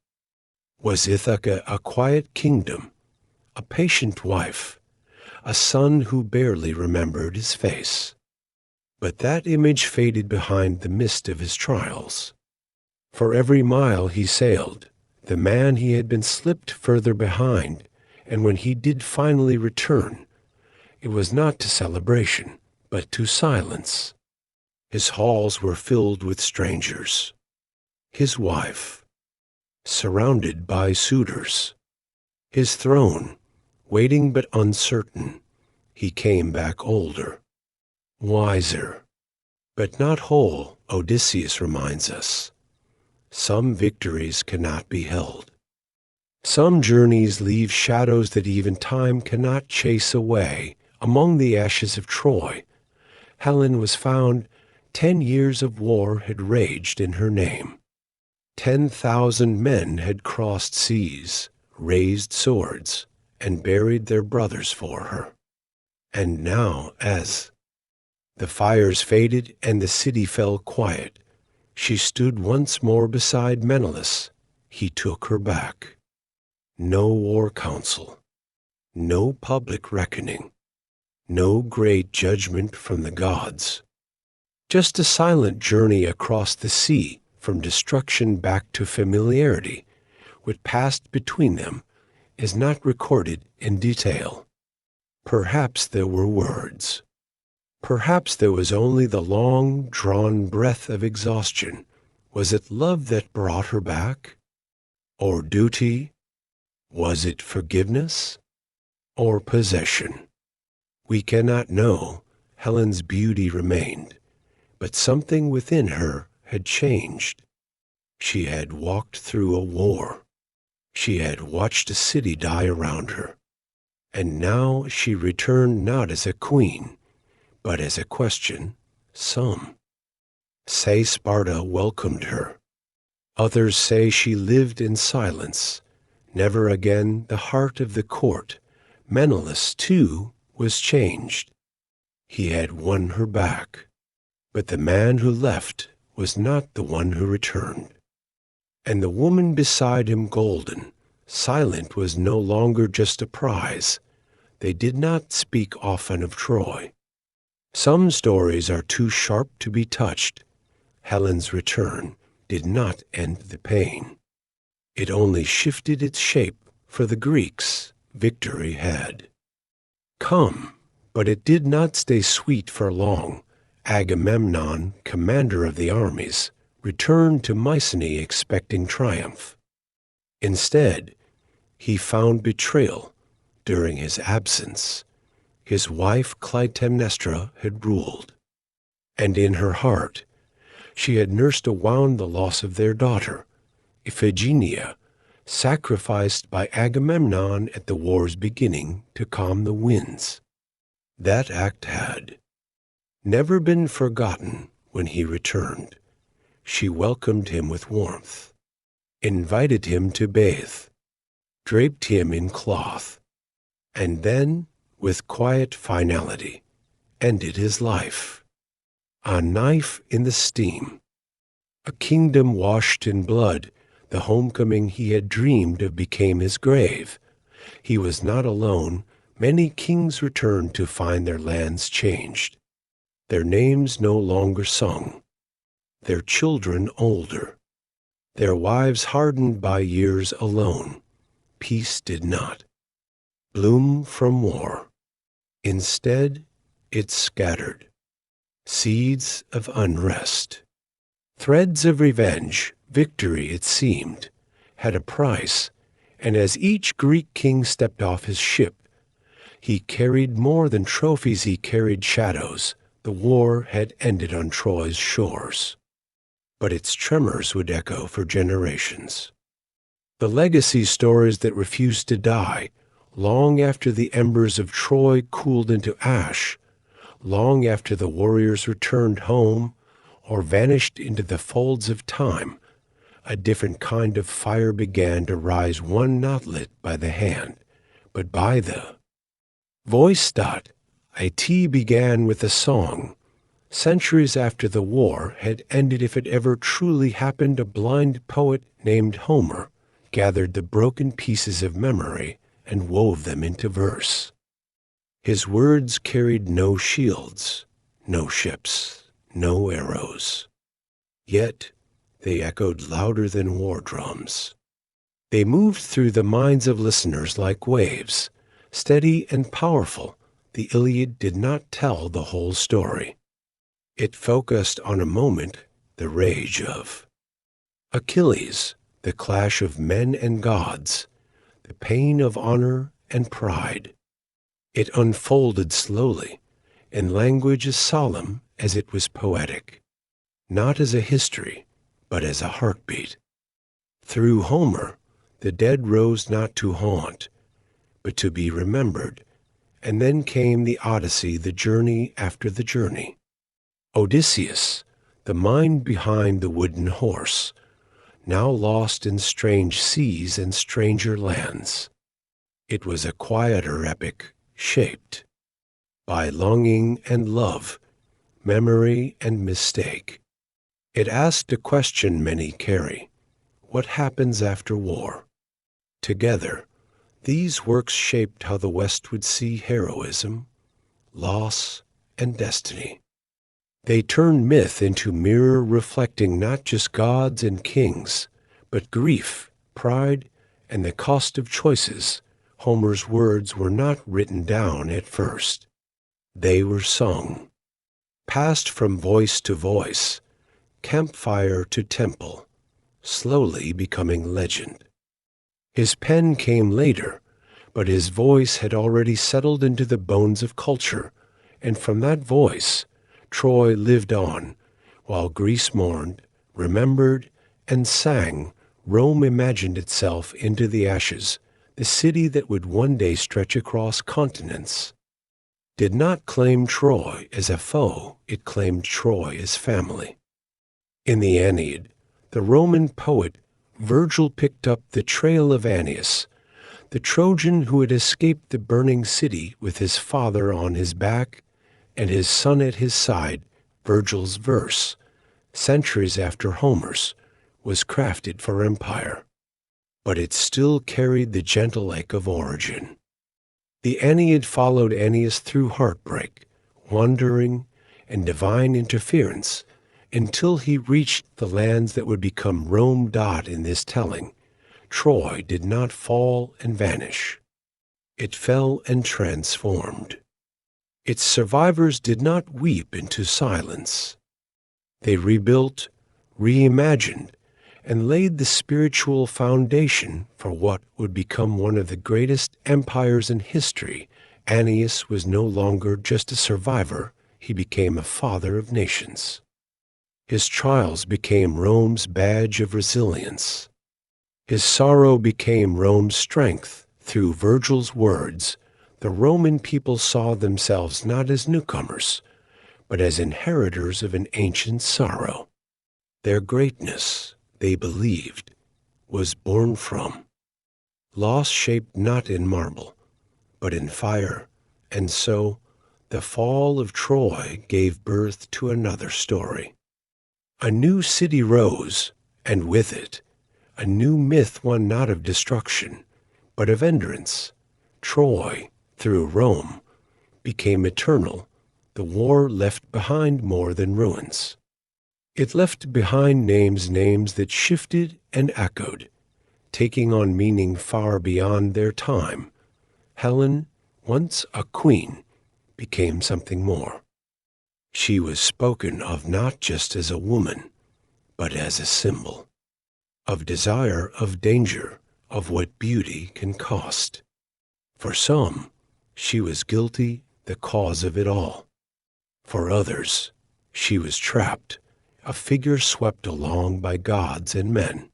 Was Ithaca a quiet kingdom, a patient wife, a son who barely remembered his face? But that image faded behind the mist of his trials. For every mile he sailed, the man he had been slipped further behind, and when he did finally return, it was not to celebration, but to silence. His halls were filled with strangers. His wife, surrounded by suitors. His throne, waiting but uncertain. He came back older, wiser, but not whole, Odysseus reminds us. Some victories cannot be held. Some journeys leave shadows that even time cannot chase away. Among the ashes of Troy, Helen was found. 10 years of war had raged in her name. 10,000 men had crossed seas, raised swords, and buried their brothers for her. And now, as the fires faded and the city fell quiet, she stood once more beside Menelaus. He took her back. No war council, no public reckoning, no great judgment from the gods. Just a silent journey across the sea, from destruction back to familiarity. What passed between them is not recorded in detail. Perhaps there were words. Perhaps there was only the long, drawn breath of exhaustion. Was it love that brought her back? Or duty? Was it forgiveness? Or possession? We cannot know. Helen's beauty remained, but something within her had changed. She had walked through a war. She had watched a city die around her. And now she returned not as a queen, but as a question. Some say Sparta welcomed her. Others say she lived in silence. Never again the heart of the court. Menelaus, too, was changed. He had won her back. But the man who left was not the one who returned. And the woman beside him golden, silent, was no longer just a prize. They did not speak often of Troy. Some stories are too sharp to be touched. Helen's return did not end the pain. It only shifted its shape, for the Greeks victory had come, but it did not stay sweet for long. Agamemnon, commander of the armies, returned to Mycenae expecting triumph. Instead, he found betrayal during his absence. His wife Clytemnestra had ruled, and in her heart she had nursed awound the loss of their daughter, Iphigenia, sacrificed by Agamemnon at the war's beginning to calm the winds. That act had never been forgotten. When he returned, she welcomed him with warmth, invited him to bathe, draped him in cloth, and then, with quiet finality, ended his life. A knife in the steam. A kingdom washed in blood. The homecoming he had dreamed of became his grave. He was not alone. Many kings returned to find their lands changed, their names no longer sung, their children older, their wives hardened by years alone. Peace did not bloom from war. Instead, it scattered seeds of unrest. Threads of revenge. Victory, it seemed, had a price, And as each Greek king stepped off his ship, he carried more than trophies, he carried shadows. The war had ended on Troy's shores, but its tremors would echo for generations. The legacy stories that refused to die, long after the embers of Troy cooled into ash, long after the warriors returned home or vanished into the folds of time, a different kind of fire began to rise, one not lit by the hand, but by the voice. It began with a song. Centuries after the war had ended, if it ever truly happened, a blind poet named Homer gathered the broken pieces of memory and wove them into verse. His words carried no shields, no ships, no arrows. Yet they echoed louder than war drums. They moved through the minds of listeners like waves, steady and powerful. The Iliad did not tell the whole story. It focused on a moment, the rage of Achilles, the clash of men and gods, the pain of honor and pride. It unfolded slowly, in language as solemn as it was poetic, not as a history, but as a heartbeat. Through Homer, the dead rose not to haunt, but to be remembered, and then came the Odyssey, the journey after the journey. Odysseus, the mind behind the wooden horse, now lost in strange seas and stranger lands. It was a quieter epic, shaped by longing and love, memory and mistake. It asked a question many carry: what happens after war? Together, these works shaped how the West would see heroism, loss, and destiny. They turned myth into mirror reflecting not just gods and kings, but grief, pride, and the cost of choices. Homer's words were not written down at first. They were sung, passed from voice to voice, campfire to temple, slowly becoming legend. His pen came later, but his voice had already settled into the bones of culture, and from that voice, Troy lived on, while Greece mourned, remembered, and sang. Rome imagined itself into the ashes. The city that would one day stretch across continents did not claim Troy as a foe, it claimed Troy as family. In the Aeneid, the Roman poet Virgil picked up the trail of Aeneas, the Trojan who had escaped the burning city with his father on his back and his son at his side. Virgil's verse, centuries after Homer's, was crafted for empire, but it still carried the gentle ache of origin. The Aeneid followed Aeneas through heartbreak, wandering, and divine interference until he reached the lands that would become Rome. In this telling, Troy did not fall and vanish. It fell and transformed. Its survivors did not weep into silence. They rebuilt, reimagined, and laid the spiritual foundation for what would become one of the greatest empires in history. Aeneas was no longer just a survivor, he became a father of nations. His trials became Rome's badge of resilience. His sorrow became Rome's strength. Through Virgil's words, the Roman people saw themselves not as newcomers, but as inheritors of an ancient sorrow. Their greatness, they believed, was born from loss shaped not in marble, but in fire, and so the fall of Troy gave birth to another story. A new city rose, and with it, a new myth, one not of destruction, but of endurance. Troy, through Rome, became eternal. The war left behind more than ruins. It left behind names that shifted and echoed, taking on meaning far beyond their time. Helen, once a queen, became something more. She was spoken of not just as a woman, but as a symbol of desire, of danger, of what beauty can cost. For some, she was guilty, the cause of it all. For others, she was trapped, a figure swept along by gods and men.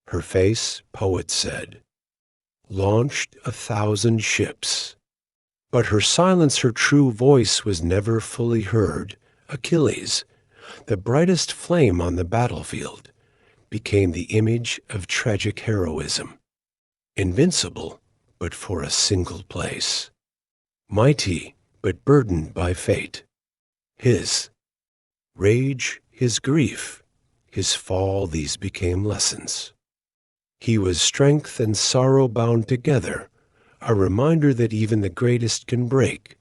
Her face, poets said, launched 1,000 ships. But her silence, her true voice, was never fully heard. Achilles, the brightest flame on the battlefield, became the image of tragic heroism. Invincible, but for a single place. Mighty, but burdened by fate. His rage, his grief, his fall, these became lessons. He was strength and sorrow bound together, a reminder that even the greatest can break.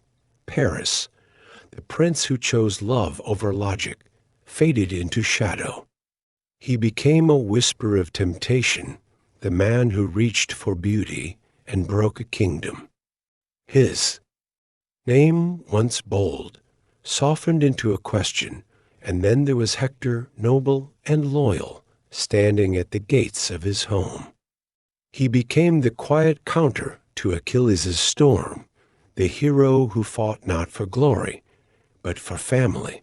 Paris, the prince who chose love over logic, faded into shadow. He became a whisper of temptation, the man who reached for beauty and broke a kingdom. His name, once bold, softened into a question, and then there was Hector, noble and loyal, standing at the gates of his home. He became the quiet counter to Achilles' storm, the hero who fought not for glory, but for family.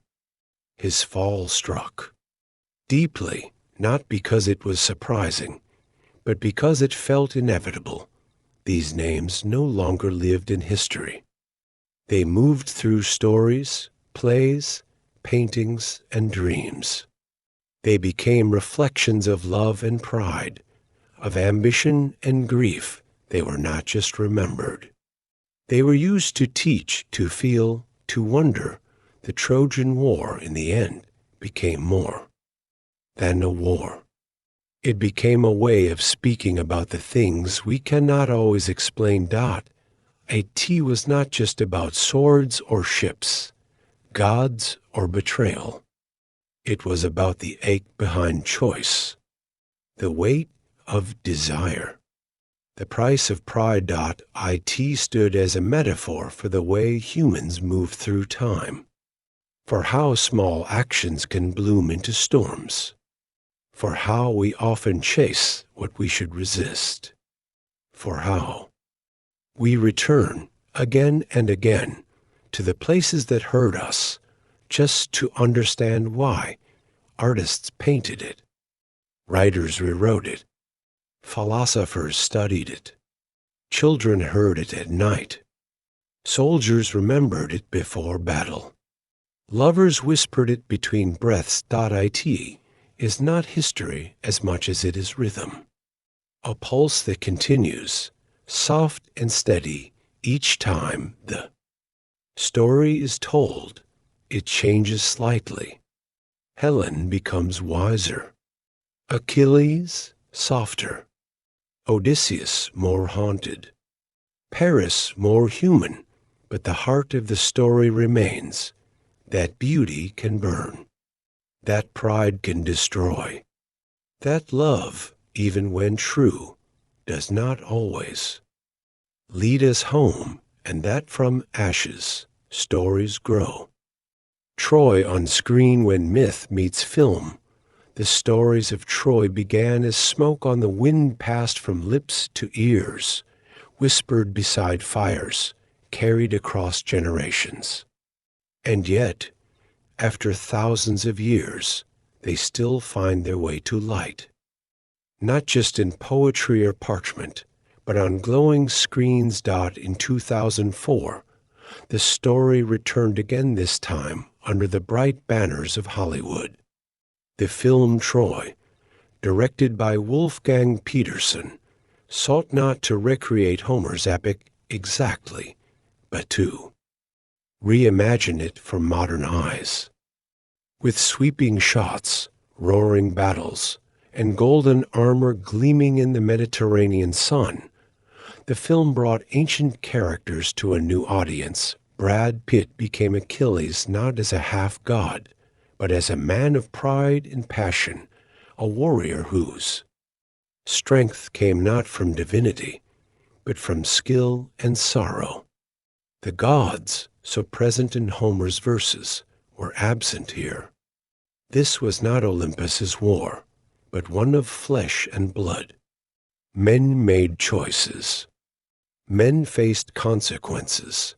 His fall struck deeply, not because it was surprising, but because it felt inevitable. These names no longer lived in history. They moved through stories, plays, paintings, and dreams. They became reflections of love and pride, of ambition and grief. They were not just remembered. They were used to teach, to feel, to wonder. The Trojan War, in the end, became more than a war. It became a way of speaking about the things we cannot always explain. It was not just about swords or ships, gods or betrayal. It was about the ache behind choice, the weight of desire. The price of pride. It stood as a metaphor for the way humans move through time, for how small actions can bloom into storms, for how we often chase what we should resist, for how we return again and again to the places that hurt us just to understand why. Artists painted it, writers rewrote it, philosophers studied it, children heard it at night, soldiers remembered it before battle, lovers whispered it between breaths. It is not history as much as it is rhythm, a pulse that continues, soft and steady, each time the story is told. It changes slightly. Helen becomes wiser, Achilles softer, Odysseus more haunted, Paris more human, but the heart of the story remains. That beauty can burn, that pride can destroy, that love, even when true, does not always lead us home, and that from ashes stories grow. Troy on screen when myth meets film. The stories of Troy began as smoke on the wind passed from lips to ears, whispered beside fires, carried across generations. And yet, after thousands of years, they still find their way to light. Not just in poetry or parchment, but on glowing screens. In 2004, the story returned again, this time under the bright banners of Hollywood. The film Troy, directed by Wolfgang Peterson, sought not to recreate Homer's epic exactly, but to reimagine it for modern eyes. With sweeping shots, roaring battles, and golden armor gleaming in the Mediterranean sun, the film brought ancient characters to a new audience. Brad Pitt became Achilles not as a half-god, but as a man of pride and passion, a warrior whose strength came not from divinity, but from skill and sorrow. The gods, so present in Homer's verses, were absent here. This was not Olympus's war, but one of flesh and blood. Men made choices. Men faced consequences.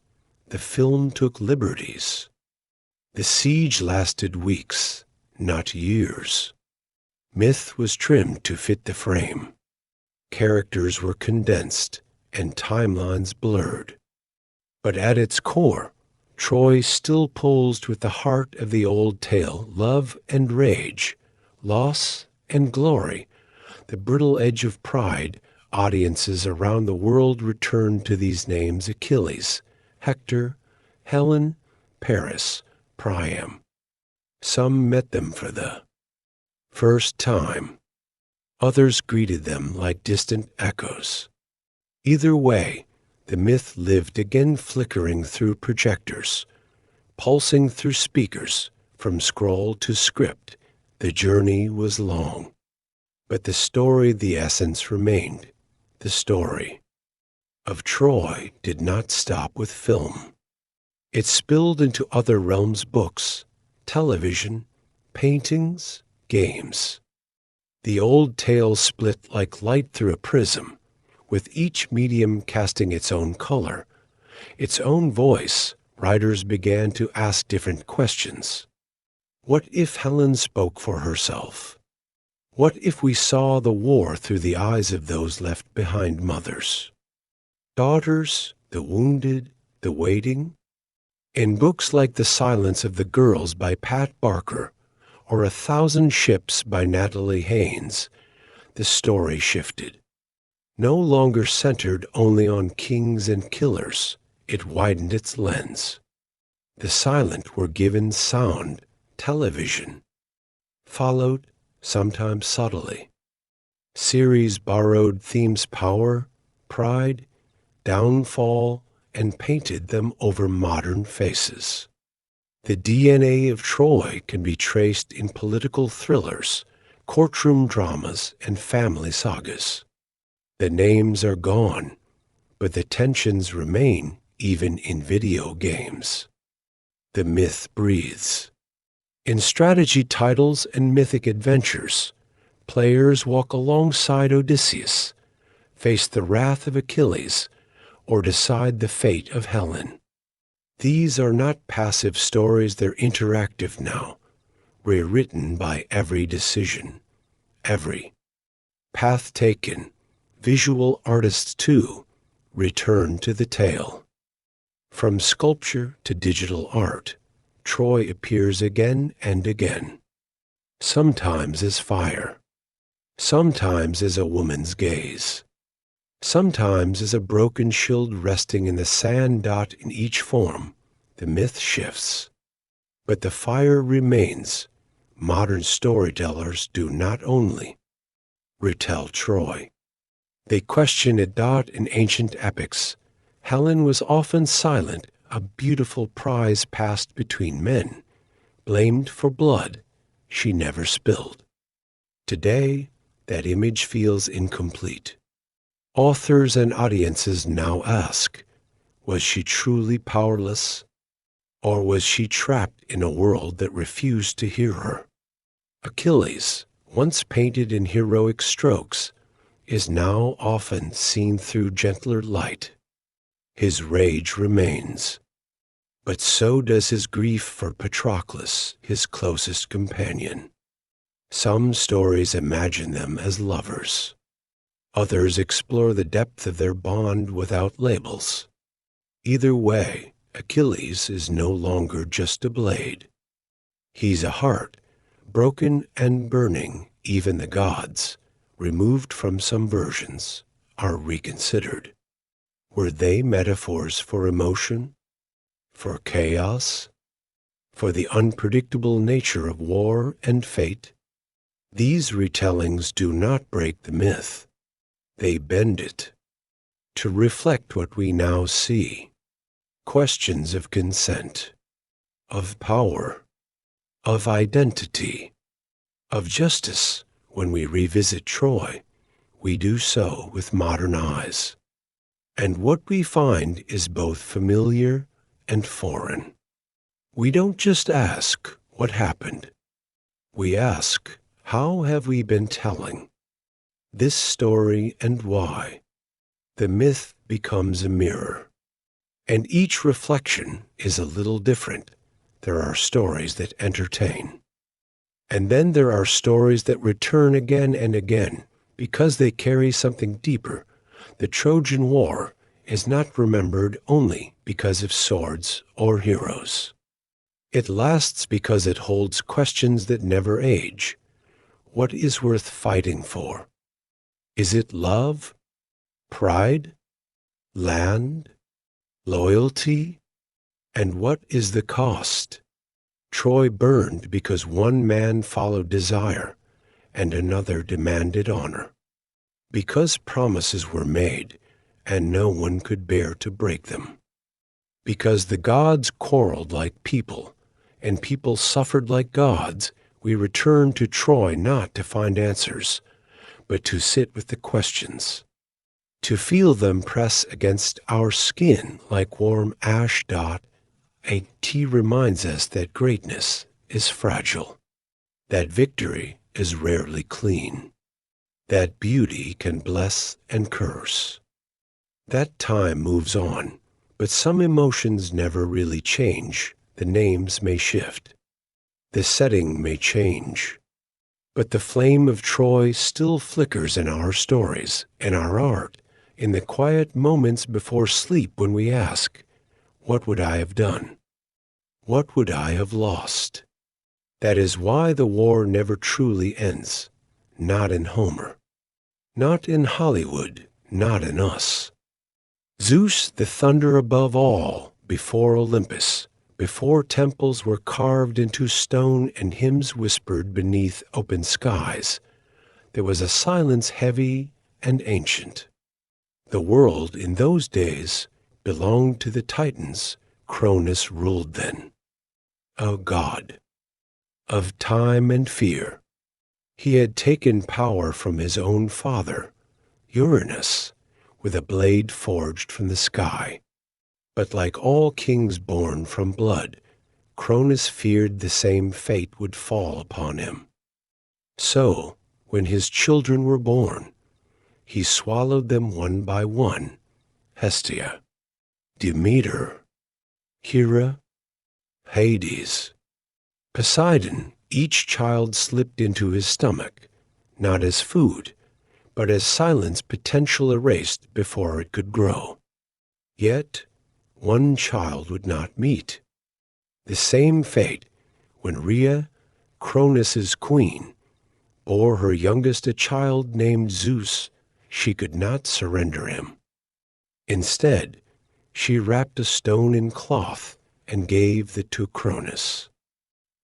The film took liberties. The siege lasted weeks, not years. Myth was trimmed to fit the frame. Characters were condensed and timelines blurred. But at its core, Troy still pulsed with the heart of the old tale, love and rage, loss and glory, the brittle edge of pride. Audiences around the world returned to these names: Achilles, Hector, Helen, Paris, Priam. Some met them for the first time. Others greeted them like distant echoes. Either way, the myth lived again, flickering through projectors, pulsing through speakers, from scroll to script. The journey was long. But the story, the essence remained. The story of Troy did not stop with film. It spilled into other realms: books, television, paintings, games. The old tale split like light through a prism, with each medium casting its own color, its own voice. Writers began to ask different questions. What if Helen spoke for herself? What if we saw the war through the eyes of those left behind: mothers, daughters, the wounded, the waiting? In books like The Silence of the Girls by Pat Barker or A Thousand Ships by Natalie Haynes, the story shifted. No longer centered only on kings and killers, it widened its lens. The silent were given sound, television, followed, sometimes subtly. Series borrowed themes: power, pride, downfall, and painted them over modern faces. The DNA of Troy can be traced in political thrillers, courtroom dramas, and family sagas. The names are gone, but the tensions remain, even in video games. The myth breathes. In strategy titles and mythic adventures, players walk alongside Odysseus, face the wrath of Achilles, or decide the fate of Helen. These are not passive stories, they're interactive now, rewritten by every decision, every path taken. Visual artists, too, return to the tale. From sculpture to digital art, Troy appears again and again. Sometimes as fire, sometimes as a woman's gaze, sometimes as a broken shield resting in the sand. In each form, the myth shifts, but the fire remains. Modern storytellers do not only retell Troy, they question it. In ancient epics, Helen was often silent, a beautiful prize passed between men, blamed for blood she never spilled. Today, that image feels incomplete. Authors and audiences now ask, was she truly powerless, or was she trapped in a world that refused to hear her? Achilles, once painted in heroic strokes, is now often seen through gentler light. His rage remains, but so does his grief for Patroclus, his closest companion. Some stories imagine them as lovers. Others explore the depth of their bond without labels. Either way, Achilles is no longer just a blade. He's a heart, broken and burning. Even the gods, removed from some versions, are reconsidered. Were they metaphors for emotion, for chaos, for the unpredictable nature of war and fate? These retellings do not break the myth. They bend it to reflect what we now see. Questions of consent, of power, of identity, of justice. When we revisit Troy, we do so with modern eyes. And what we find is both familiar and foreign. We don't just ask, what happened? We ask, how have we been telling? This story and why. The myth becomes a mirror. And each reflection is a little different. There are stories that entertain. And then there are stories that return again and again because they carry something deeper. The Trojan War is not remembered only because of swords or heroes. It lasts because it holds questions that never age. What is worth fighting for? Is it love? Pride? Land? Loyalty? And what is the cost? Troy burned because one man followed desire and another demanded honor. Because promises were made and no one could bear to break them. Because the gods quarreled like people and people suffered like gods, we return to Troy not to find answers, but to sit with the questions, to feel them press against our skin like warm ash. A tea reminds us that greatness is fragile, that victory is rarely clean, that beauty can bless and curse. That time moves on, but some emotions never really change. The names may shift. The setting may change. But the flame of Troy still flickers in our stories, in our art, in the quiet moments before sleep when we ask, what would I have done? What would I have lost? That is why the war never truly ends. Not in Homer. Not in Hollywood. Not in us. Zeus, the thunder above all, before Olympus, before temples were carved into stone and hymns whispered beneath open skies, there was a silence heavy and ancient. The world in those days belonged to the Titans. Cronus ruled then. A god. Of time and fear. He had taken power from his own father, Uranus, with a blade forged from the sky. But like all kings born from blood, Cronus feared the same fate would fall upon him. So, when his children were born, he swallowed them one by one. Hestia, Demeter, Hera, Hades, Poseidon. Each child slipped into his stomach, not as food, but as silence potential erased before it could grow. Yet, one child would not meet. The same fate when Rhea, Cronus's queen, bore her youngest a child named Zeus. She could not surrender him. Instead, she wrapped a stone in cloth and gave it to Cronus.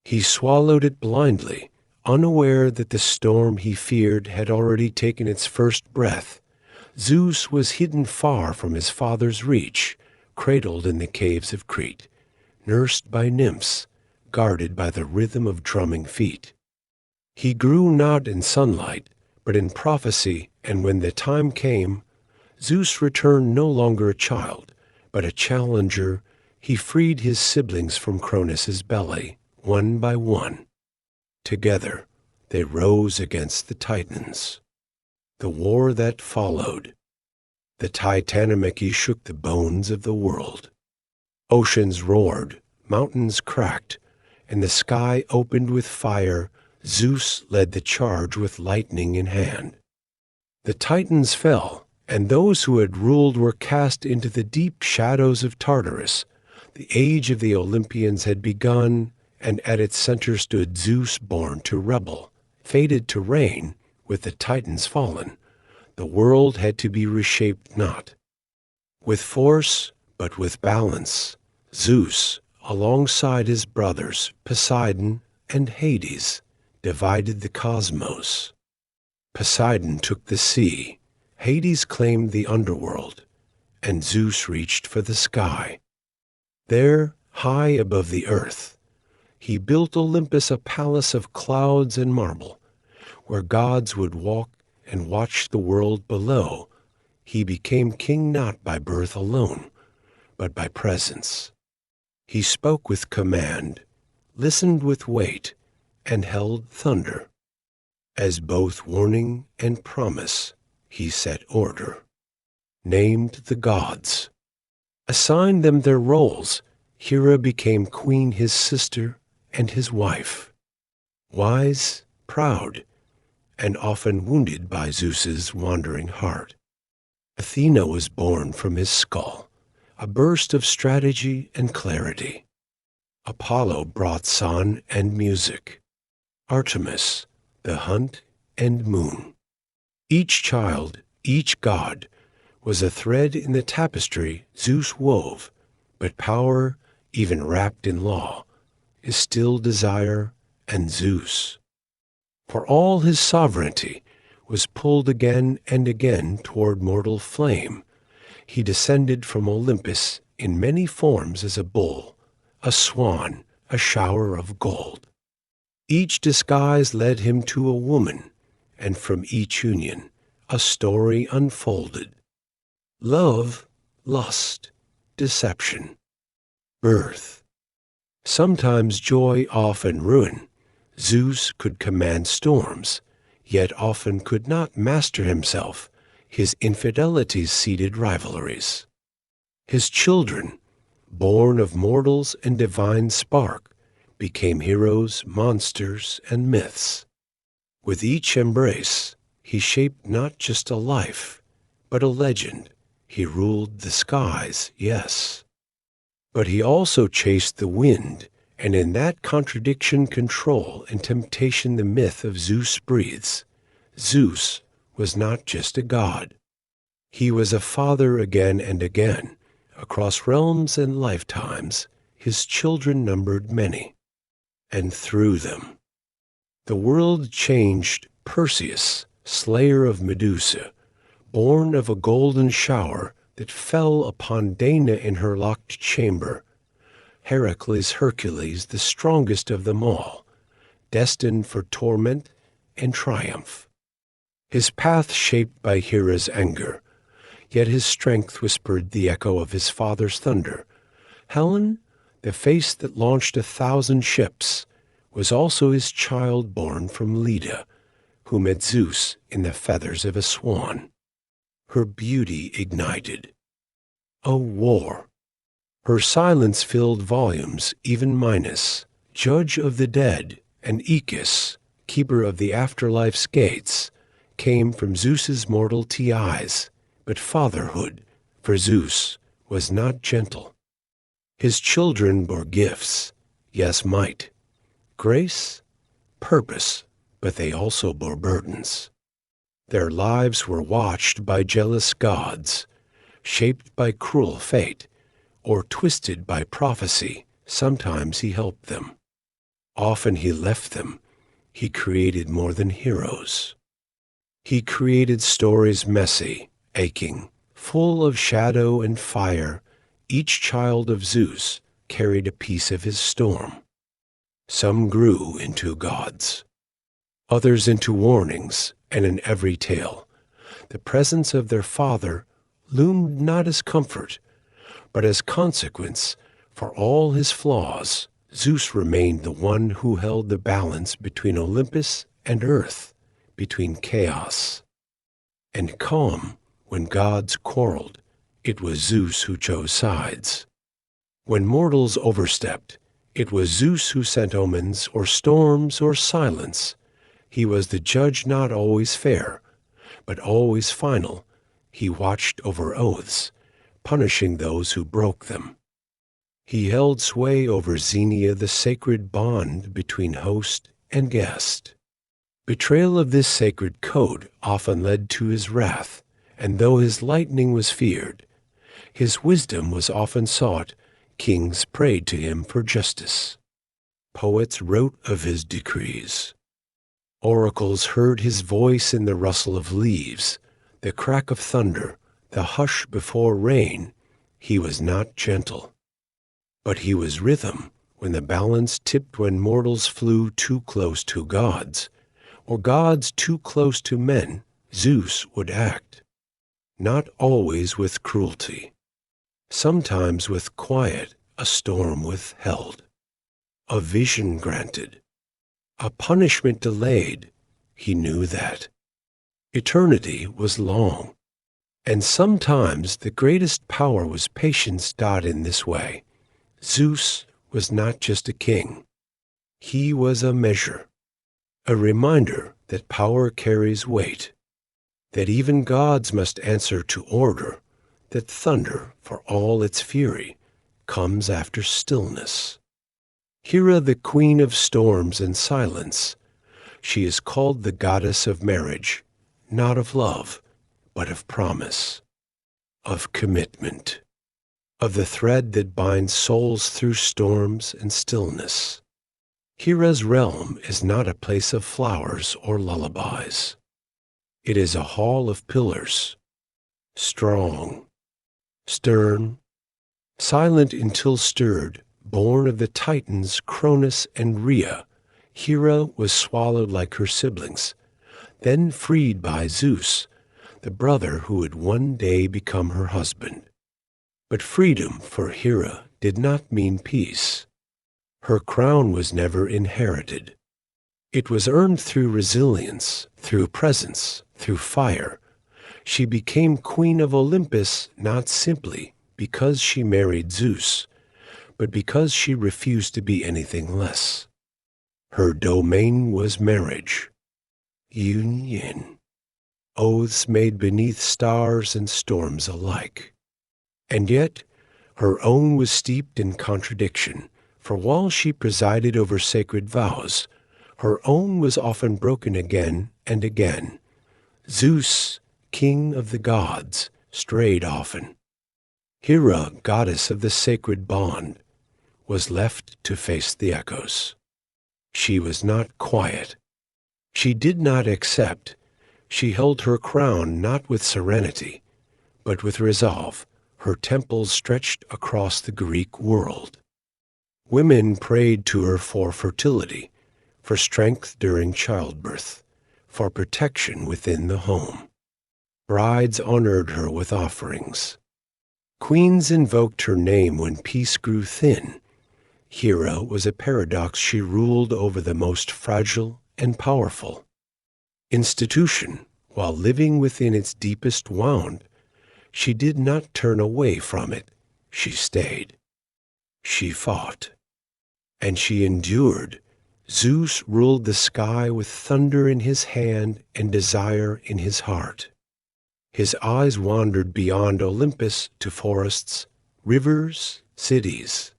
He swallowed it blindly, unaware that the storm he feared had already taken its first breath. Zeus was hidden far from his father's reach, cradled in the caves of Crete, nursed by nymphs, guarded by the rhythm of drumming feet. He grew not in sunlight, but in prophecy, and when the time came, Zeus returned no longer a child, but a challenger. He freed his siblings from Cronus's belly, one by one. Together, they rose against the Titans. The war that followed. The Titanomachy shook the bones of the world. Oceans roared, mountains cracked, and the sky opened with fire. Zeus led the charge with lightning in hand. The Titans fell, and those who had ruled were cast into the deep shadows of Tartarus. The age of the Olympians had begun, and at its center stood Zeus, born to rebel, fated to reign. With the Titans fallen, the world had to be reshaped not with force, but with balance. Zeus, alongside his brothers Poseidon and Hades, divided the cosmos. Poseidon took the sea, Hades claimed the underworld, and Zeus reached for the sky. There, high above the earth, he built Olympus, a palace of clouds and marble, where gods would walk and watch the world below. He became king not by birth alone, but by presence. He spoke with command, listened with weight, and held thunder. As both warning and promise, he set order, named the gods, assigned them their roles. Hera became queen, his sister, and his wife. Wise, proud, and often wounded by Zeus's wandering heart. Athena was born from his skull, a burst of strategy and clarity. Apollo brought sun and music. Artemis, the hunt and moon. Each child, each god, was a thread in the tapestry Zeus wove, but power, even wrapped in law, is still desire and Zeus. For all his sovereignty was pulled again and again toward mortal flame. He descended from Olympus in many forms as a bull, a swan, a shower of gold. Each disguise led him to a woman, and from each union a story unfolded. Love, lust, deception, birth. Sometimes joy, often ruin. Zeus could command storms, yet often could not master himself. His infidelities seeded rivalries. His children, born of mortals and divine spark, became heroes, monsters, and myths. With each embrace, he shaped not just a life, but a legend. He ruled the skies, yes. But he also chased the wind, and in that contradiction, control, and temptation the myth of Zeus breathes. Zeus was not just a god. He was a father again and again. Across realms and lifetimes, his children numbered many. And through them, the world changed. Perseus, slayer of Medusa, born of a golden shower that fell upon Dana in her locked chamber. Heracles, Hercules, the strongest of them all, destined for torment and triumph. His path shaped by Hera's anger, yet his strength whispered the echo of his father's thunder. Helen, the face that launched 1,000 ships, was also his child born from Leda, who met Zeus in the feathers of a swan. Her beauty ignited a war. Her silence filled volumes, even Minos, judge of the dead, and Aeacus, keeper of the afterlife's gates, came from Zeus's mortal eyes. But fatherhood, for Zeus, was not gentle. His children bore gifts, yes, might, grace, purpose, but they also bore burdens. Their lives were watched by jealous gods, shaped by cruel fate, or twisted by prophecy. Sometimes he helped them. Often he left them. He created more than heroes. He created stories messy, aching, full of shadow and fire. Each child of Zeus carried a piece of his storm. Some grew into gods, others into warnings, and in every tale, the presence of their father loomed not as comfort, but as consequence. For all his flaws, Zeus remained the one who held the balance between Olympus and earth, between chaos and calm. When gods quarreled, it was Zeus who chose sides. When mortals overstepped, it was Zeus who sent omens or storms or silence. He was the judge, not always fair, but always final. He watched over oaths, punishing those who broke them. He held sway over Xenia, the sacred bond between host and guest. Betrayal of this sacred code often led to his wrath, and though his lightning was feared, his wisdom was often sought. Kings prayed to him for justice. Poets wrote of his decrees. Oracles heard his voice in the rustle of leaves, the crack of thunder, the hush before rain. He was not gentle, but he was rhythm. When the balance tipped, when mortals flew too close to gods, or gods too close to men, Zeus would act, not always with cruelty, sometimes with quiet, a storm withheld, a vision granted, a punishment delayed. He knew that. Eternity was long, and sometimes the greatest power was patience. In this way, Zeus was not just a king. He was a measure, a reminder that power carries weight, that even gods must answer to order, that thunder, for all its fury, comes after stillness. Hera, the queen of storms and silence, she is called the goddess of marriage, not of love, but of promise, of commitment, of the thread that binds souls through storms and stillness. Hera's realm is not a place of flowers or lullabies. It is a hall of pillars, strong, stern, silent until stirred, born of the Titans Cronus and Rhea. Hera was swallowed like her siblings, then freed by Zeus, the brother who would one day become her husband. But freedom for Hera did not mean peace. Her crown was never inherited. It was earned through resilience, through presence, through fire. She became queen of Olympus not simply because she married Zeus, but because she refused to be anything less. Her domain was marriage, union, oaths made beneath stars and storms alike. And yet, her own was steeped in contradiction, for while she presided over sacred vows, her own was often broken again and again. Zeus, king of the gods, strayed often. Hera, goddess of the sacred bond, was left to face the echoes. She was not quiet. She did not accept. She held her crown not with serenity, but with resolve. Her temples stretched across the Greek world. Women prayed to her for fertility, for strength during childbirth, for protection within the home. Brides honored her with offerings. Queens invoked her name when peace grew thin. Hera was a paradox. She ruled over the most fragile and powerful. Institution, while living within its deepest wound, she did not turn away from it. She stayed. She fought. And she endured. Zeus ruled the sky with thunder in his hand and desire in his heart. His eyes wandered beyond Olympus to forests, rivers, cities.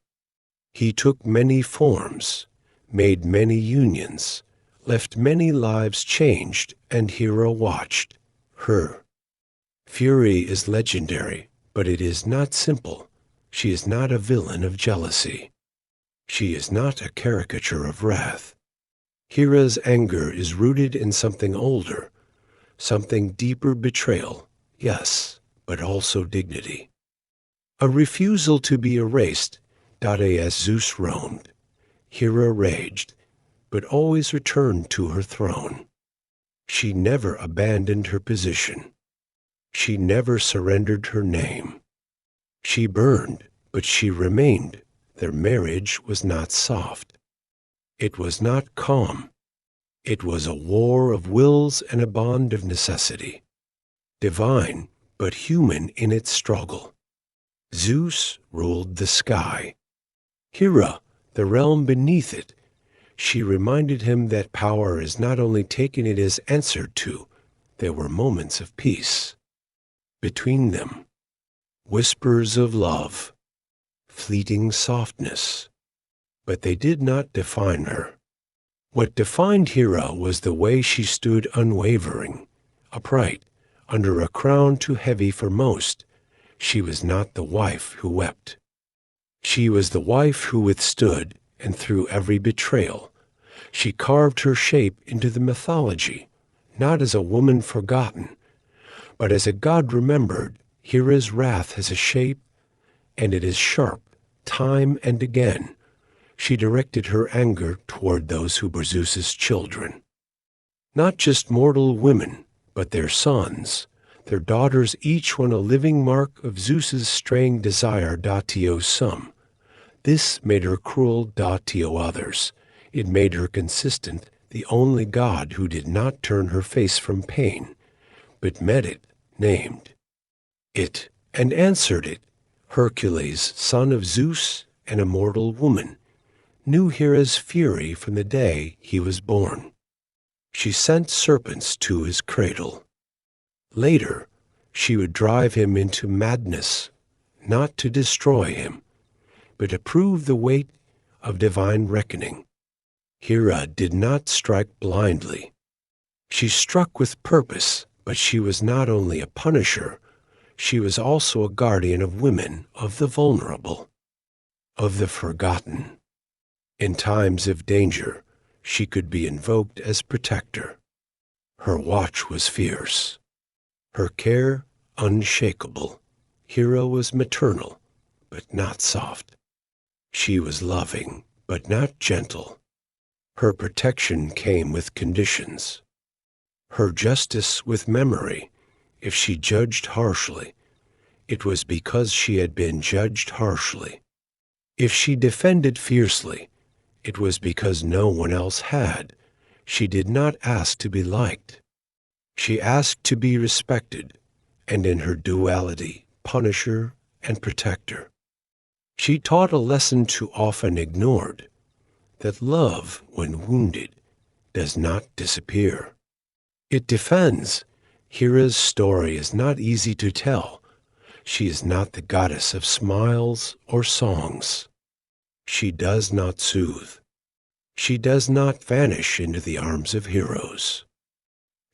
He took many forms, made many unions, left many lives changed, and Hera watched her. Fury is legendary, but it is not simple. She is not a villain of jealousy. She is not a caricature of wrath. Hera's anger is rooted in something older, something deeper: betrayal, yes, but also dignity. A refusal to be erased. As Zeus roamed, Hera raged, but always returned to her throne. She never abandoned her position. She never surrendered her name. She burned, but she remained. Their marriage was not soft. It was not calm. It was a war of wills and a bond of necessity. Divine, but human in its struggle. Zeus ruled the sky. Hera, the realm beneath it. She reminded him that power is not only taken, it is answered to. There were moments of peace. Between them, whispers of love, fleeting softness. But they did not define her. What defined Hera was the way she stood unwavering, upright, under a crown too heavy for most. She was not the wife who wept. She was the wife who withstood, and through every betrayal, she carved her shape into the mythology, not as a woman forgotten, but as a god remembered. Hera's wrath has a shape, and it is sharp. Time and again, she directed her anger toward those who were Zeus's children. Not just mortal women, but their sons, their daughters, each one a living mark of Zeus's straying desire. To some, this made her cruel. To others, it made her consistent. the only god who did not turn her face from pain, but met it, named it, and answered it. Hercules, son of Zeus and a mortal woman, knew Hera's fury from the day he was born. She sent serpents to his cradle. Later, she would drive him into madness, not to destroy him, but to prove the weight of divine reckoning. Hera did not strike blindly. She struck with purpose, but she was not only a punisher, she was also a guardian of women, of the vulnerable, of the forgotten. In times of danger, she could be invoked as protector. Her watch was fierce, her care unshakable. Hera was maternal, but not soft. She was loving, but not gentle. Her protection came with conditions. Her justice with memory. If she judged harshly, it was because she had been judged harshly. If she defended fiercely, it was because no one else had. She did not ask to be liked. She asked to be respected, and in her duality, punisher and protector. She taught a lesson too often ignored, that love, when wounded, does not disappear. It defends. Hera's story is not easy to tell. She is not the goddess of smiles or songs. She does not soothe. She does not vanish into the arms of heroes.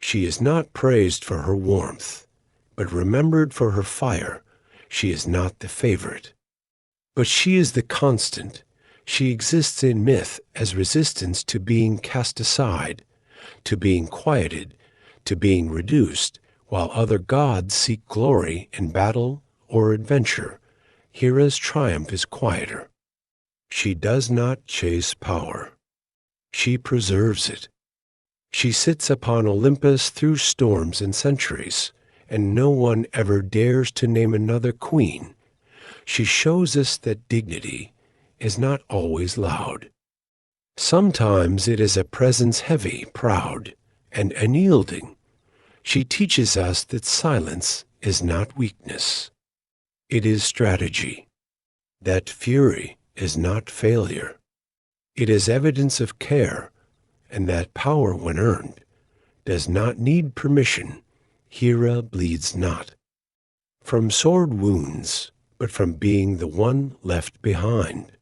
She is not praised for her warmth, but remembered for her fire. She is not the favorite. But she is the constant. She exists in myth as resistance to being cast aside, to being quieted, to being reduced, while other gods seek glory in battle or adventure. Hera's triumph is quieter. She does not chase power. She preserves it. She sits upon Olympus through storms and centuries, and no one ever dares to name another queen. She shows us that dignity is not always loud. Sometimes it is a presence heavy, proud, and unyielding. She teaches us that silence is not weakness. It is strategy. That fury is not failure. It is evidence of care, and that power, when earned, does not need permission. Hera bleeds not from sword wounds, but from being the one left behind.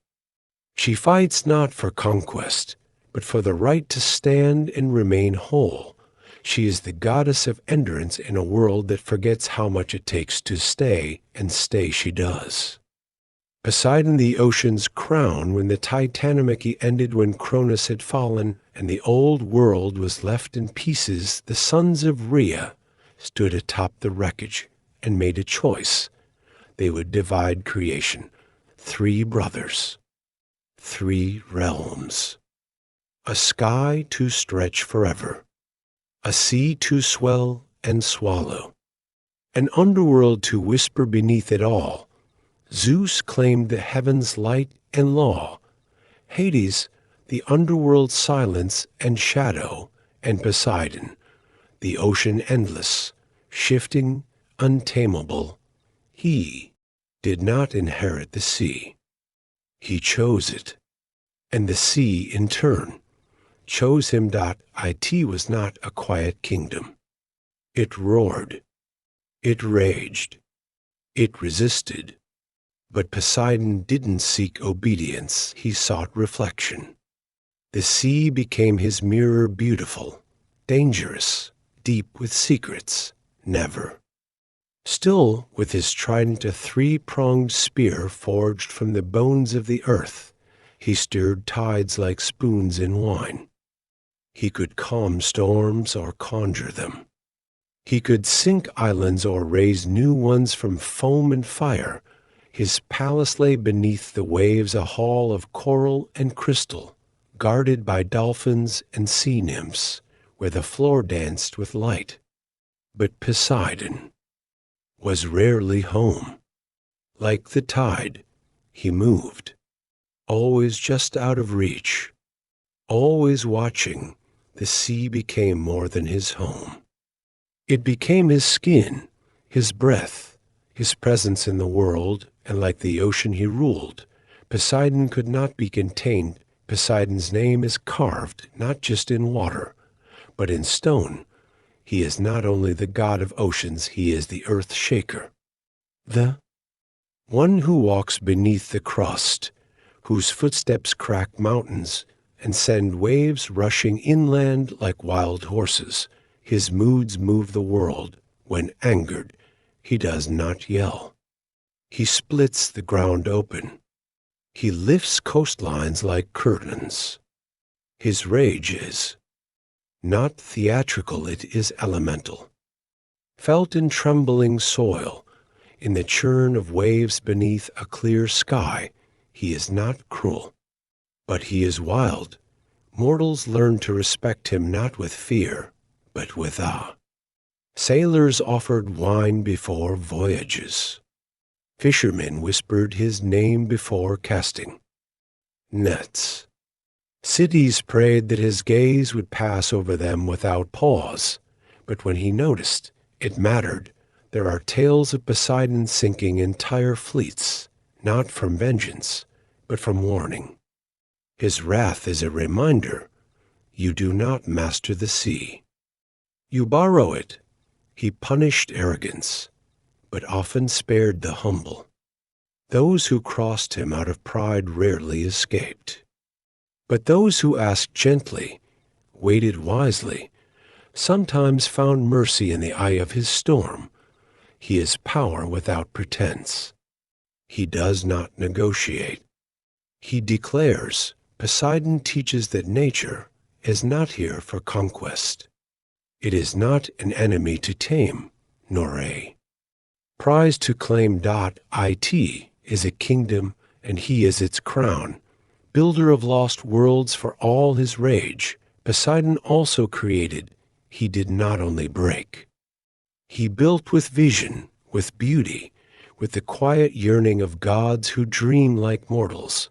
She fights not for conquest, but for the right to stand and remain whole. She is the goddess of endurance in a world that forgets how much it takes to stay, and stay she does. Poseidon, the ocean's crown, when the Titanomachy ended, when Cronus had fallen, and the old world was left in pieces, the sons of Rhea stood atop the wreckage and made a choice. They would divide creation. 3 brothers, 3 realms. A sky to stretch forever. A sea to swell and swallow. An underworld to whisper beneath it all. Zeus claimed the heavens' light and law. Hades, the underworld's silence and shadow, and Poseidon, the ocean endless, shifting, untamable. He did not inherit the sea. He chose it, and the sea, in turn, chose him. It was not a quiet kingdom. It roared. It raged. It resisted. But Poseidon didn't seek obedience, he sought reflection. The sea became his mirror, beautiful, dangerous, deep with secrets, never. Still, with his trident, a 3-pronged spear forged from the bones of the earth, he stirred tides like spoons in wine. He could calm storms or conjure them. He could sink islands or raise new ones from foam and fire. His palace lay beneath the waves, a hall of coral and crystal, guarded by dolphins and sea nymphs, where the floor danced with light. But Poseidon was rarely home. Like the tide, he moved, always just out of reach, always watching, the sea became more than his home. It became his skin, his breath, his presence in the world, and like the ocean he ruled. Poseidon could not be contained. Poseidon's name is carved not just in water, but in stone. He is not only the god of oceans, he is the earth shaker. The one who walks beneath the crust, whose footsteps crack mountains and send waves rushing inland like wild horses. His moods move the world. When angered, he does not yell. He splits the ground open. He lifts coastlines like curtains. His rage is not theatrical, it is elemental. Felt in trembling soil, in the churn of waves beneath a clear sky, he is not cruel, but he is wild. Mortals learn to respect him not with fear, but with awe. Sailors offered wine before voyages. Fishermen whispered his name before casting nets. Cities prayed that his gaze would pass over them without pause, but when he noticed, it mattered. There are tales of Poseidon sinking entire fleets, not from vengeance, but from warning. His wrath is a reminder, you do not master the sea. You borrow it. He punished arrogance, but often spared the humble. Those who crossed him out of pride rarely escaped. But those who asked gently, waited wisely, sometimes found mercy in the eye of his storm. He is power without pretense. He does not negotiate. He declares. Poseidon teaches that nature is not here for conquest. It is not an enemy to tame, nor a prize to claim. It is a kingdom, and he is its crown. Builder of lost worlds for all his rage, Poseidon also created. He did not only break. He built with vision, with beauty, with the quiet yearning of gods who dream like mortals.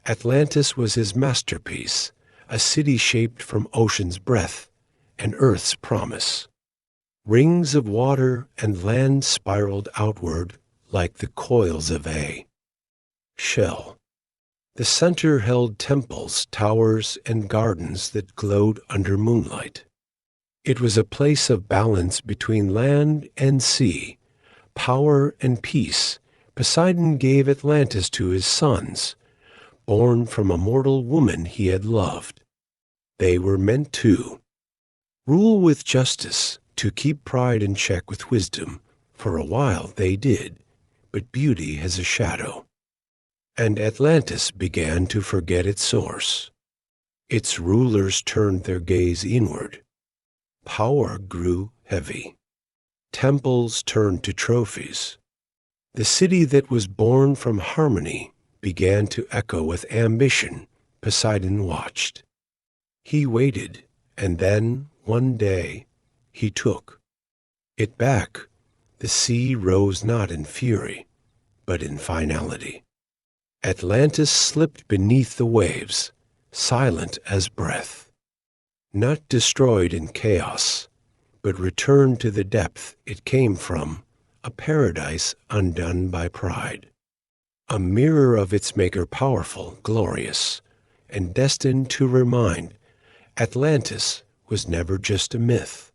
Atlantis was his masterpiece, a city shaped from ocean's breath and earth's promise. Rings of water and land spiraled outward like the coils of a shell. The center held temples, towers, and gardens that glowed under moonlight. It was a place of balance between land and sea, power and peace. Poseidon gave Atlantis to his sons, born from a mortal woman he had loved. They were meant to rule with justice, to keep pride in check with wisdom. For a while they did, but beauty has a shadow. And Atlantis began to forget its source. Its rulers turned their gaze inward. Power grew heavy. Temples turned to trophies. The city that was born from harmony began to echo with ambition. Poseidon watched. He waited, and then, one day, he took it back. The sea rose not in fury, but in finality. Atlantis slipped beneath the waves, silent as breath, not destroyed in chaos, but returned to the depth it came from, a paradise undone by pride. A mirror of its maker, powerful, glorious, and destined to remind Atlantis was never just a myth.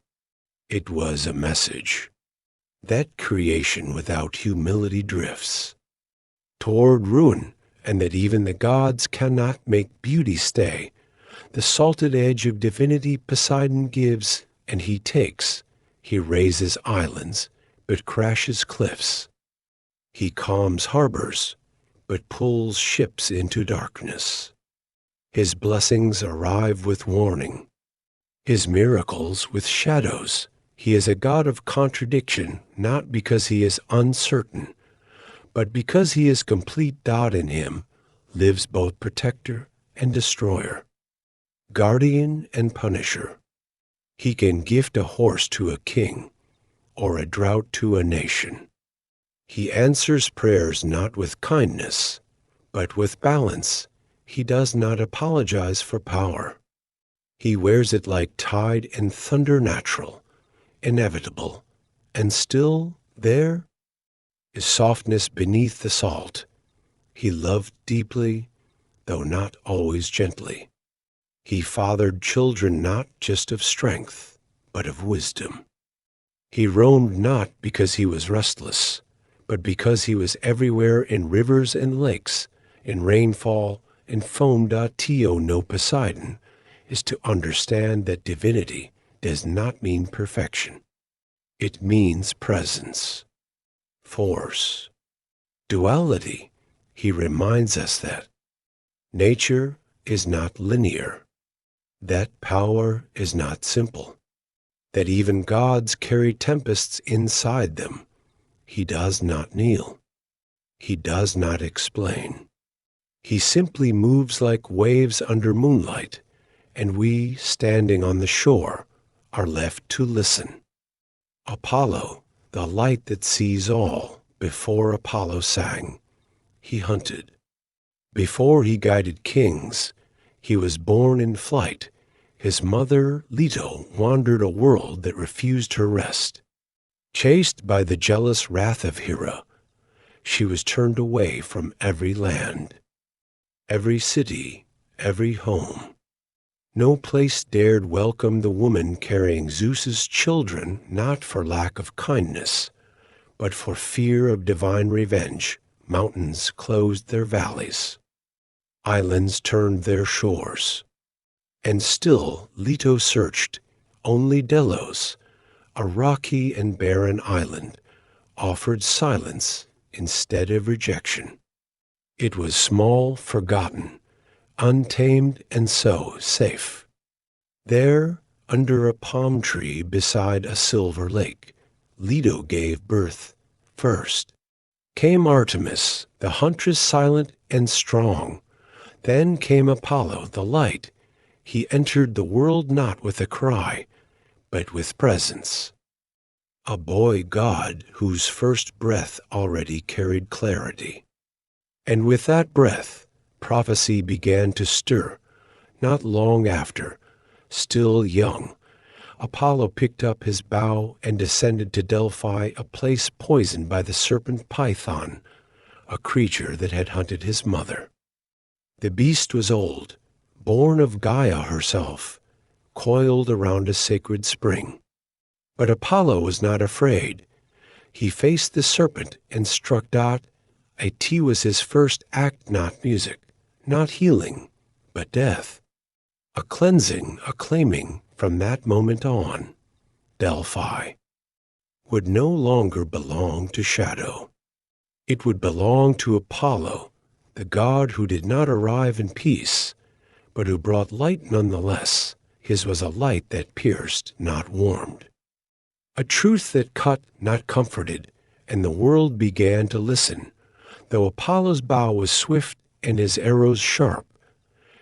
It was a message that creation without humility drifts toward ruin, and that even the gods cannot make beauty stay. The salted edge of divinity Poseidon gives, and he takes. He raises islands, but crashes cliffs. He calms harbors, but pulls ships into darkness. His blessings arrive with warning, his miracles with shadows. He is a God of contradiction, not because he is uncertain, but because he is complete. In him lives both protector and destroyer, guardian and punisher. He can gift a horse to a king, or a drought to a nation. He answers prayers not with kindness, but with balance. He does not apologize for power. He wears it like tide and thunder natural, inevitable, and still there is softness beneath the salt. He loved deeply, though not always gently. He fathered children not just of strength, but of wisdom. He roamed not because he was restless, but because he was everywhere in rivers and lakes, in rainfall and foam. To know Poseidon is to understand that divinity does not mean perfection. It means presence, force, duality. He reminds us that nature is not linear, that power is not simple, that even gods carry tempests inside them. He does not kneel. He does not explain. He simply moves like waves under moonlight, and we, standing on the shore, are left to listen. Apollo, the light that sees all, before Apollo sang, he hunted. Before he guided kings, he was born in flight. His mother, Leto, wandered a world that refused her rest. Chased by the jealous wrath of Hera, she was turned away from every land, every city, every home. No place dared welcome the woman carrying Zeus's children, not for lack of kindness, but for fear of divine revenge. Mountains closed their valleys. Islands turned their shores. And still Leto searched. Only Delos, a rocky and barren island, offered silence instead of rejection. It was small, forgotten, untamed, and so safe. There, under a palm tree beside a silver lake, Leto gave birth first. Came Artemis, the huntress silent and strong. Then came Apollo, the light. He entered the world not with a cry, but with presence. A boy god whose first breath already carried clarity. And with that breath, prophecy began to stir. Not long after, still young, Apollo picked up his bow and descended to Delphi, a place poisoned by the serpent Python, a creature that had hunted his mother. The beast was old, born of Gaia herself, coiled around a sacred spring. But Apollo was not afraid. He faced the serpent and struck dot. A T was his first act, not music, not healing, but death. A cleansing, a claiming from that moment on. Delphi would no longer belong to shadow. It would belong to Apollo, the god who did not arrive in peace, but who brought light nonetheless. His was a light that pierced, not warmed. A truth that cut, not comforted, and the world began to listen. Though Apollo's bow was swift and his arrows sharp,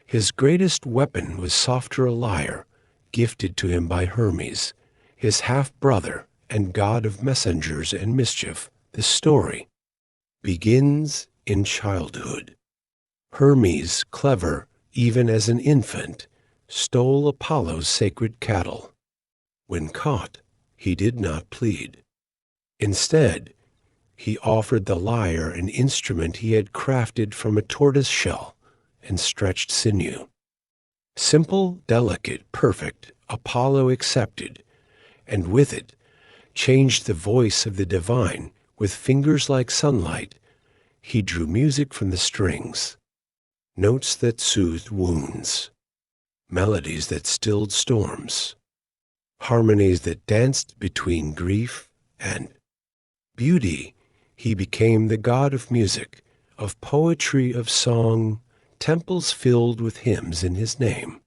his greatest weapon was softer a lyre, gifted to him by Hermes, his half-brother and god of messengers and mischief. The story begins in childhood. Hermes, clever even as an infant, stole Apollo's sacred cattle. When caught, he did not plead. Instead, he offered the lyre, an instrument he had crafted from a tortoise shell and stretched sinew. Simple, delicate, perfect, Apollo accepted, and with it changed the voice of the divine. With fingers like sunlight, he drew music from the strings, notes that soothed wounds, melodies that stilled storms, harmonies that danced between grief and beauty. He became the god of music, of poetry, of song, temples filled with hymns in his name.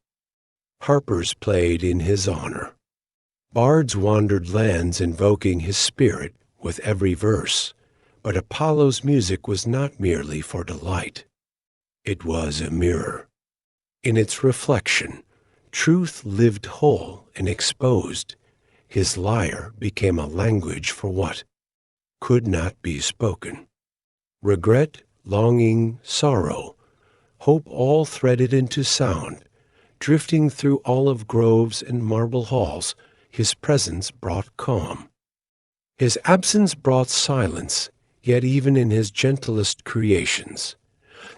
Harpers played in his honor. Bards wandered lands invoking his spirit with every verse. But Apollo's music was not merely for delight. It was a mirror. In its reflection, truth lived whole and exposed. His lyre became a language for what could not be spoken. Regret, longing, sorrow, hope all threaded into sound. Drifting through olive groves and marble halls, his presence brought calm. His absence brought silence, yet even in his gentlest creations,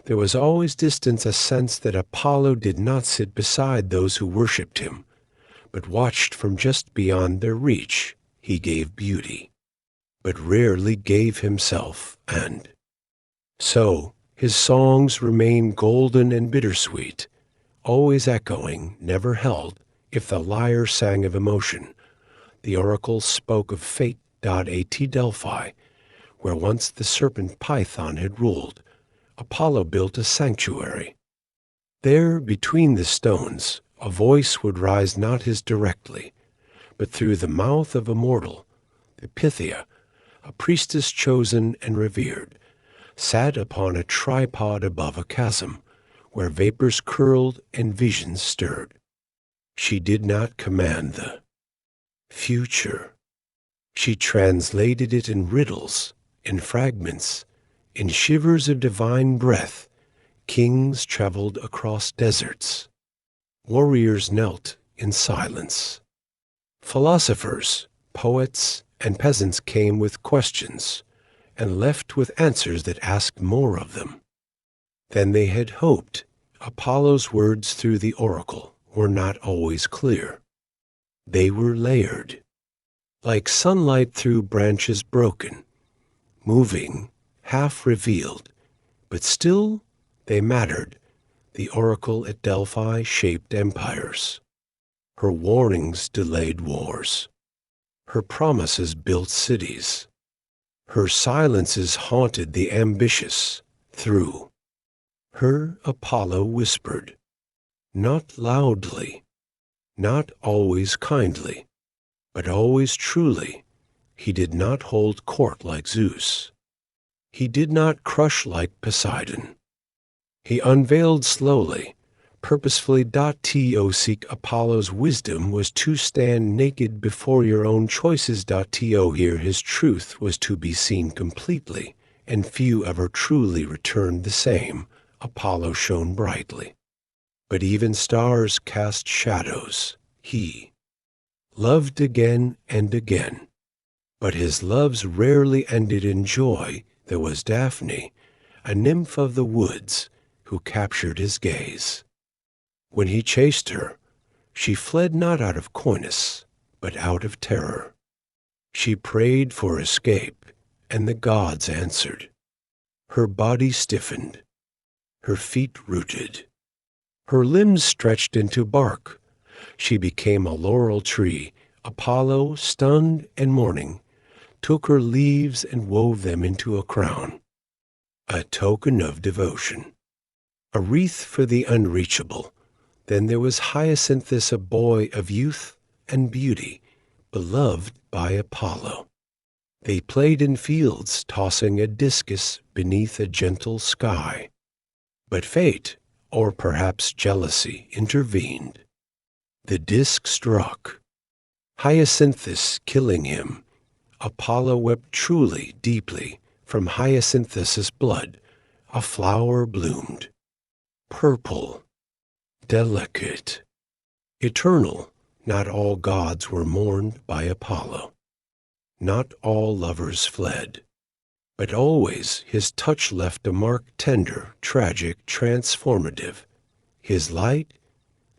there was always distance, a sense that Apollo did not sit beside those who worshipped him, but watched from just beyond their reach. He gave beauty, but rarely gave himself, and so his songs remain golden and bittersweet, always echoing, never held. If the lyre sang of emotion, the oracle spoke of fate. At Delphi, where once the serpent Python had ruled, Apollo built a sanctuary. There, between the stones, a voice would rise, not his directly, but through the mouth of a mortal. The Pythia, a priestess chosen and revered, sat upon a tripod above a chasm, where vapors curled and visions stirred. She did not command the future. She translated it in riddles, in fragments, in shivers of divine breath. Kings traveled across deserts. Warriors knelt in silence. Philosophers, poets, and peasants came with questions, and left with answers that asked more of them than they had hoped. Apollo's words through the oracle were not always clear. They were layered, like sunlight through branches broken, moving, half revealed, but still they mattered. The oracle at Delphi shaped empires. Her warnings delayed wars. Her promises built cities. Her silences haunted the ambitious. Through her, Apollo whispered, not loudly, not always kindly, but always truly. He did not hold court like Zeus. He did not crush like Poseidon. He unveiled slowly, purposefully. To seek Apollo's wisdom was to stand naked before your own choices. To hear his truth was to be seen completely, and few ever truly returned the same. Apollo shone brightly, but even stars cast shadows. He loved again and again, but his loves rarely ended in joy. There was Daphne, a nymph of the woods, who captured his gaze. When he chased her, she fled not out of coyness, but out of terror. She prayed for escape, and the gods answered. Her body stiffened, her feet rooted, her limbs stretched into bark. She became a laurel tree. Apollo, stunned and mourning, took her leaves and wove them into a crown, a token of devotion, a wreath for the unreachable. Then there was Hyacinthus, a boy of youth and beauty, beloved by Apollo. They played in fields, tossing a discus beneath a gentle sky. But fate, or perhaps jealousy, intervened. The disc struck, Hyacinthus killing him. Apollo wept truly, deeply. From Hyacinthus' blood a flower bloomed, purple, delicate, eternal. Not all gods were mourned by Apollo. Not all lovers fled. But always his touch left a mark, tender, tragic, transformative. His light,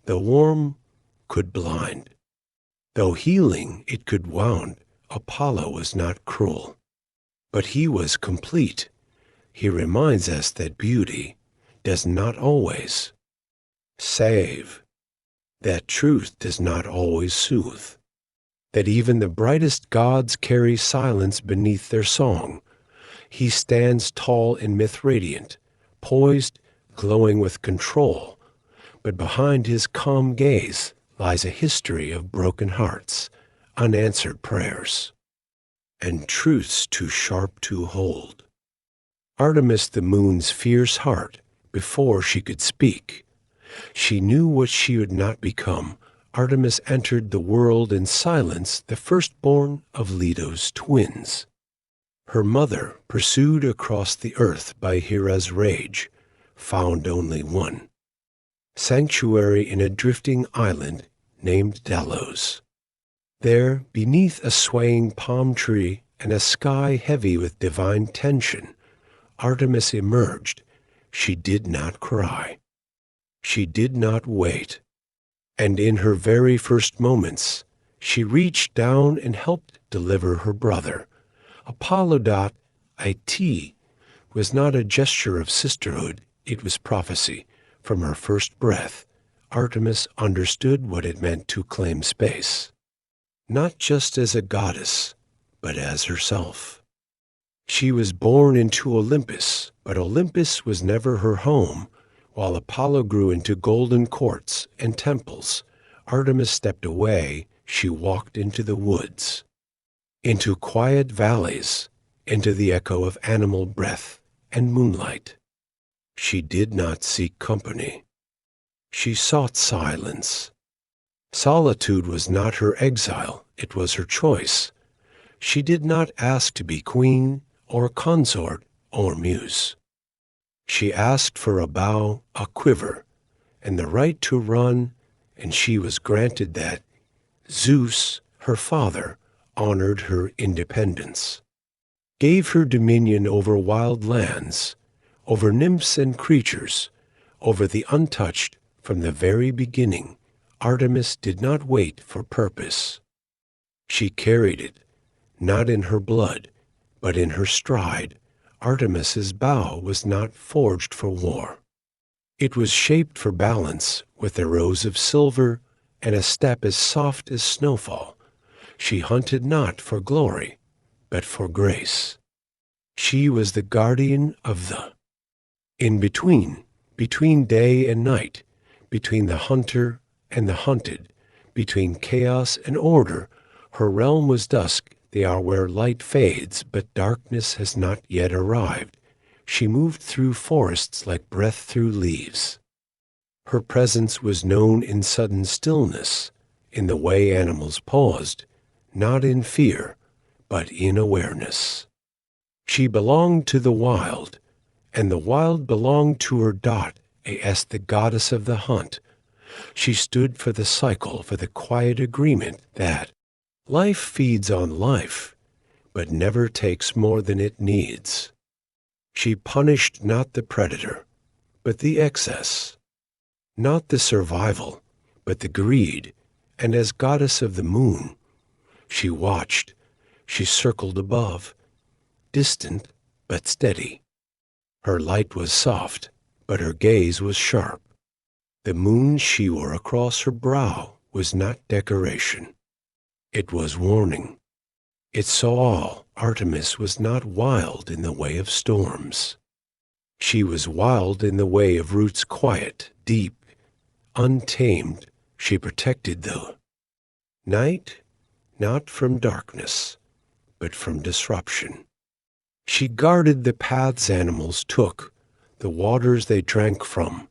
though warm, could blind. Though healing, it could wound. Apollo was not cruel, but he was complete. He reminds us that beauty does not always save, that truth does not always soothe, that even the brightest gods carry silence beneath their song. He stands tall in myth, radiant, poised, glowing with control, but behind his calm gaze lies a history of broken hearts, unanswered prayers, and truths too sharp to hold. Artemis, the moon's fierce heart, before she could speak, she knew what she would not become. Artemis entered the world in silence, the firstborn of Leto's twins. Her mother, pursued across the earth by Hera's rage, found only one. sanctuary in a drifting island named Delos. There, beneath a swaying palm tree and a sky heavy with divine tension, Artemis emerged. She did not cry. She did not wait. And in her very first moments, she reached down and helped deliver her brother. Apollo.it was not a gesture of sisterhood, it was prophecy. From her first breath, Artemis understood what it meant to claim space, not just as a goddess, but as herself. She was born into Olympus, but Olympus was never her home. While Apollo grew into golden courts and temples, Artemis stepped away. She walked into the woods, into quiet valleys, into the echo of animal breath and moonlight. She did not seek company. She sought silence. Solitude was not her exile, it was her choice. She did not ask to be queen or consort or muse. She asked for a bow, a quiver, and the right to run, and she was granted that. Zeus, her father, honored her independence, gave her dominion over wild lands, over nymphs and creatures, over the untouched from the very beginning. Artemis did not wait for purpose. She carried it, not in her blood, but in her stride. Artemis's bow was not forged for war. It was shaped for balance, with a rose of silver and a step as soft as snowfall. She hunted not for glory, but for grace. She was the guardian of the in-between, between day and night, between the hunter and the hunted, between chaos and order. Her realm was dusk, the hour where light fades, but darkness has not yet arrived. She moved through forests like breath through leaves. Her presence was known in sudden stillness, in the way animals paused, not in fear, but in awareness. She belonged to the wild, and the wild belonged to her. As the goddess of the hunt, she stood for the cycle, for the quiet agreement that life feeds on life, but never takes more than it needs. She punished not the predator, but the excess, not the survival, but the greed, and as goddess of the moon, she watched, she circled above, distant but steady. Her light was soft, but her gaze was sharp. The moon she wore across her brow was not decoration. It was warning. It saw all. Artemis was not wild in the way of storms. She was wild in the way of roots quiet, deep, untamed. She protected the night, not from darkness, but from disruption. She guarded the paths animals took, the waters they drank from.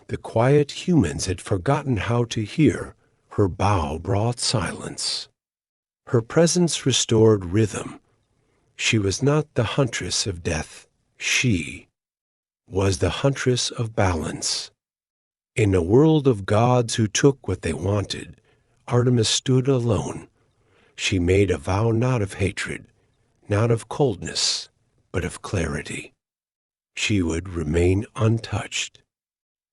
The quiet humans had forgotten how to hear. Her bow brought silence. Her presence restored rhythm. She was not the huntress of death. She was the huntress of balance. In a world of gods who took what they wanted, Artemis stood alone. She made a vow not of hatred, not of coldness, but of clarity. She would remain untouched,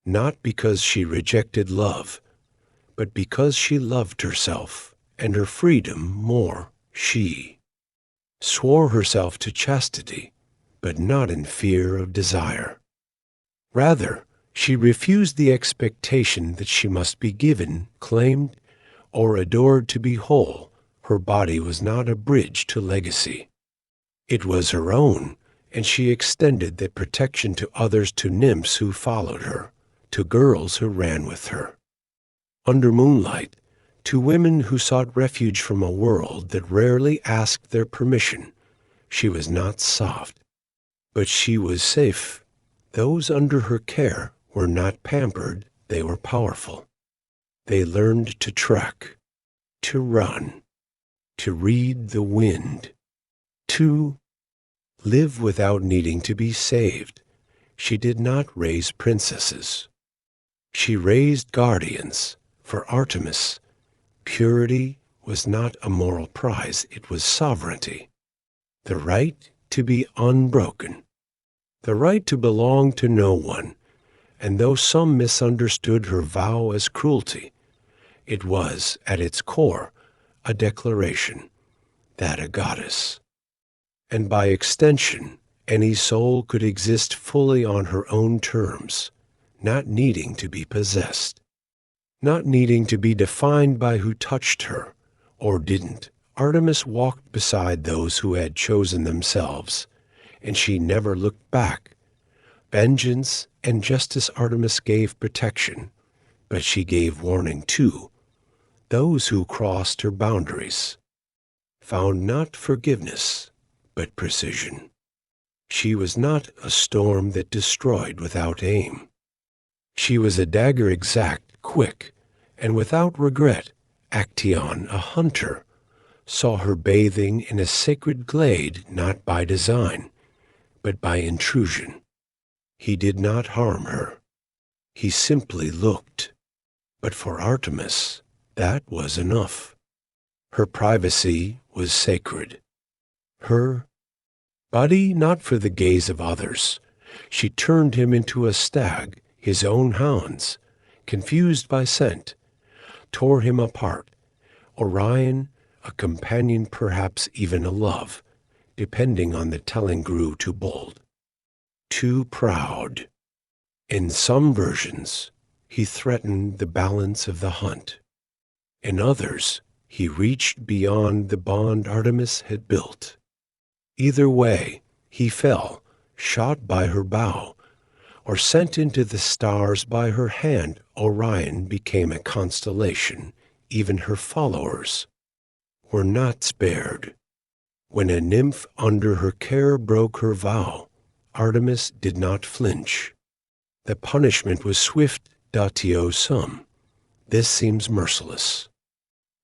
not because she rejected love, but because she loved herself and her freedom more. She swore herself to chastity, but not in fear of desire. Rather, she refused the expectation that she must be given, claimed, or adored to be whole. Her body was not a bridge to legacy. It was her own, and she extended that protection to others, to nymphs who followed her, to girls who ran with her. Under moonlight, to women who sought refuge from a world that rarely asked their permission. She was not soft, but she was safe. Those under her care were not pampered, they were powerful. They learned to trek, to run, to read the wind, to live without needing to be saved. She did not raise princesses. She raised guardians for Artemis. Purity was not a moral prize, it was sovereignty. The right to be unbroken. The right to belong to no one. And though some misunderstood her vow as cruelty, it was, at its core, a declaration that a goddess, and by extension, any soul could exist fully on her own terms, not needing to be possessed, not needing to be defined by who touched her or didn't. Artemis walked beside those who had chosen themselves, and she never looked back. Vengeance and justice Artemis gave protection, but she gave warning too. Those who crossed her boundaries found not forgiveness, but precision. She was not a storm that destroyed without aim. She was a dagger exact, quick, and without regret. Actaeon, a hunter, saw her bathing in a sacred glade not by design, but by intrusion. He did not harm her. He simply looked. But for Artemis, that was enough. Her privacy was sacred. Her body not for the gaze of others. She turned him into a stag, his own hounds, confused by scent, tore him apart. Orion, a companion, perhaps even a love, depending on the telling, grew too bold, too proud. In some versions, he threatened the balance of the hunt. In others, he reached beyond the bond Artemis had built. Either way, he fell, shot by her bow, or sent into the stars by her hand. Orion became a constellation. Even her followers were not spared. When a nymph under her care broke her vow, Artemis did not flinch. The punishment was swift. To some, this seems merciless.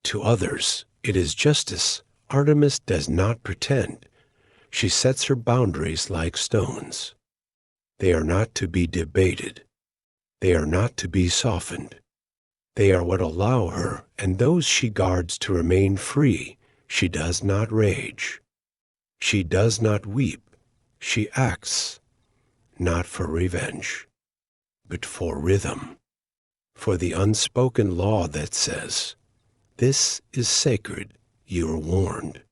To others, it is justice. Artemis does not pretend. She sets her boundaries like stones. They are not to be debated. They are not to be softened. They are what allow her and those she guards to remain free. She does not rage. She does not weep. She acts, not for revenge, but for rhythm, for the unspoken law that says, "This is sacred, you are warned."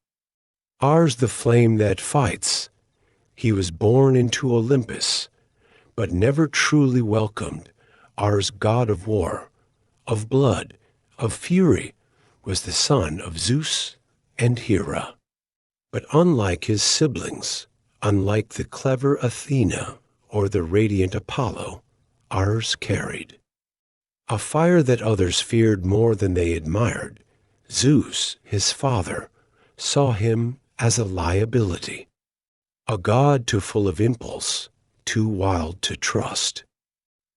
Ours the flame that fights. He was born into Olympus, but never truly welcomed. Ours god of war, of blood, of fury, was the son of Zeus and Hera. But unlike his siblings, unlike the clever Athena or the radiant Apollo, ours carried a fire that others feared more than they admired. Zeus, his father, saw him as a liability, a god too full of impulse, too wild to trust.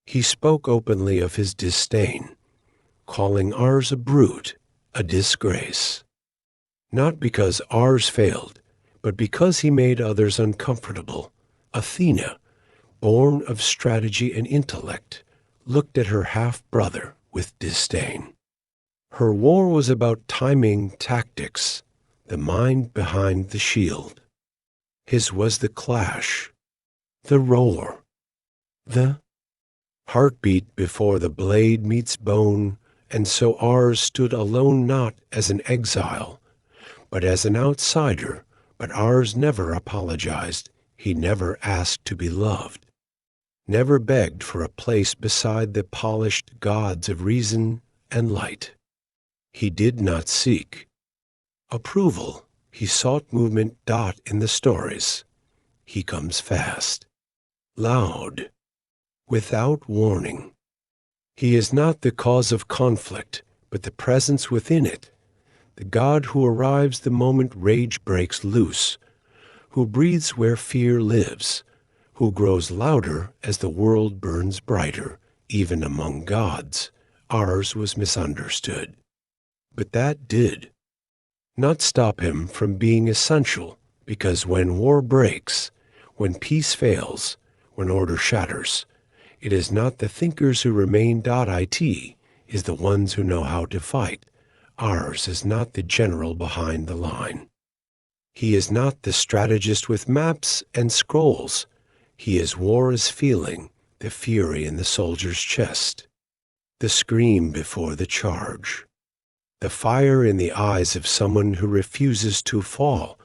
He spoke openly of his disdain, calling ours a brute, a disgrace. Not because ours failed, but because he made others uncomfortable. Athena, born of strategy and intellect, looked at her half-brother with disdain. Her war was about timing, tactics, the mind behind the shield. His was the clash, the roar, the heartbeat before the blade meets bone, and so ours stood alone not as an exile, but as an outsider. But ours never apologized. He never asked to be loved, never begged for a place beside the polished gods of reason and light. He did not seek approval. He sought movement. In the stories, he comes fast, loud, without warning. He is not the cause of conflict, but the presence within it, the God who arrives the moment rage breaks loose, who breathes where fear lives, who grows louder as the world burns brighter. Even among gods, ours was misunderstood. But that did not stop him from being essential, because when war breaks, when peace fails, when order shatters, It is not the thinkers who remain. It is the ones who know how to fight. Ours is not the general behind the line. He is not the strategist with maps and scrolls. He is war's feeling, the fury in the soldier's chest, the scream before the charge, the fire in the eyes of someone who refuses to fall.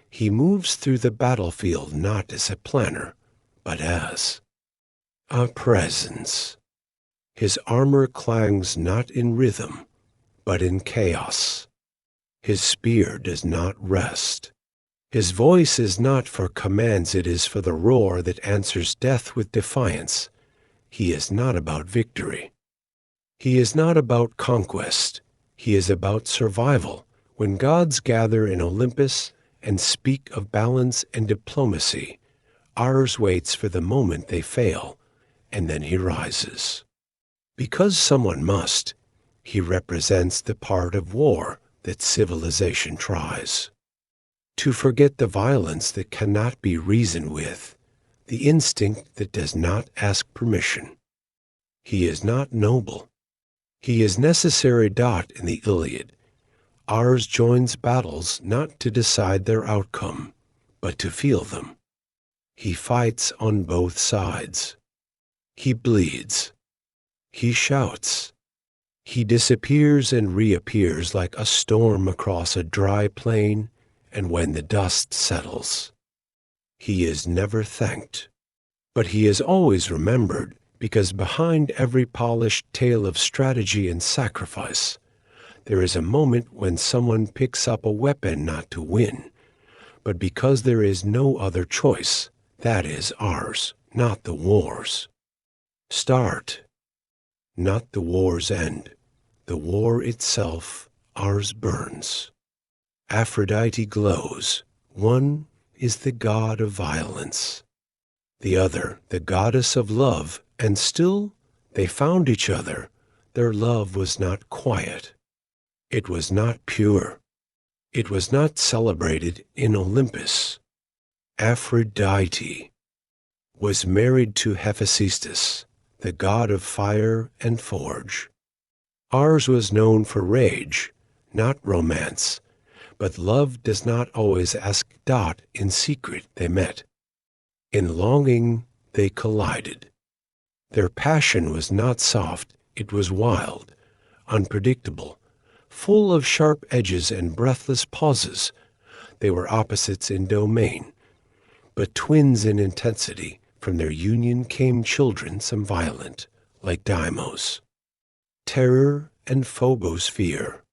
He moves through the battlefield not as a planner, but as a presence. His armor clangs not in rhythm, but in chaos. His spear does not rest. His voice is not for commands, it is for the roar that answers death with defiance. He is not about victory. He is not about conquest. He is about survival. When gods gather in Olympus and speak of balance and diplomacy, ours waits for the moment they fail, and then he rises. Because someone must, he represents the part of war that civilization tries. To forget the violence that cannot be reasoned with, the instinct that does not ask permission. He is not noble. He is necessary. In the Iliad, ours joins battles not to decide their outcome, but to feel them. He fights on both sides. He bleeds. He shouts. He disappears and reappears like a storm across a dry plain, and when the dust settles, he is never thanked. But he is always remembered, because behind every polished tale of strategy and sacrifice, there is a moment when someone picks up a weapon not to win, but because there is no other choice. That is ours, not the war's. Start, not the war's end. The war itself, ours burns. Aphrodite glows. One is the god of violence, the other the goddess of love, and still they found each other. Their love was not quiet. It was not pure. It was not celebrated in Olympus. Aphrodite was married to Hephaestus, the god of fire and forge. Ours was known for rage, not romance, but love does not always ask. In secret they met. In longing they collided. Their passion was not soft, it was wild, unpredictable, full of sharp edges and breathless pauses. They were opposites in domain, but twins in intensity. From their union came children, some violent, like Deimos, terror and Phobos fear,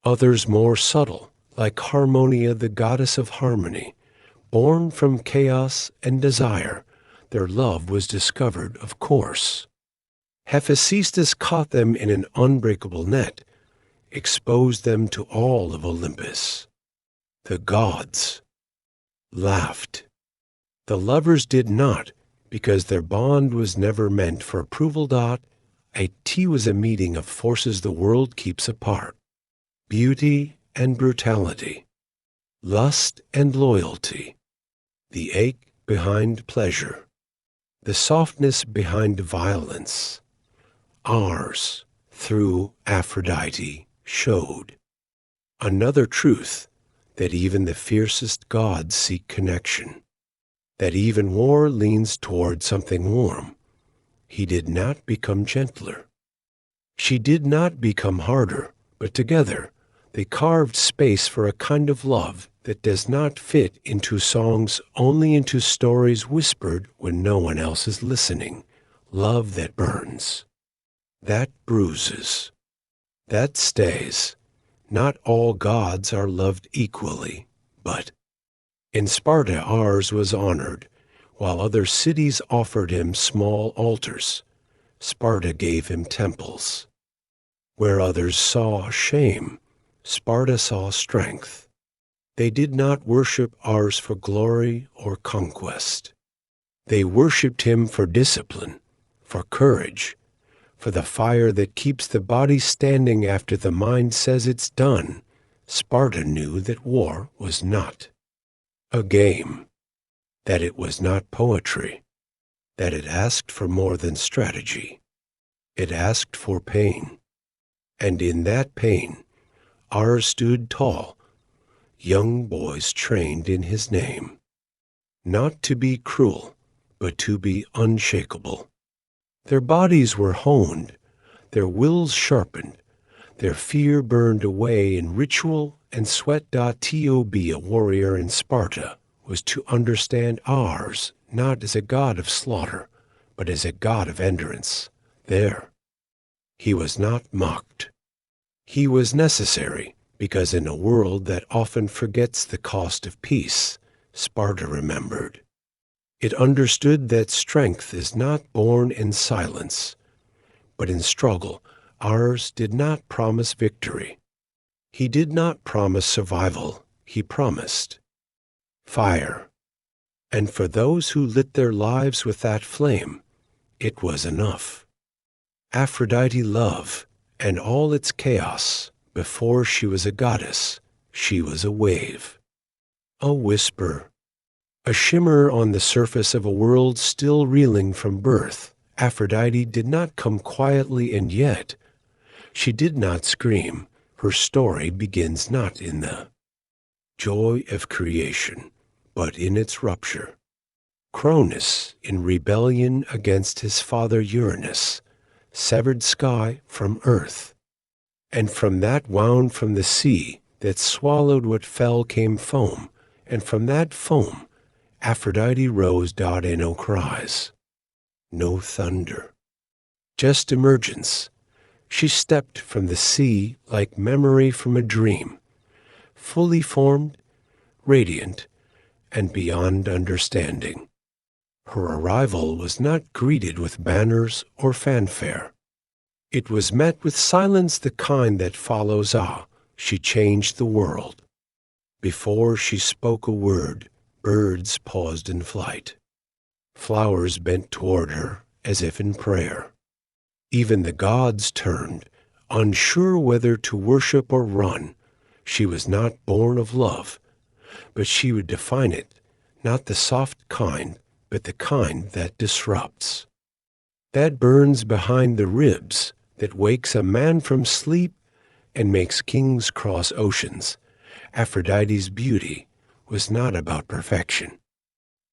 others more subtle, like Harmonia, the goddess of harmony. Born from chaos and desire, their love was discovered, of course. Hephaestus caught them in an unbreakable net, exposed them to all of Olympus. The gods laughed. The lovers did not, because their bond was never meant for approval. A tea was a meeting of forces the world keeps apart. Beauty and brutality, lust and loyalty, the ache behind pleasure, the softness behind violence. Ours, through Aphrodite, showed another truth, that even the fiercest gods seek connection, that even war leans toward something warm. He did not become gentler. She did not become harder, but together they carved space for a kind of love that does not fit into songs, only into stories whispered when no one else is listening. Love that burns, that bruises, that stays. Not all gods are loved equally, but in Sparta ours was honored, while other cities offered him small altars. Sparta gave him temples. Where others saw shame, Sparta saw strength. They did not worship ours for glory or conquest. They worshipped him for discipline, for courage, for the fire that keeps the body standing after the mind says it's done. Sparta knew that war was not a game, that it was not poetry, that it asked for more than strategy. It asked for pain. And in that pain, ours stood tall, young boys trained in his name, not to be cruel, but to be unshakable. Their bodies were honed, their wills sharpened, their fear burned away in ritual and sweat. To be a warrior in Sparta was to understand ours not as a god of slaughter, but as a god of endurance. There, he was not mocked. He was necessary, because in a world that often forgets the cost of peace, Sparta remembered. It understood that strength is not born in silence, but in struggle. Ours did not promise victory. He did not promise survival. He promised fire. And for those who lit their lives with that flame, it was enough. Aphrodite love and all its chaos. Before she was a goddess, she was a wave, a whisper, a shimmer on the surface of a world still reeling from birth. Aphrodite did not come quietly, and yet she did not scream. Her story begins not in the joy of creation, but in its rupture. Cronus, in rebellion against his father Uranus, severed sky from earth, and from that wound from the sea that swallowed what fell came foam, and from that foam Aphrodite rose. And no cries, no thunder, just emergence. She stepped from the sea like memory from a dream, fully formed, radiant, and beyond understanding. Her arrival was not greeted with banners or fanfare. It was met with silence, the kind that follows awe. She changed the world. Before she spoke a word, birds paused in flight. Flowers bent toward her as if in prayer. Even the gods turned, unsure whether to worship or run. She was not born of love, but she would define it, not the soft kind, but the kind that disrupts, that burns behind the ribs, that wakes a man from sleep and makes kings cross oceans. Aphrodite's beauty was not about perfection.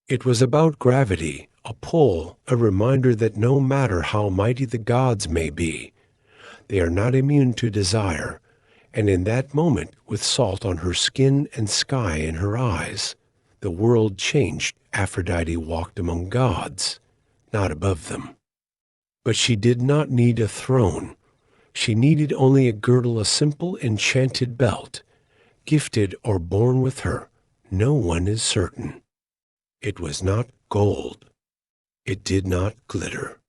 It was about gravity, a pull, a reminder that no matter how mighty the gods may be, they are not immune to desire. And in that moment, with salt on her skin and sky in her eyes, the world changed. Aphrodite walked among gods, not above them. But she did not need a throne. She needed only a girdle, a simple enchanted belt, gifted or born with her. No one is certain. It was not gold. It did not glitter.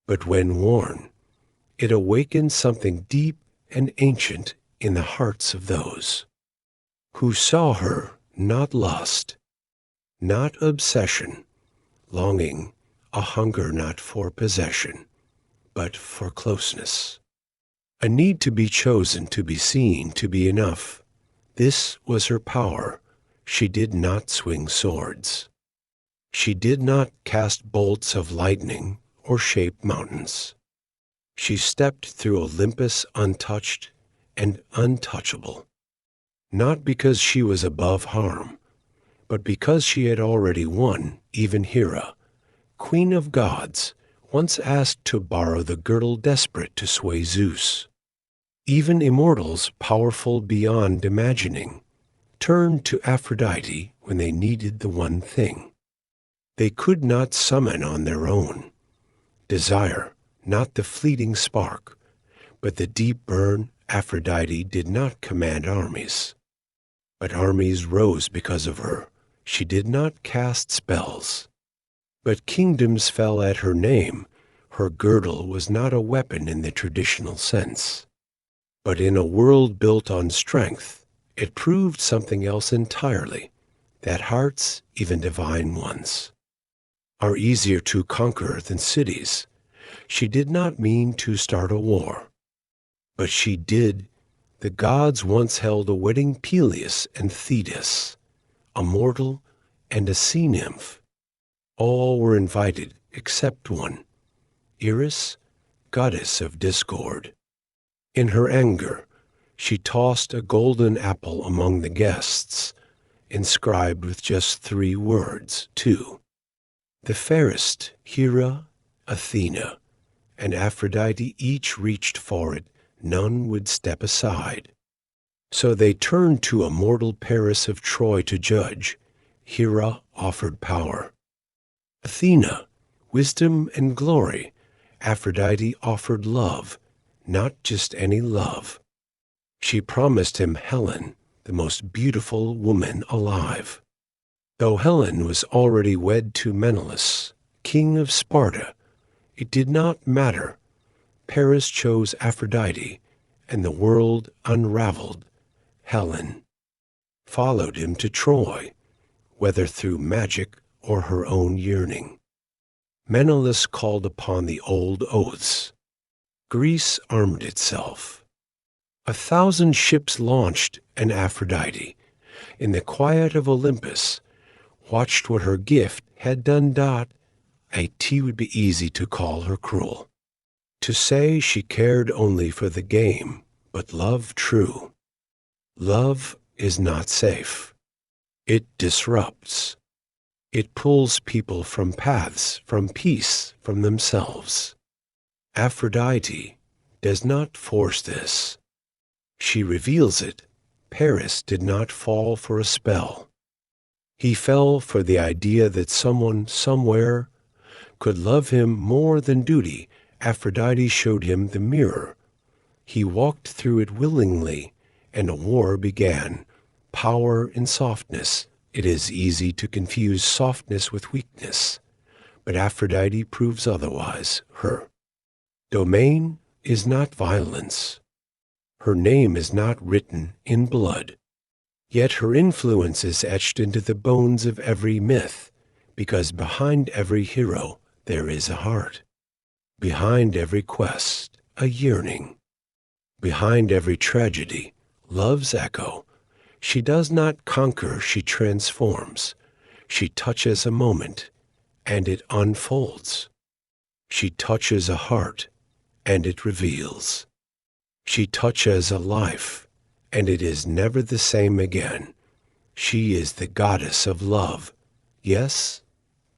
But when worn, it awakened something deep and ancient in the hearts of those who saw her. Not lust, not obsession, longing, a hunger not for possession, but for closeness. A need to be chosen, to be seen, to be enough. This was her power. She did not swing swords. She did not cast bolts of lightning or shape mountains. She stepped through Olympus untouched and untouchable, not because she was above harm, but because she had already won. Even Hera, queen of gods, once asked to borrow the girdle, desperate to sway Zeus. Even immortals, powerful beyond imagining, turned to Aphrodite when they needed the one thing they could not summon on their own. Desire, not the fleeting spark, but the deep burn. Aphrodite did not command armies, but armies rose because of her. She did not cast spells, but kingdoms fell at her name. Her girdle was not a weapon in the traditional sense, but in a world built on strength, it proved something else entirely, that hearts, even divine ones, are easier to conquer than cities. She did not mean to start a war, but she did. The gods once held a wedding, Peleus and Thetis, a mortal and a sea nymph. All were invited except one, Eris, goddess of discord. In her anger, she tossed a golden apple among the guests, inscribed with just 3 words, too. The fairest, Hera, Athena, and Aphrodite each reached for it, none would step aside. So they turned to a mortal Paris of Troy to judge. Hera offered power. Athena, wisdom and glory. Aphrodite offered love, not just any love. She promised him Helen, the most beautiful woman alive. Though Helen was already wed to Menelaus, king of Sparta, it did not matter. Paris chose Aphrodite, and the world unraveled. Helen followed him to Troy, whether through magic or her own yearning. Menelaus called upon the old oaths. Greece armed itself. 1,000 ships launched, and Aphrodite, in the quiet of Olympus, watched what her gift had done. It would be easy to call her cruel, to say she cared only for the game, but love true. Love is not safe. It disrupts. It pulls people from paths, from peace, from themselves. Aphrodite does not force this. She reveals it. Paris did not fall for a spell. He fell for the idea that someone, somewhere, could love him more than duty. Aphrodite showed him the mirror. He walked through it willingly, and a war began. Power in softness. It is easy to confuse softness with weakness, but Aphrodite proves otherwise. Her domain is not violence. Her name is not written in blood. Yet her influence is etched into the bones of every myth, because behind every hero there is a heart. Behind every quest, a yearning. Behind every tragedy, love's echo. She does not conquer, she transforms. She touches a moment, and it unfolds. She touches a heart, and it reveals. She touches a life, and it is never the same again. She is the goddess of love, yes,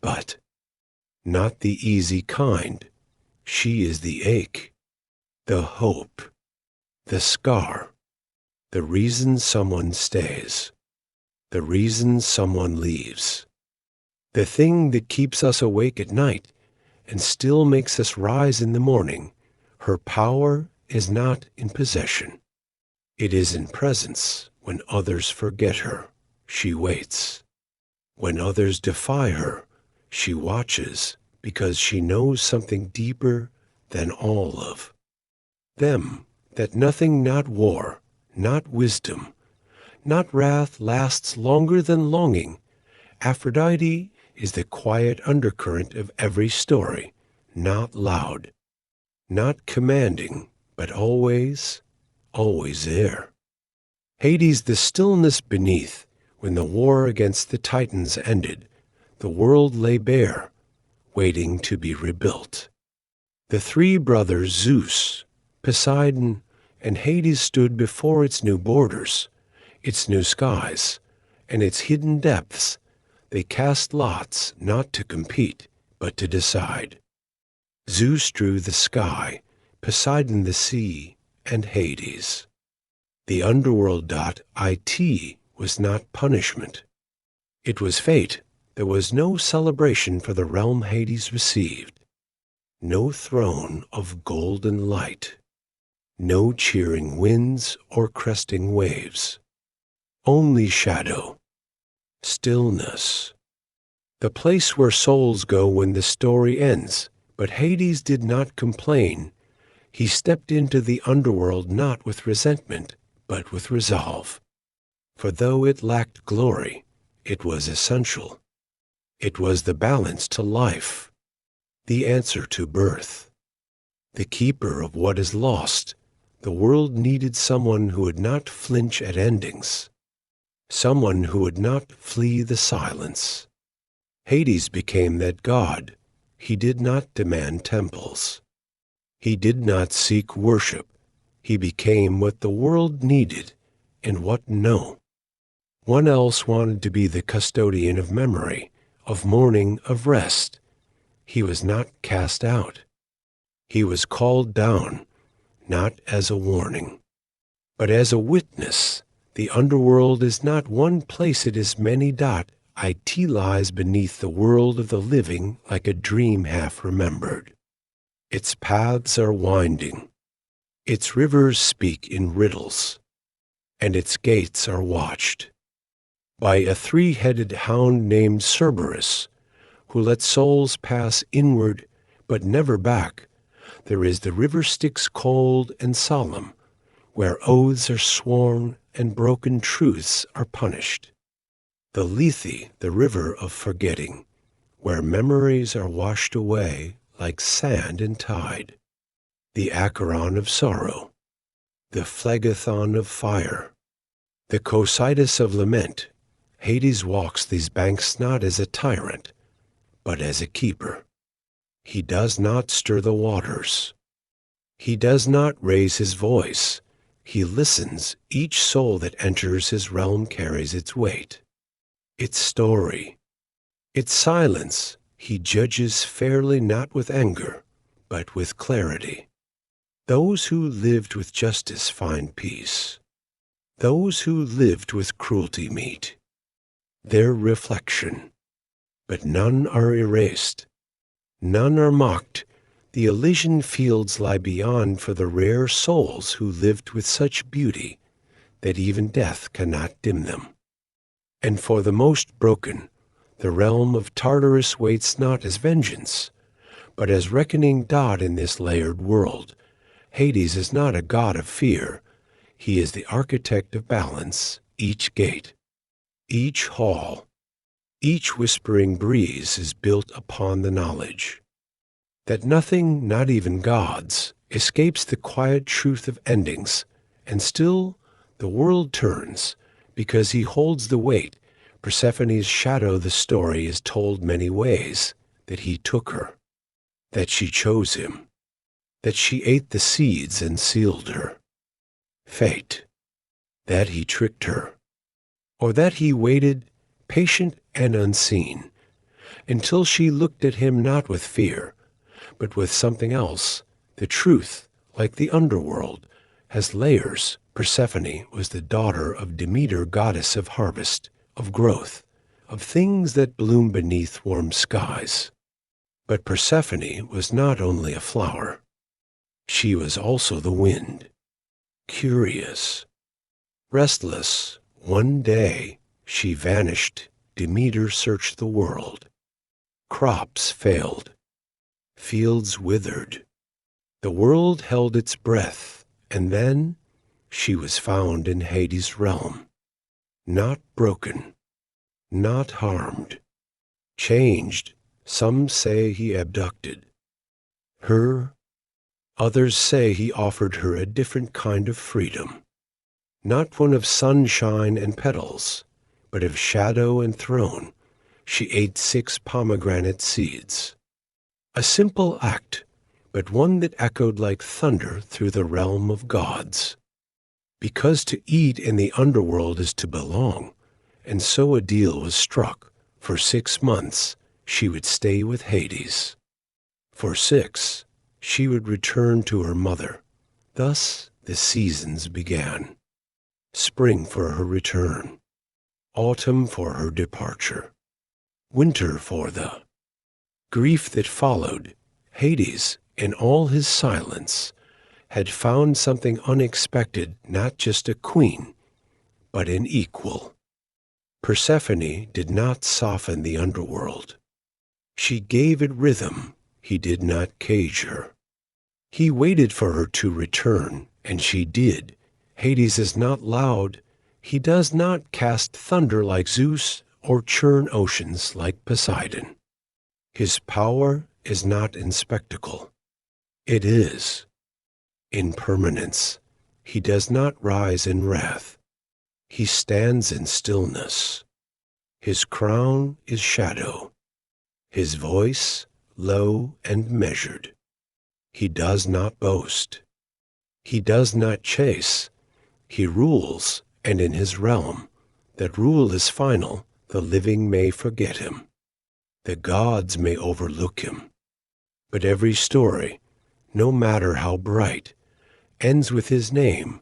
but not the easy kind. She is the ache, the hope, the scar, the reason someone stays, the reason someone leaves, the thing that keeps us awake at night and still makes us rise in the morning. Her power is not in possession. It is in presence. When others forget her, she waits. When others defy her, she watches, because she knows something deeper than all of them, that nothing, not war, not wisdom, not wrath, lasts longer than longing. Aphrodite is the quiet undercurrent of every story, not loud, not commanding, but always, always there. Hades, the stillness beneath. When the war against the Titans ended, the world lay bare, waiting to be rebuilt. The 3 brothers, Zeus, Poseidon, and Hades, stood before its new borders, its new skies, and its hidden depths. They cast lots, not to compete, but to decide. Zeus drew the sky, Poseidon the sea, and Hades. The underworld. It was not punishment. It was fate. There was no celebration for the realm Hades received. No throne of golden light. No cheering winds or cresting waves. Only shadow. Stillness. The place where souls go when the story ends. But Hades did not complain. He stepped into the underworld not with resentment, but with resolve. For though it lacked glory, it was essential. It was the balance to life, the answer to birth, the keeper of what is lost. The world needed someone who would not flinch at endings, someone who would not flee the silence. Hades became that god, He did not demand temples. He did not seek worship. He became what the world needed and what no one else wanted: to be the custodian of memory, of mourning, of rest. He was not cast out. He was called down, not as a warning, but as a witness. The underworld is not one place, it is many. It lies beneath the world of the living like a dream half remembered. Its paths are winding, its rivers speak in riddles, and its gates are watched by a three-headed hound named Cerberus, who lets souls pass inward but never back. There is the river Styx, cold and solemn, where oaths are sworn and broken truths are punished. The Lethe, the river of forgetting, where memories are washed away like sand in tide. The Acheron of sorrow, the Phlegethon of fire, the Cocytus of lament. Hades walks these banks not as a tyrant, but as a keeper. He does not stir the waters. He does not raise his voice. He listens. Each soul that enters his realm carries its weight, its story, its silence. He judges fairly, not with anger, but with clarity. Those who lived with justice find peace. Those who lived with cruelty meet their reflection. But none are erased. None are mocked. The Elysian fields lie beyond for the rare souls who lived with such beauty that even death cannot dim them. And for the most broken, the realm of Tartarus waits not as vengeance, but as reckoning. In this layered world, Hades is not a god of fear. He is the architect of balance. Each gate, each hall, each whispering breeze is built upon the knowledge that nothing, not even gods, escapes the quiet truth of endings. And still the world turns, because he holds the weight. Persephone's shadow, the story is told many ways: that he took her, that she chose him, that she ate the seeds and sealed her. Fate, that he tricked her, or that he waited, patient and unseen, until she looked at him not with fear, but with something else. The truth, like the underworld, has layers. Persephone was the daughter of Demeter, goddess of harvest, of growth, of things that bloom beneath warm skies. But Persephone was not only a flower. She was also the wind, curious, restless. One day she vanished. Demeter searched the world. Crops failed. Fields withered. The world held its breath, and then she was found in Hades' realm. Not broken, not harmed, changed. Some say he abducted her. Others say he offered her a different kind of freedom. Not one of sunshine and petals, but of shadow and throne. She ate 6 pomegranate seeds. A simple act, but one that echoed like thunder through the realm of gods. Because to eat in the underworld is to belong, and so a deal was struck. For 6 months she would stay with Hades. For 6 she would return to her mother. Thus the seasons began. Spring for her return, autumn for her departure, winter for the grief that followed. Hades, in all his silence, had found something unexpected, not just a queen, but an equal. Persephone did not soften the underworld. She gave it rhythm. He did not cage her. He waited for her to return, and she did. Hades is not loud. He does not cast thunder like Zeus or churn oceans like Poseidon. His power is not in spectacle. It is in permanence. He does not rise in wrath. He stands in stillness. His crown is shadow. His voice, low and measured. He does not boast. He does not chase. He rules, and in his realm, that rule is final, the living may forget him. The gods may overlook him. But every story, no matter how bright, ends with his name.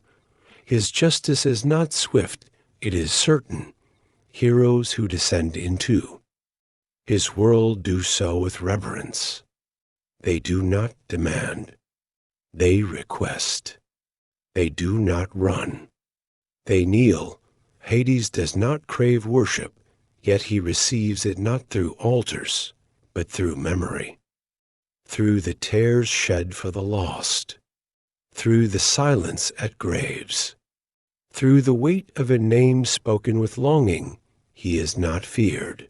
His justice is not swift, it is certain. Heroes who descend into his world do so with reverence. They do not demand. They request. They do not run. They kneel. Hades does not crave worship, yet he receives it not through altars, but through memory. Through the tears shed for the lost. Through the silence at graves. Through the weight of a name spoken with longing, he is not feared.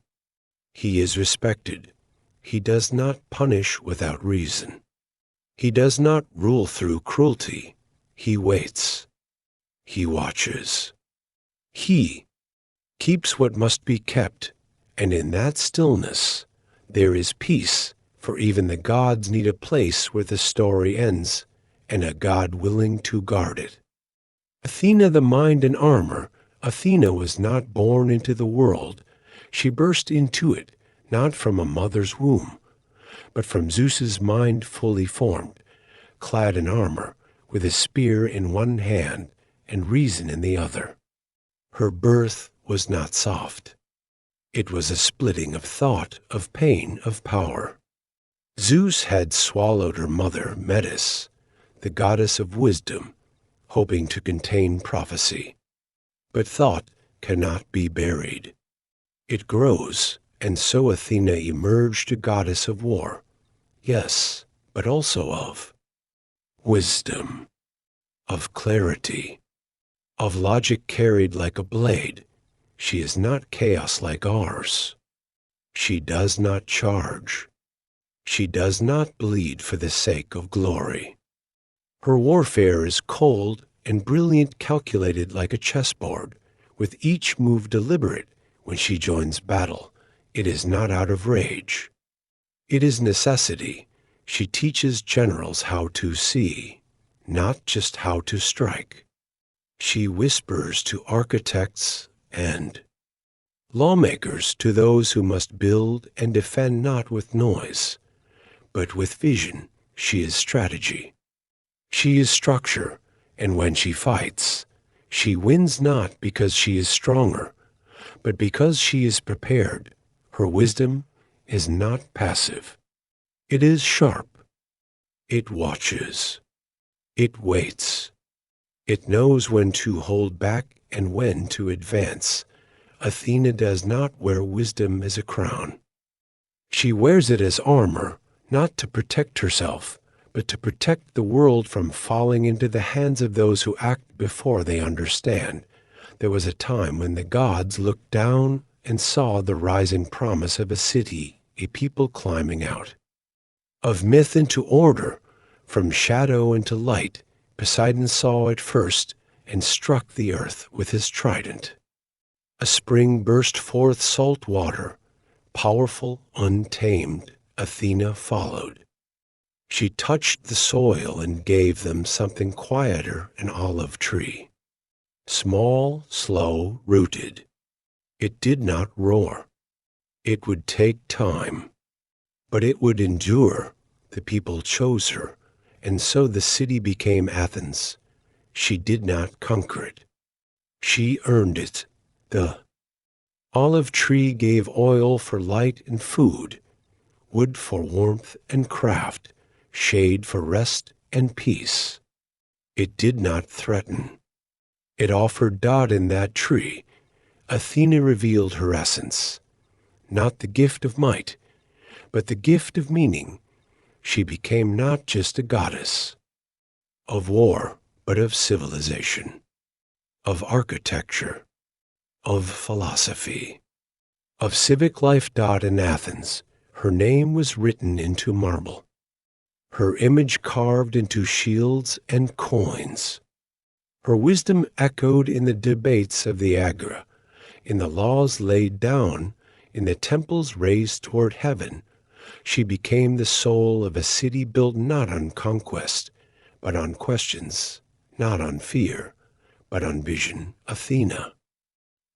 He is respected. He does not punish without reason. He does not rule through cruelty. He waits. He watches. He keeps what must be kept, and in that stillness there is peace, for even the gods need a place where the story ends, and a god willing to guard it. Athena the mind and armor, Athena was not born into the world. She burst into it, not from a mother's womb, but from Zeus's mind fully formed, clad in armor, with a spear in one hand and reason in the other. Her birth was not soft. It was a splitting of thought, of pain, of power. Zeus had swallowed her mother, Metis, the goddess of wisdom, hoping to contain prophecy. But thought cannot be buried. It grows, and so Athena emerged a goddess of war. Yes, but also of wisdom, of clarity, of logic carried like a blade. She is not chaos like ours. She does not charge. She does not bleed for the sake of glory. Her warfare is cold and brilliant, calculated like a chessboard, with each move deliberate. When she joins battle, it is not out of rage. It is necessity. She teaches generals how to see, not just how to strike. She whispers to architects and lawmakers, to those who must build and defend not with noise, but with vision. She is strategy. She is structure, and when she fights, she wins not because she is stronger, but because she is prepared. Her wisdom is not passive. It is sharp. It watches. It waits. It knows when to hold back and when to advance. Athena does not wear wisdom as a crown. She wears it as armor, not to protect herself, but to protect the world from falling into the hands of those who act before they understand. There was a time when the gods looked down and saw the rising promise of a city, a people climbing out. Of myth into order, from shadow into light, Poseidon saw it first and struck the earth with his trident. A spring burst forth salt water. Powerful, untamed, Athena followed. She touched the soil and gave them something quieter, an olive tree. Small, slow, rooted. It did not roar. It would take time, but it would endure. The people chose her, and so the city became Athens. She did not conquer it. She earned it. The olive tree gave oil for light and food, wood for warmth and craft, shade for rest and peace. It did not threaten. It offered dot in that tree. Athena revealed her essence, not the gift of might, but the gift of meaning. She became not just a goddess of war, but of civilization, of architecture, of philosophy, of civic life. In Athens, her name was written into marble, her image carved into shields and coins. Her wisdom echoed in the debates of the Agora, in the laws laid down, in the temples raised toward heaven. She became the soul of a city built not on conquest, but on questions, not on fear, but on vision. Athena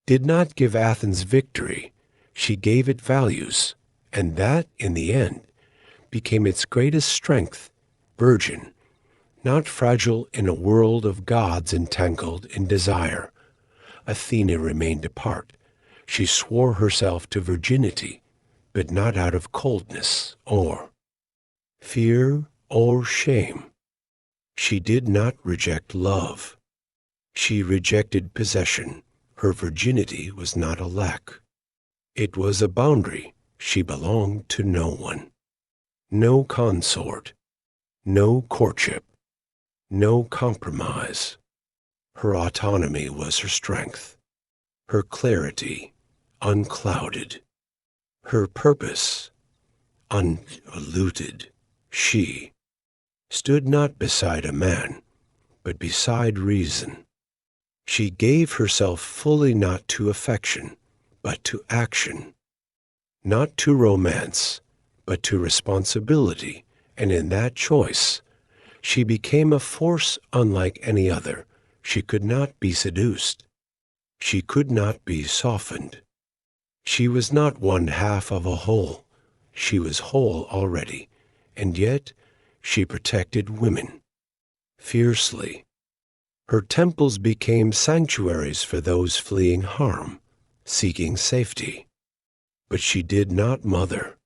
did not give Athens victory, she gave it values, and that, in the end, became its greatest strength, virgin, not fragile in a world of gods entangled in desire. Athena remained apart. She swore herself to virginity, but not out of coldness or fear or shame. She did not reject love. She rejected possession. Her virginity was not a lack. It was a boundary. She belonged to no one. No consort. No courtship. No compromise. Her autonomy was her strength. Her clarity, unclouded. Her purpose, undiluted. She stood not beside a man, but beside reason. She gave herself fully not to affection, but to action. Not to romance, but to responsibility, and in that choice, she became a force unlike any other. She could not be seduced. She could not be softened. She was not one half of a whole. She was whole already, and yet she protected women fiercely. Her temples became sanctuaries for those fleeing harm, seeking safety. But she did not mother.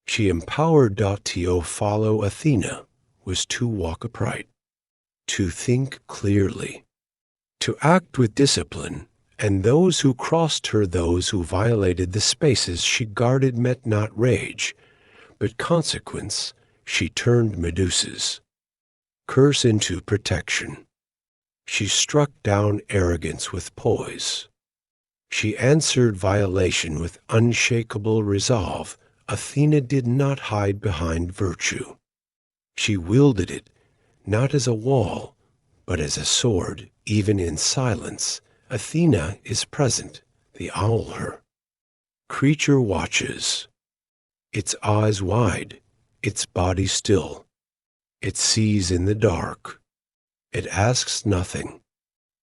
She empowered. To follow Athena was to walk upright, to think clearly, to act with discipline, and those who crossed her, those who violated the spaces she guarded, met not rage, but consequence. She turned Medusa's curse into protection. She struck down arrogance with poise. She answered violation with unshakable resolve. Athena did not hide behind virtue. She wielded it not as a wall, but as a sword. Even in silence, Athena is present. The owl, her creature, watches, its eyes wide, its body still. It sees in the dark. It asks nothing.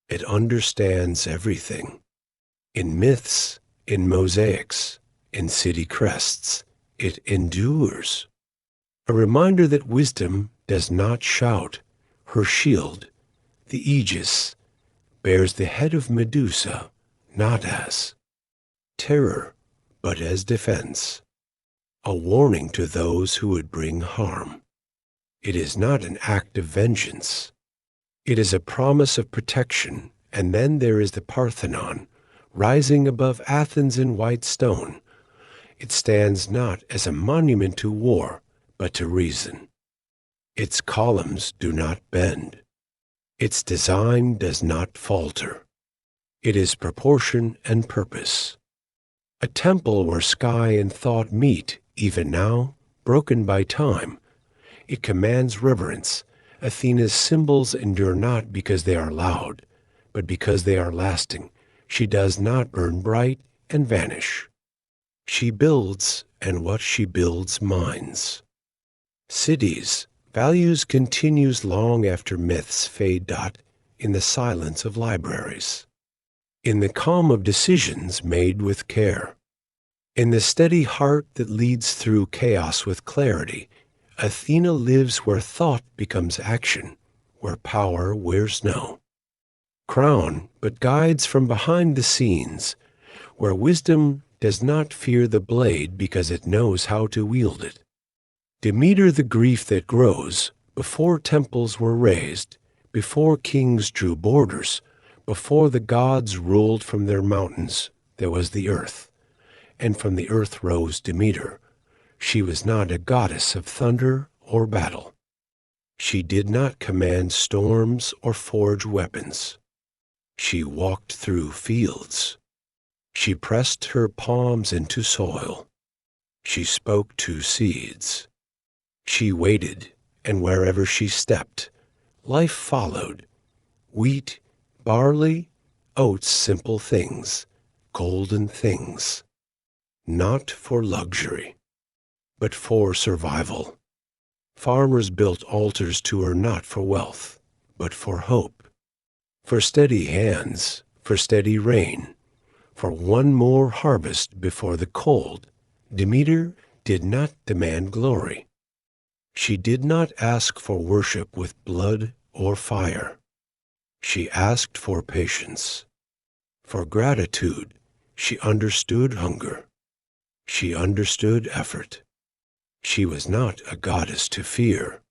It understands everything. In myths, in mosaics, in city crests, it endures. A reminder that wisdom does not shout. Her shield, the aegis, bears the head of Medusa, not as terror, but as defense, a warning to those who would bring harm. It is not an act of vengeance. It is a promise of protection. And then there is the Parthenon, rising above Athens in white stone. It stands not as a monument to war, but to reason. Its columns do not bend. Its design does not falter. It is proportion and purpose. A temple where sky and thought meet, even now, broken by time. It commands reverence. Athena's symbols endure not because they are loud, but because they are lasting. She does not burn bright and vanish. She builds, and what she builds minds. Cities, values continues long after myths fade. In the silence of libraries, in the calm of decisions made with care, in the steady heart that leads through chaos with clarity. Athena lives where thought becomes action, where power wears no crown, but guides from behind the scenes, where wisdom does not fear the blade because it knows how to wield it. Demeter, the grief that grows, before temples were raised, before kings drew borders, before the gods ruled from their mountains, there was the earth, and from the earth rose Demeter. She was not a goddess of thunder or battle. She did not command storms or forge weapons. She walked through fields. She pressed her palms into soil. She spoke to seeds. She waited, and wherever she stepped, life followed. Wheat, barley, oats, simple things, golden things, not for luxury. but for survival. Farmers built altars to her not for wealth, but for hope, for steady hands, for steady rain, for one more harvest before the cold. Demeter did not demand glory. She did not ask for worship with blood or fire. She asked for patience. For gratitude, she understood hunger. She understood effort. She was not a goddess to fear.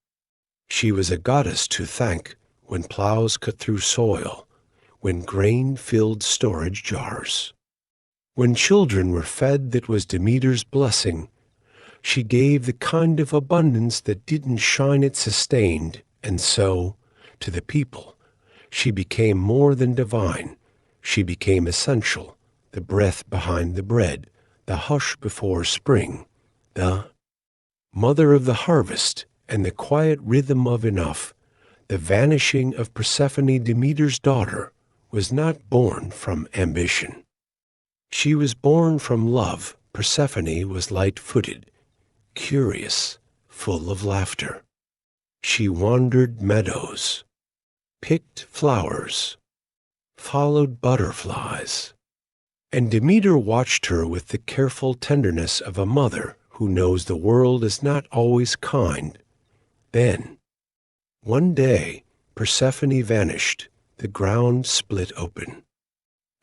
She was a goddess to thank when plows cut through soil, when grain filled storage jars. When children were fed that was Demeter's blessing. She gave the kind of abundance that didn't shine it sustained, and so, to the people, she became more than divine. She became essential, the breath behind the bread, the hush before spring, the mother of the harvest and the quiet rhythm of enough. The vanishing of Persephone, Demeter's daughter, was not born from ambition. She was born from love. Persephone was light-footed, curious, full of laughter. She wandered meadows, picked flowers, followed butterflies, and Demeter watched her with the careful tenderness of a mother who knows the world is not always kind. Then, one day, Persephone vanished. The ground split open.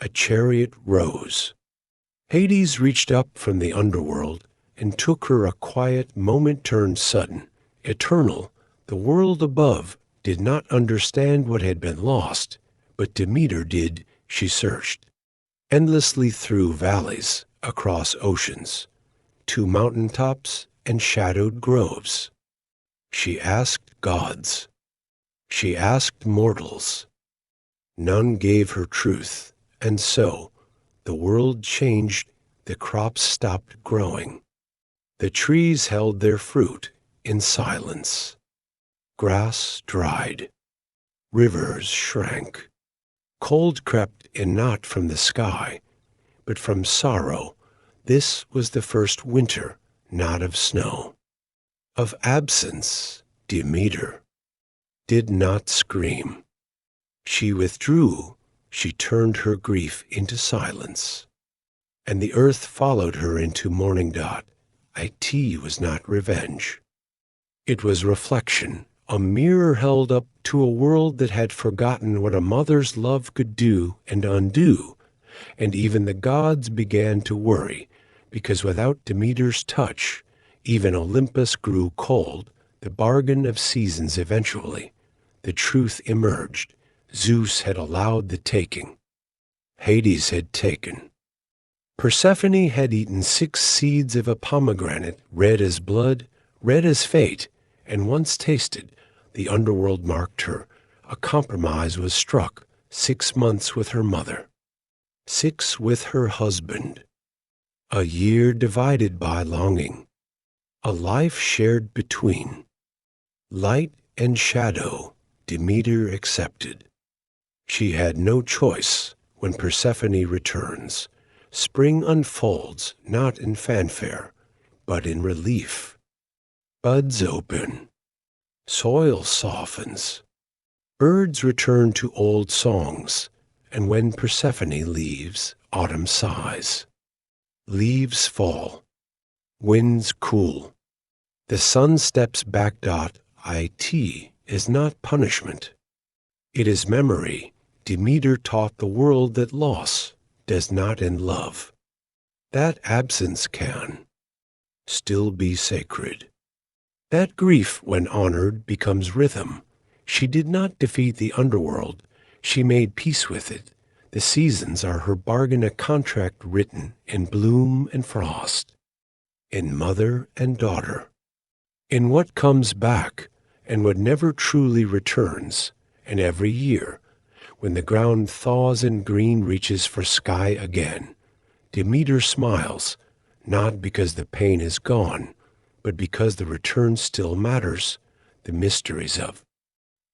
A chariot rose. Hades reached up from the underworld and took her. A quiet moment turned sudden, eternal. The world above did not understand what had been lost, but Demeter did. She searched endlessly through valleys, across oceans, to mountaintops and shadowed groves. She asked gods. She asked mortals. None gave her truth, and so the world changed. The crops stopped growing. The trees held their fruit in silence. Grass dried. Rivers shrank. Cold crept in not from the sky, but from sorrow. This was the first winter, not of snow. Of absence, Demeter did not scream. She withdrew. She turned her grief into silence. And the earth followed her into mourning. It was not revenge. It was reflection, a mirror held up to a world that had forgotten what a mother's love could do and undo. And even the gods began to worry, because without Demeter's touch, even Olympus grew cold. The bargain of seasons eventually. The truth emerged. Zeus had allowed the taking. Hades had taken. Persephone had eaten 6 seeds of a pomegranate, red as blood, red as fate, and once tasted, the underworld marked her. A compromise was struck. 6 months with her mother. 6 with her husband. A year divided by longing. A life shared between. Light and shadow, Demeter accepted. She had no choice when Persephone returns. Spring unfolds not in fanfare, but in relief. Buds open. Soil softens. Birds return to old songs, and when Persephone leaves, autumn sighs. Leaves fall. Winds cool. The sun steps back. It is not punishment. It is memory. Demeter taught the world that loss does not end love. That absence can still be sacred. That grief, when honored, becomes rhythm. She did not defeat the underworld. She made peace with it. The seasons are her bargain, a contract written in bloom and frost, in mother and daughter, in what comes back and what never truly returns. And every year, when the ground thaws and green reaches for sky again, Demeter smiles, not because the pain is gone, but because the return still matters. The mysteries of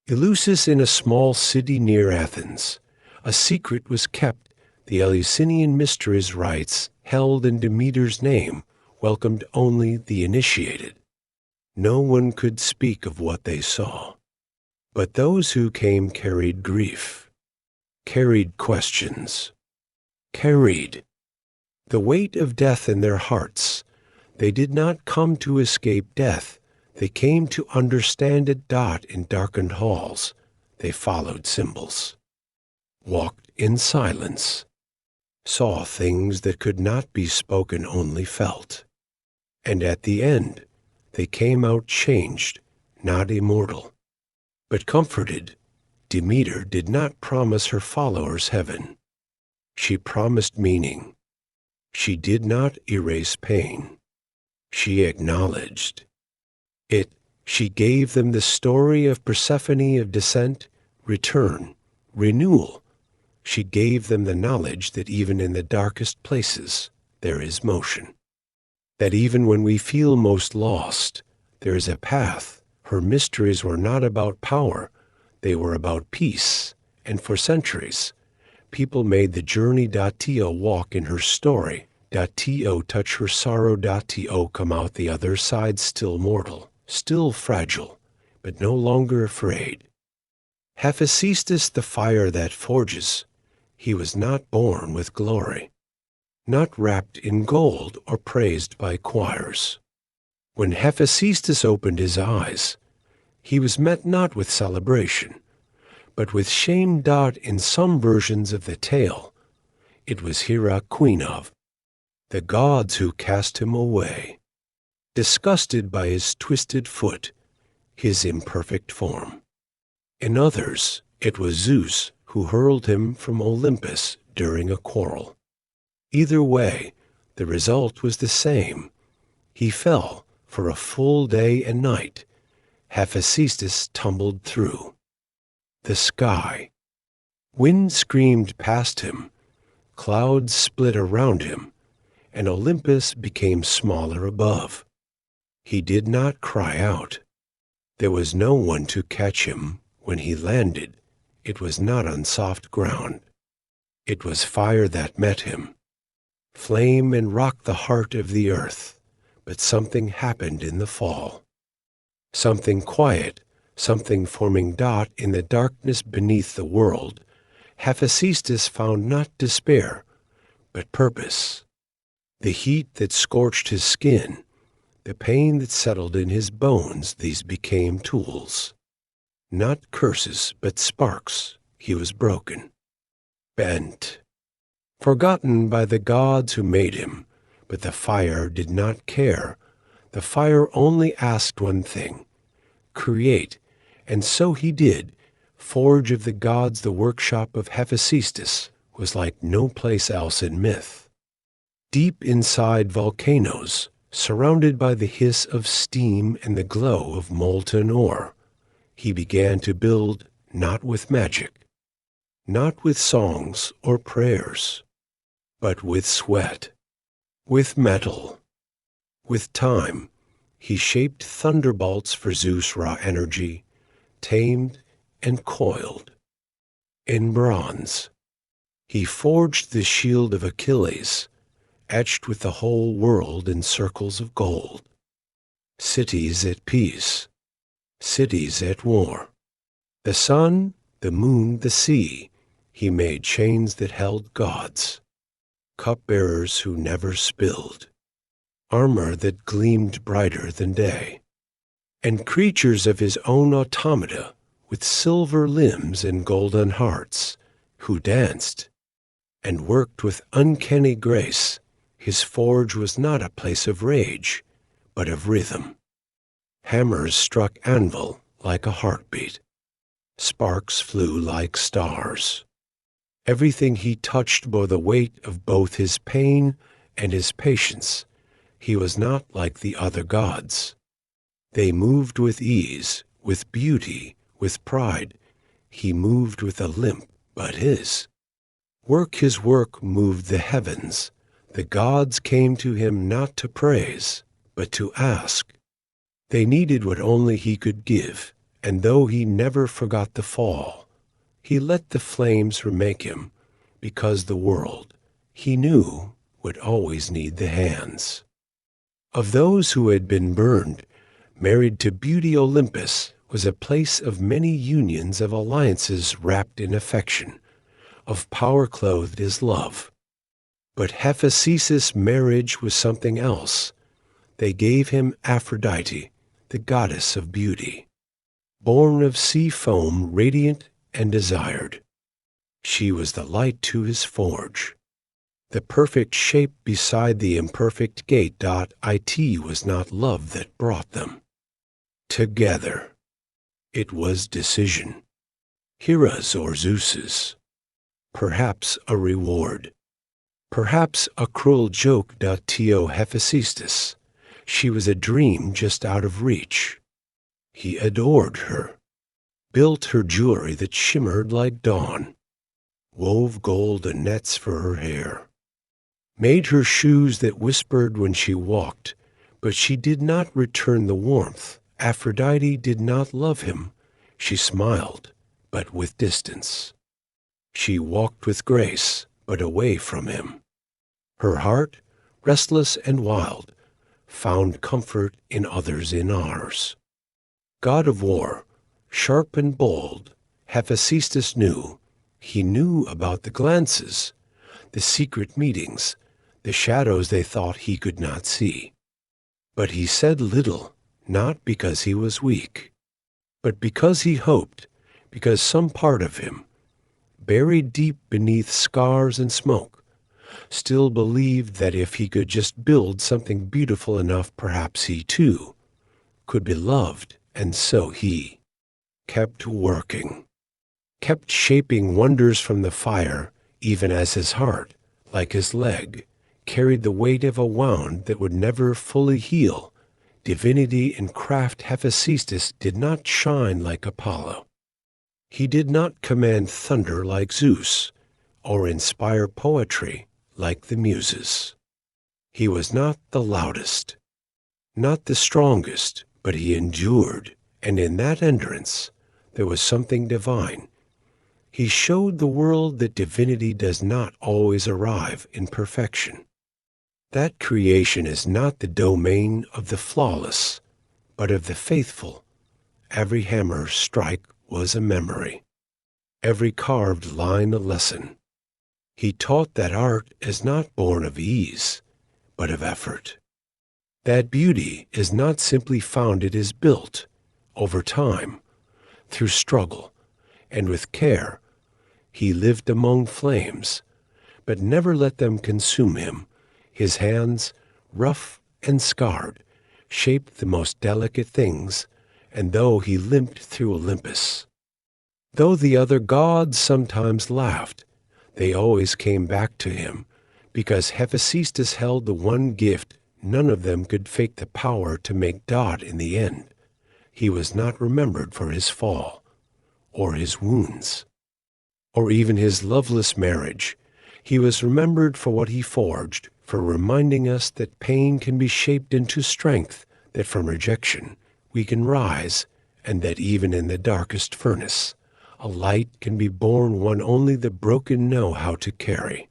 Eleusis. In a small city near Athens, a secret was kept. The Eleusinian mysteries rites held in Demeter's name welcomed only the initiated. No one could speak of what they saw. But those who came carried grief, carried questions, carried the weight of death in their hearts. They did not come to escape death. They came to understand it. In darkened halls, they followed symbols, walked in silence, saw things that could not be spoken, only felt. And at the end, they came out changed, not immortal, but comforted. Demeter did not promise her followers heaven. She promised meaning. She did not erase pain. She acknowledged it. She gave them the story of Persephone, of descent, return, renewal. She gave them the knowledge that even in the darkest places there is motion, that even when we feel most lost, there is a path. Her mysteries were not about power, they were about peace, and for centuries, people made the journey. To walk in her story, to touch her sorrow, to come out the other side still mortal, still fragile, but no longer afraid. Hephaestus, the fire that forges, he was not born with glory, not wrapped in gold or praised by choirs. When Hephaestus opened his eyes, he was met not with celebration, but with shame. In some versions of the tale, it was Hera, queen of the gods, who cast him away, disgusted by his twisted foot, his imperfect form. In others, it was Zeus who hurled him from Olympus during a quarrel. Either way, the result was the same. He fell for a full day and night. Hephaestus tumbled through the sky. Wind screamed past him, clouds split around him, and Olympus became smaller above. He did not cry out. There was no one to catch him when he landed. It was not on soft ground. It was fire that met him, flame and rocked the heart of the earth. But something happened in the fall. Something quiet, something forming. In the darkness beneath the world, Hephaestus found not despair, but purpose. The heat that scorched his skin, the pain that settled in his bones, these became tools. Not curses, but sparks. He was broken, bent, forgotten by the gods who made him. But the fire did not care. The fire only asked one thing: create. And so he did. Forge of the gods, the workshop of Hephaestus was like no place else in myth. Deep inside volcanoes, surrounded by the hiss of steam and the glow of molten ore, he began to build, not with magic, not with songs or prayers, but with sweat, with metal, with time. He shaped thunderbolts for Zeus' raw energy, tamed and coiled. In bronze, he forged the shield of Achilles, etched with the whole world in circles of gold. Cities at peace, cities at war. The sun, the moon, the sea, he made chains that held gods, cupbearers who never spilled, armor that gleamed brighter than day, and creatures of his own automata with silver limbs and golden hearts, who danced and worked with uncanny grace. His forge was not a place of rage, but of rhythm. Hammers struck anvil like a heartbeat. Sparks flew like stars. Everything he touched bore the weight of both his pain and his patience. He was not like the other gods. They moved with ease, with beauty, with pride. He moved with a limp, but his work moved the heavens. The gods came to him not to praise, but to ask. They needed what only he could give, and though he never forgot the fall, he let the flames remake him, because the world, he knew, would always need the hands. Of those who had been burned, married to beauty Olympus was a place of many unions of alliances wrapped in affection, of power clothed as love. But Hephaestus' marriage was something else. They gave him Aphrodite, the goddess of beauty, born of sea foam, radiant and desired. She was the light to his forge. The perfect shape beside the imperfect gate. It was not love that brought them together. It was decision. Hera's or Zeus's. Perhaps a reward. Perhaps a cruel joke. To Hephaestus. She was a dream just out of reach. He adored her, built her jewelry that shimmered like dawn, wove golden nets for her hair, made her shoes that whispered when she walked, but she did not return the warmth. Aphrodite did not love him. She smiled, but with distance. She walked with grace, but away from him. Her heart, restless and wild, found comfort in others in ours. God of war, sharp and bold, Hephaestus knew. He knew about the glances, the secret meetings, the shadows they thought he could not see. But he said little, not because he was weak, but because he hoped, because some part of him, buried deep beneath scars and smoke, still believed that if he could just build something beautiful enough, perhaps he too could be loved. And so he kept working, kept shaping wonders from the fire, even as his heart, like his leg, carried the weight of a wound that would never fully heal. Divinity and craft. Hephaestus did not shine like Apollo. He did not command thunder like Zeus, or inspire poetry like the Muses. He was not the loudest, not the strongest, but he endured, and in that endurance there was something divine. He showed the world that divinity does not always arrive in perfection. That creation is not the domain of the flawless, but of the faithful. Every hammer strike was a memory, every carved line a lesson. He taught that art is not born of ease, but of effort. That beauty is not simply found, it is built over time, through struggle, and with care. He lived among flames, but never let them consume him. His hands, rough and scarred, shaped the most delicate things, and though he limped through Olympus, though the other gods sometimes laughed, they always came back to him, because Hephaestus held the one gift none of them could fake, the power to make in the end. He was not remembered for his fall, or his wounds, or even his loveless marriage. He was remembered for what he forged, for reminding us that pain can be shaped into strength, that from rejection we can rise, and that even in the darkest furnace, a light can be born, one only the broken know how to carry.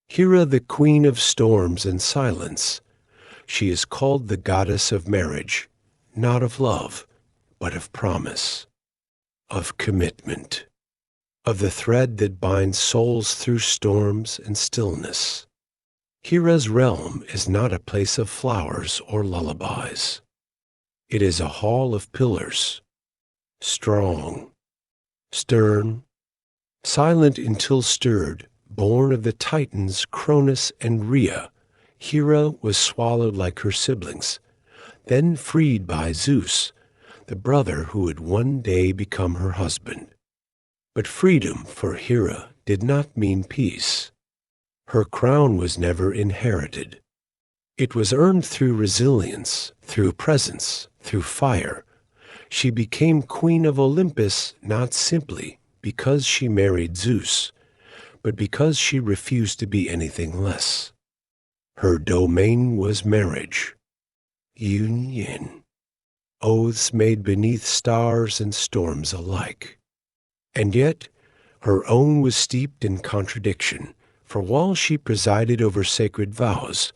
Hera, the queen of storms and silence, she is called the goddess of marriage, not of love, but of promise, of commitment, of the thread that binds souls through storms and stillness. Hera's realm is not a place of flowers or lullabies. It is a hall of pillars, strong, stern, silent until stirred, born of the Titans Cronus and Rhea. Hera was swallowed like her siblings, then freed by Zeus, the brother who would one day become her husband. But freedom for Hera did not mean peace. Her crown was never inherited. It was earned through resilience, through presence, through fire. She became queen of Olympus not simply because she married Zeus, but because she refused to be anything less. Her domain was marriage, union, oaths made beneath stars and storms alike. And yet, her own was steeped in contradiction, for while she presided over sacred vows,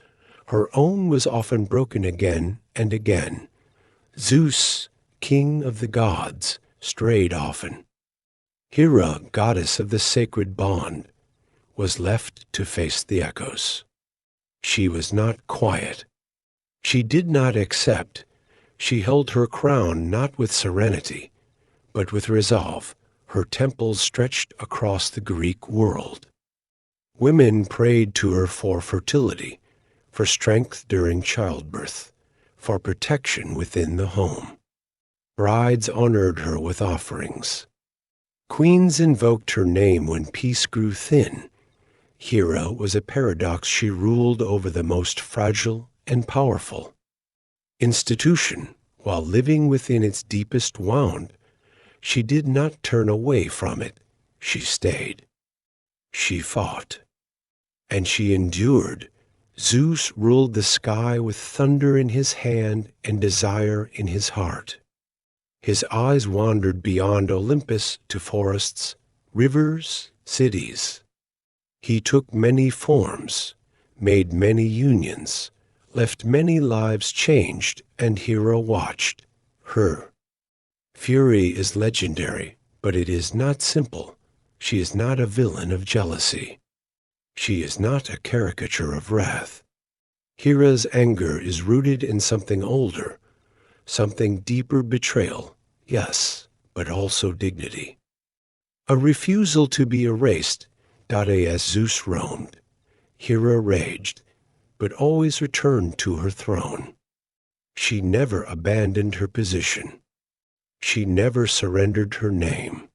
Her own was often broken again and again. Zeus, king of the gods, strayed often. Hera, goddess of the sacred bond, was left to face the echoes. She was not quiet. She did not accept. She held her crown not with serenity, but with resolve. Her temples stretched across the Greek world. Women prayed to her for fertility, for strength during childbirth, for protection within the home. Brides honored her with offerings. Queens invoked her name when peace grew thin. Hera was a paradox. She ruled over the most fragile and powerful. Institution, while living within its deepest wound, she did not turn away from it. She stayed. She fought. And she endured. Zeus ruled the sky with thunder in his hand and desire in his heart. His eyes wandered beyond Olympus to forests, rivers, cities. He took many forms, made many unions, left many lives changed, and Hera watched her. Fury is legendary, but it is not simple. She is not a villain of jealousy. She is not a caricature of wrath. Hera's anger is rooted in something older, something deeper: betrayal, yes, but also dignity. A refusal to be erased. As Zeus roamed, Hera raged, but always returned to her throne. She never abandoned her position. She never surrendered her name.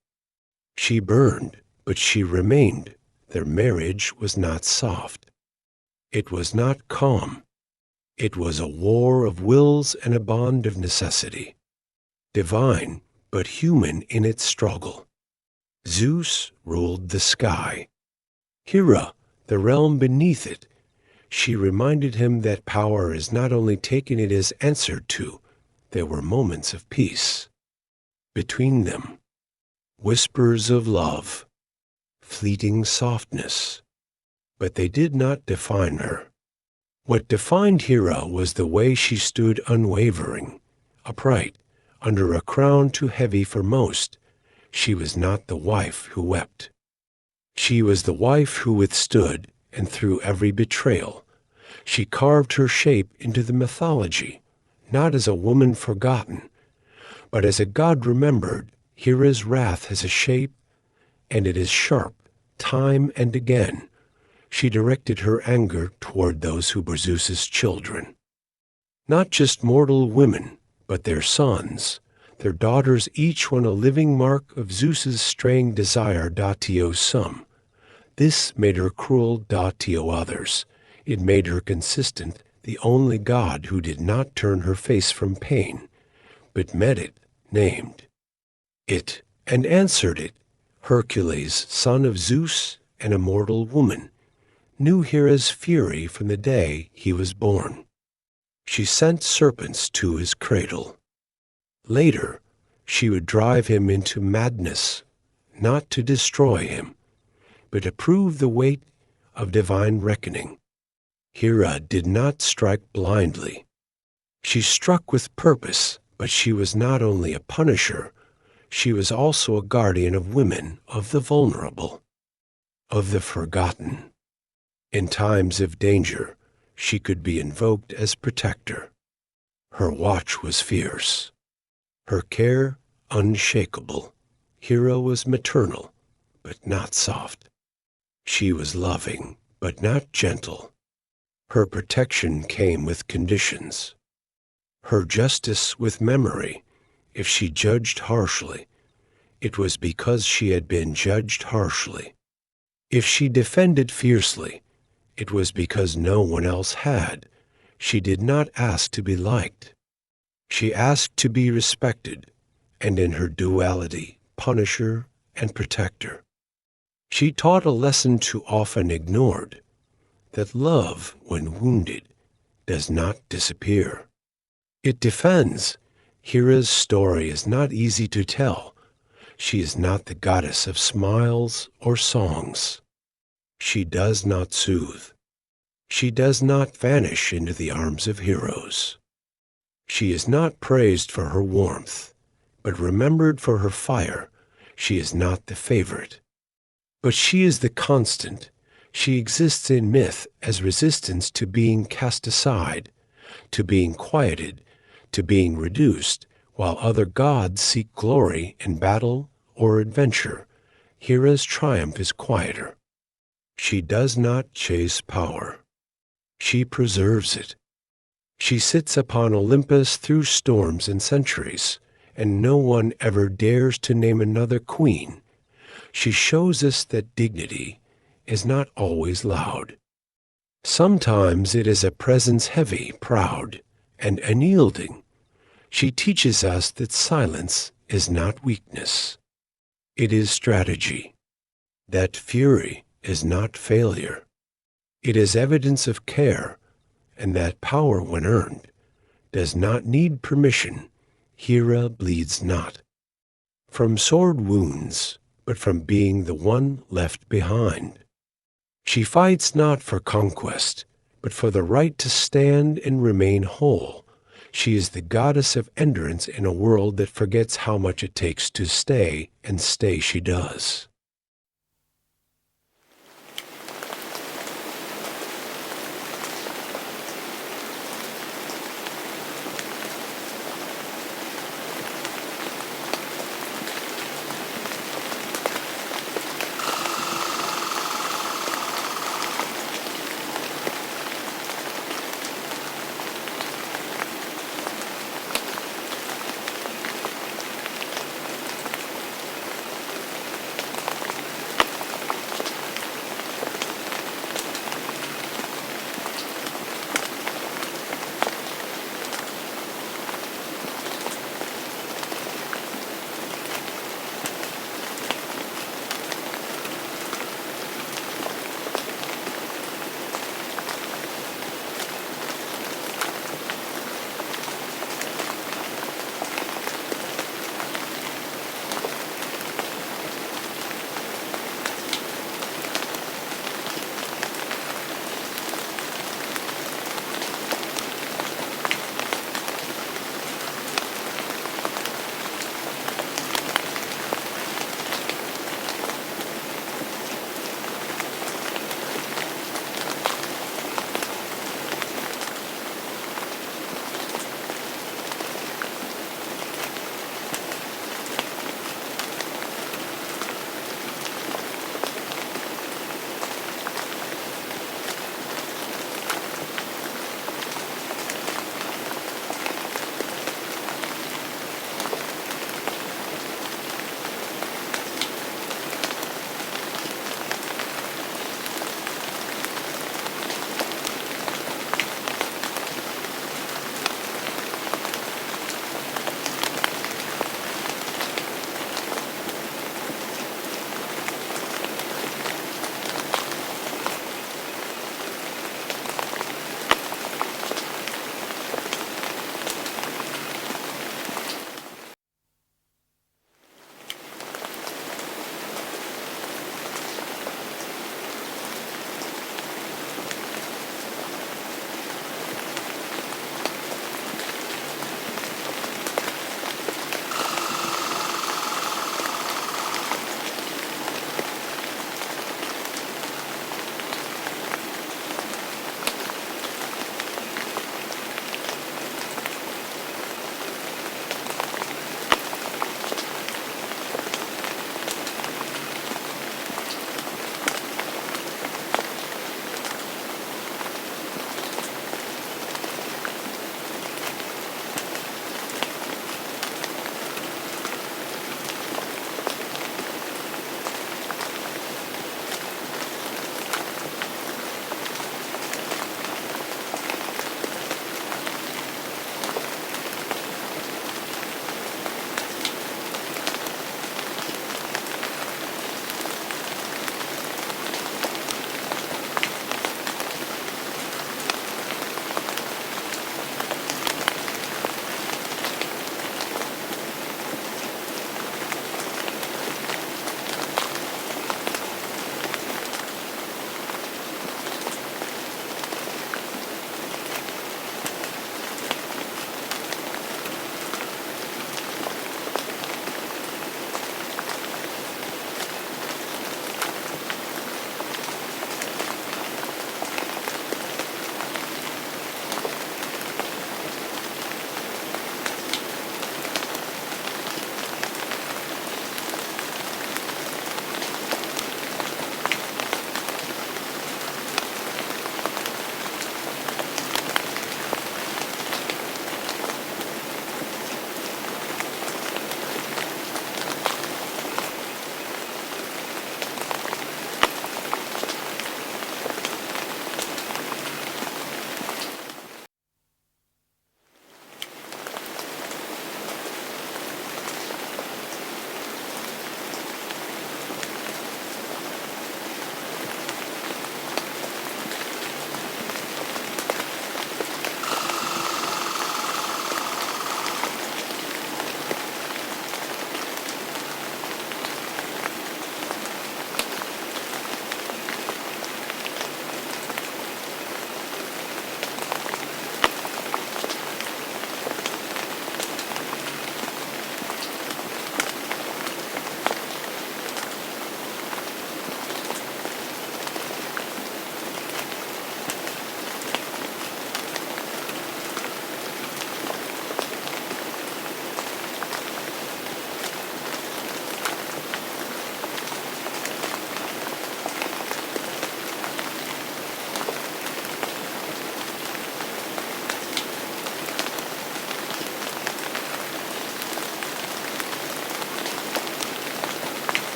She burned, but she remained. Their marriage was not soft. It was not calm. It was a war of wills and a bond of necessity. Divine, but human in its struggle. Zeus ruled the sky. Hera, the realm beneath it. She reminded him that power is not only taken, it is answered to. There were moments of peace. Between them, whispers of love, fleeting softness. But they did not define her. What defined Hera was the way she stood unwavering, upright, under a crown too heavy for most. She was not the wife who wept. She was the wife who withstood, and through every betrayal, she carved her shape into the mythology, not as a woman forgotten, but as a god remembered. Hera's wrath has a shape, and it is sharp. Time and again, she directed her anger toward those who were Zeus's children. Not just mortal women, but their sons, their daughters, each one a living mark of Zeus's straying desire. To some, this made her cruel. To others, it made her consistent, the only god who did not turn her face from pain, but met it, named it, and answered it. Hercules, son of Zeus, an immortal woman, knew Hera's fury from the day he was born. She sent serpents to his cradle. Later, she would drive him into madness, not to destroy him, but to prove the weight of divine reckoning. Hera did not strike blindly. She struck with purpose, but she was not only a punisher, she was also a guardian of women, of the vulnerable, of the forgotten. In times of danger, she could be invoked as protector. Her watch was fierce, her care unshakable. Hera was maternal, but not soft. She was loving, but not gentle. Her protection came with conditions. Her justice with memory. If she judged harshly, it was because she had been judged harshly. If she defended fiercely, it was because no one else had. She did not ask to be liked. She asked to be respected, and in her duality, punisher and protector. She taught a lesson too often ignored, that love, when wounded, does not disappear. It defends. Hera's story is not easy to tell. She is not the goddess of smiles or songs. She does not soothe. She does not vanish into the arms of heroes. She is not praised for her warmth, but remembered for her fire. She is not the favorite. But she is the constant. She exists in myth as resistance to being cast aside, to being quieted, to being reduced, while other gods seek glory in battle or adventure. Hera's triumph is quieter. She does not chase power. She preserves it. She sits upon Olympus through storms and centuries, and no one ever dares to name another queen. She shows us that dignity is not always loud. Sometimes it is a presence heavy, proud, and unyielding. She teaches us that silence is not weakness. It is strategy. That fury is not failure. It is evidence of care, and that power, when earned, does not need permission. Hera bleeds not from sword wounds, but from being the one left behind. She fights not for conquest, but for the right to stand and remain whole. She is the goddess of endurance in a world that forgets how much it takes to stay, and stay she does.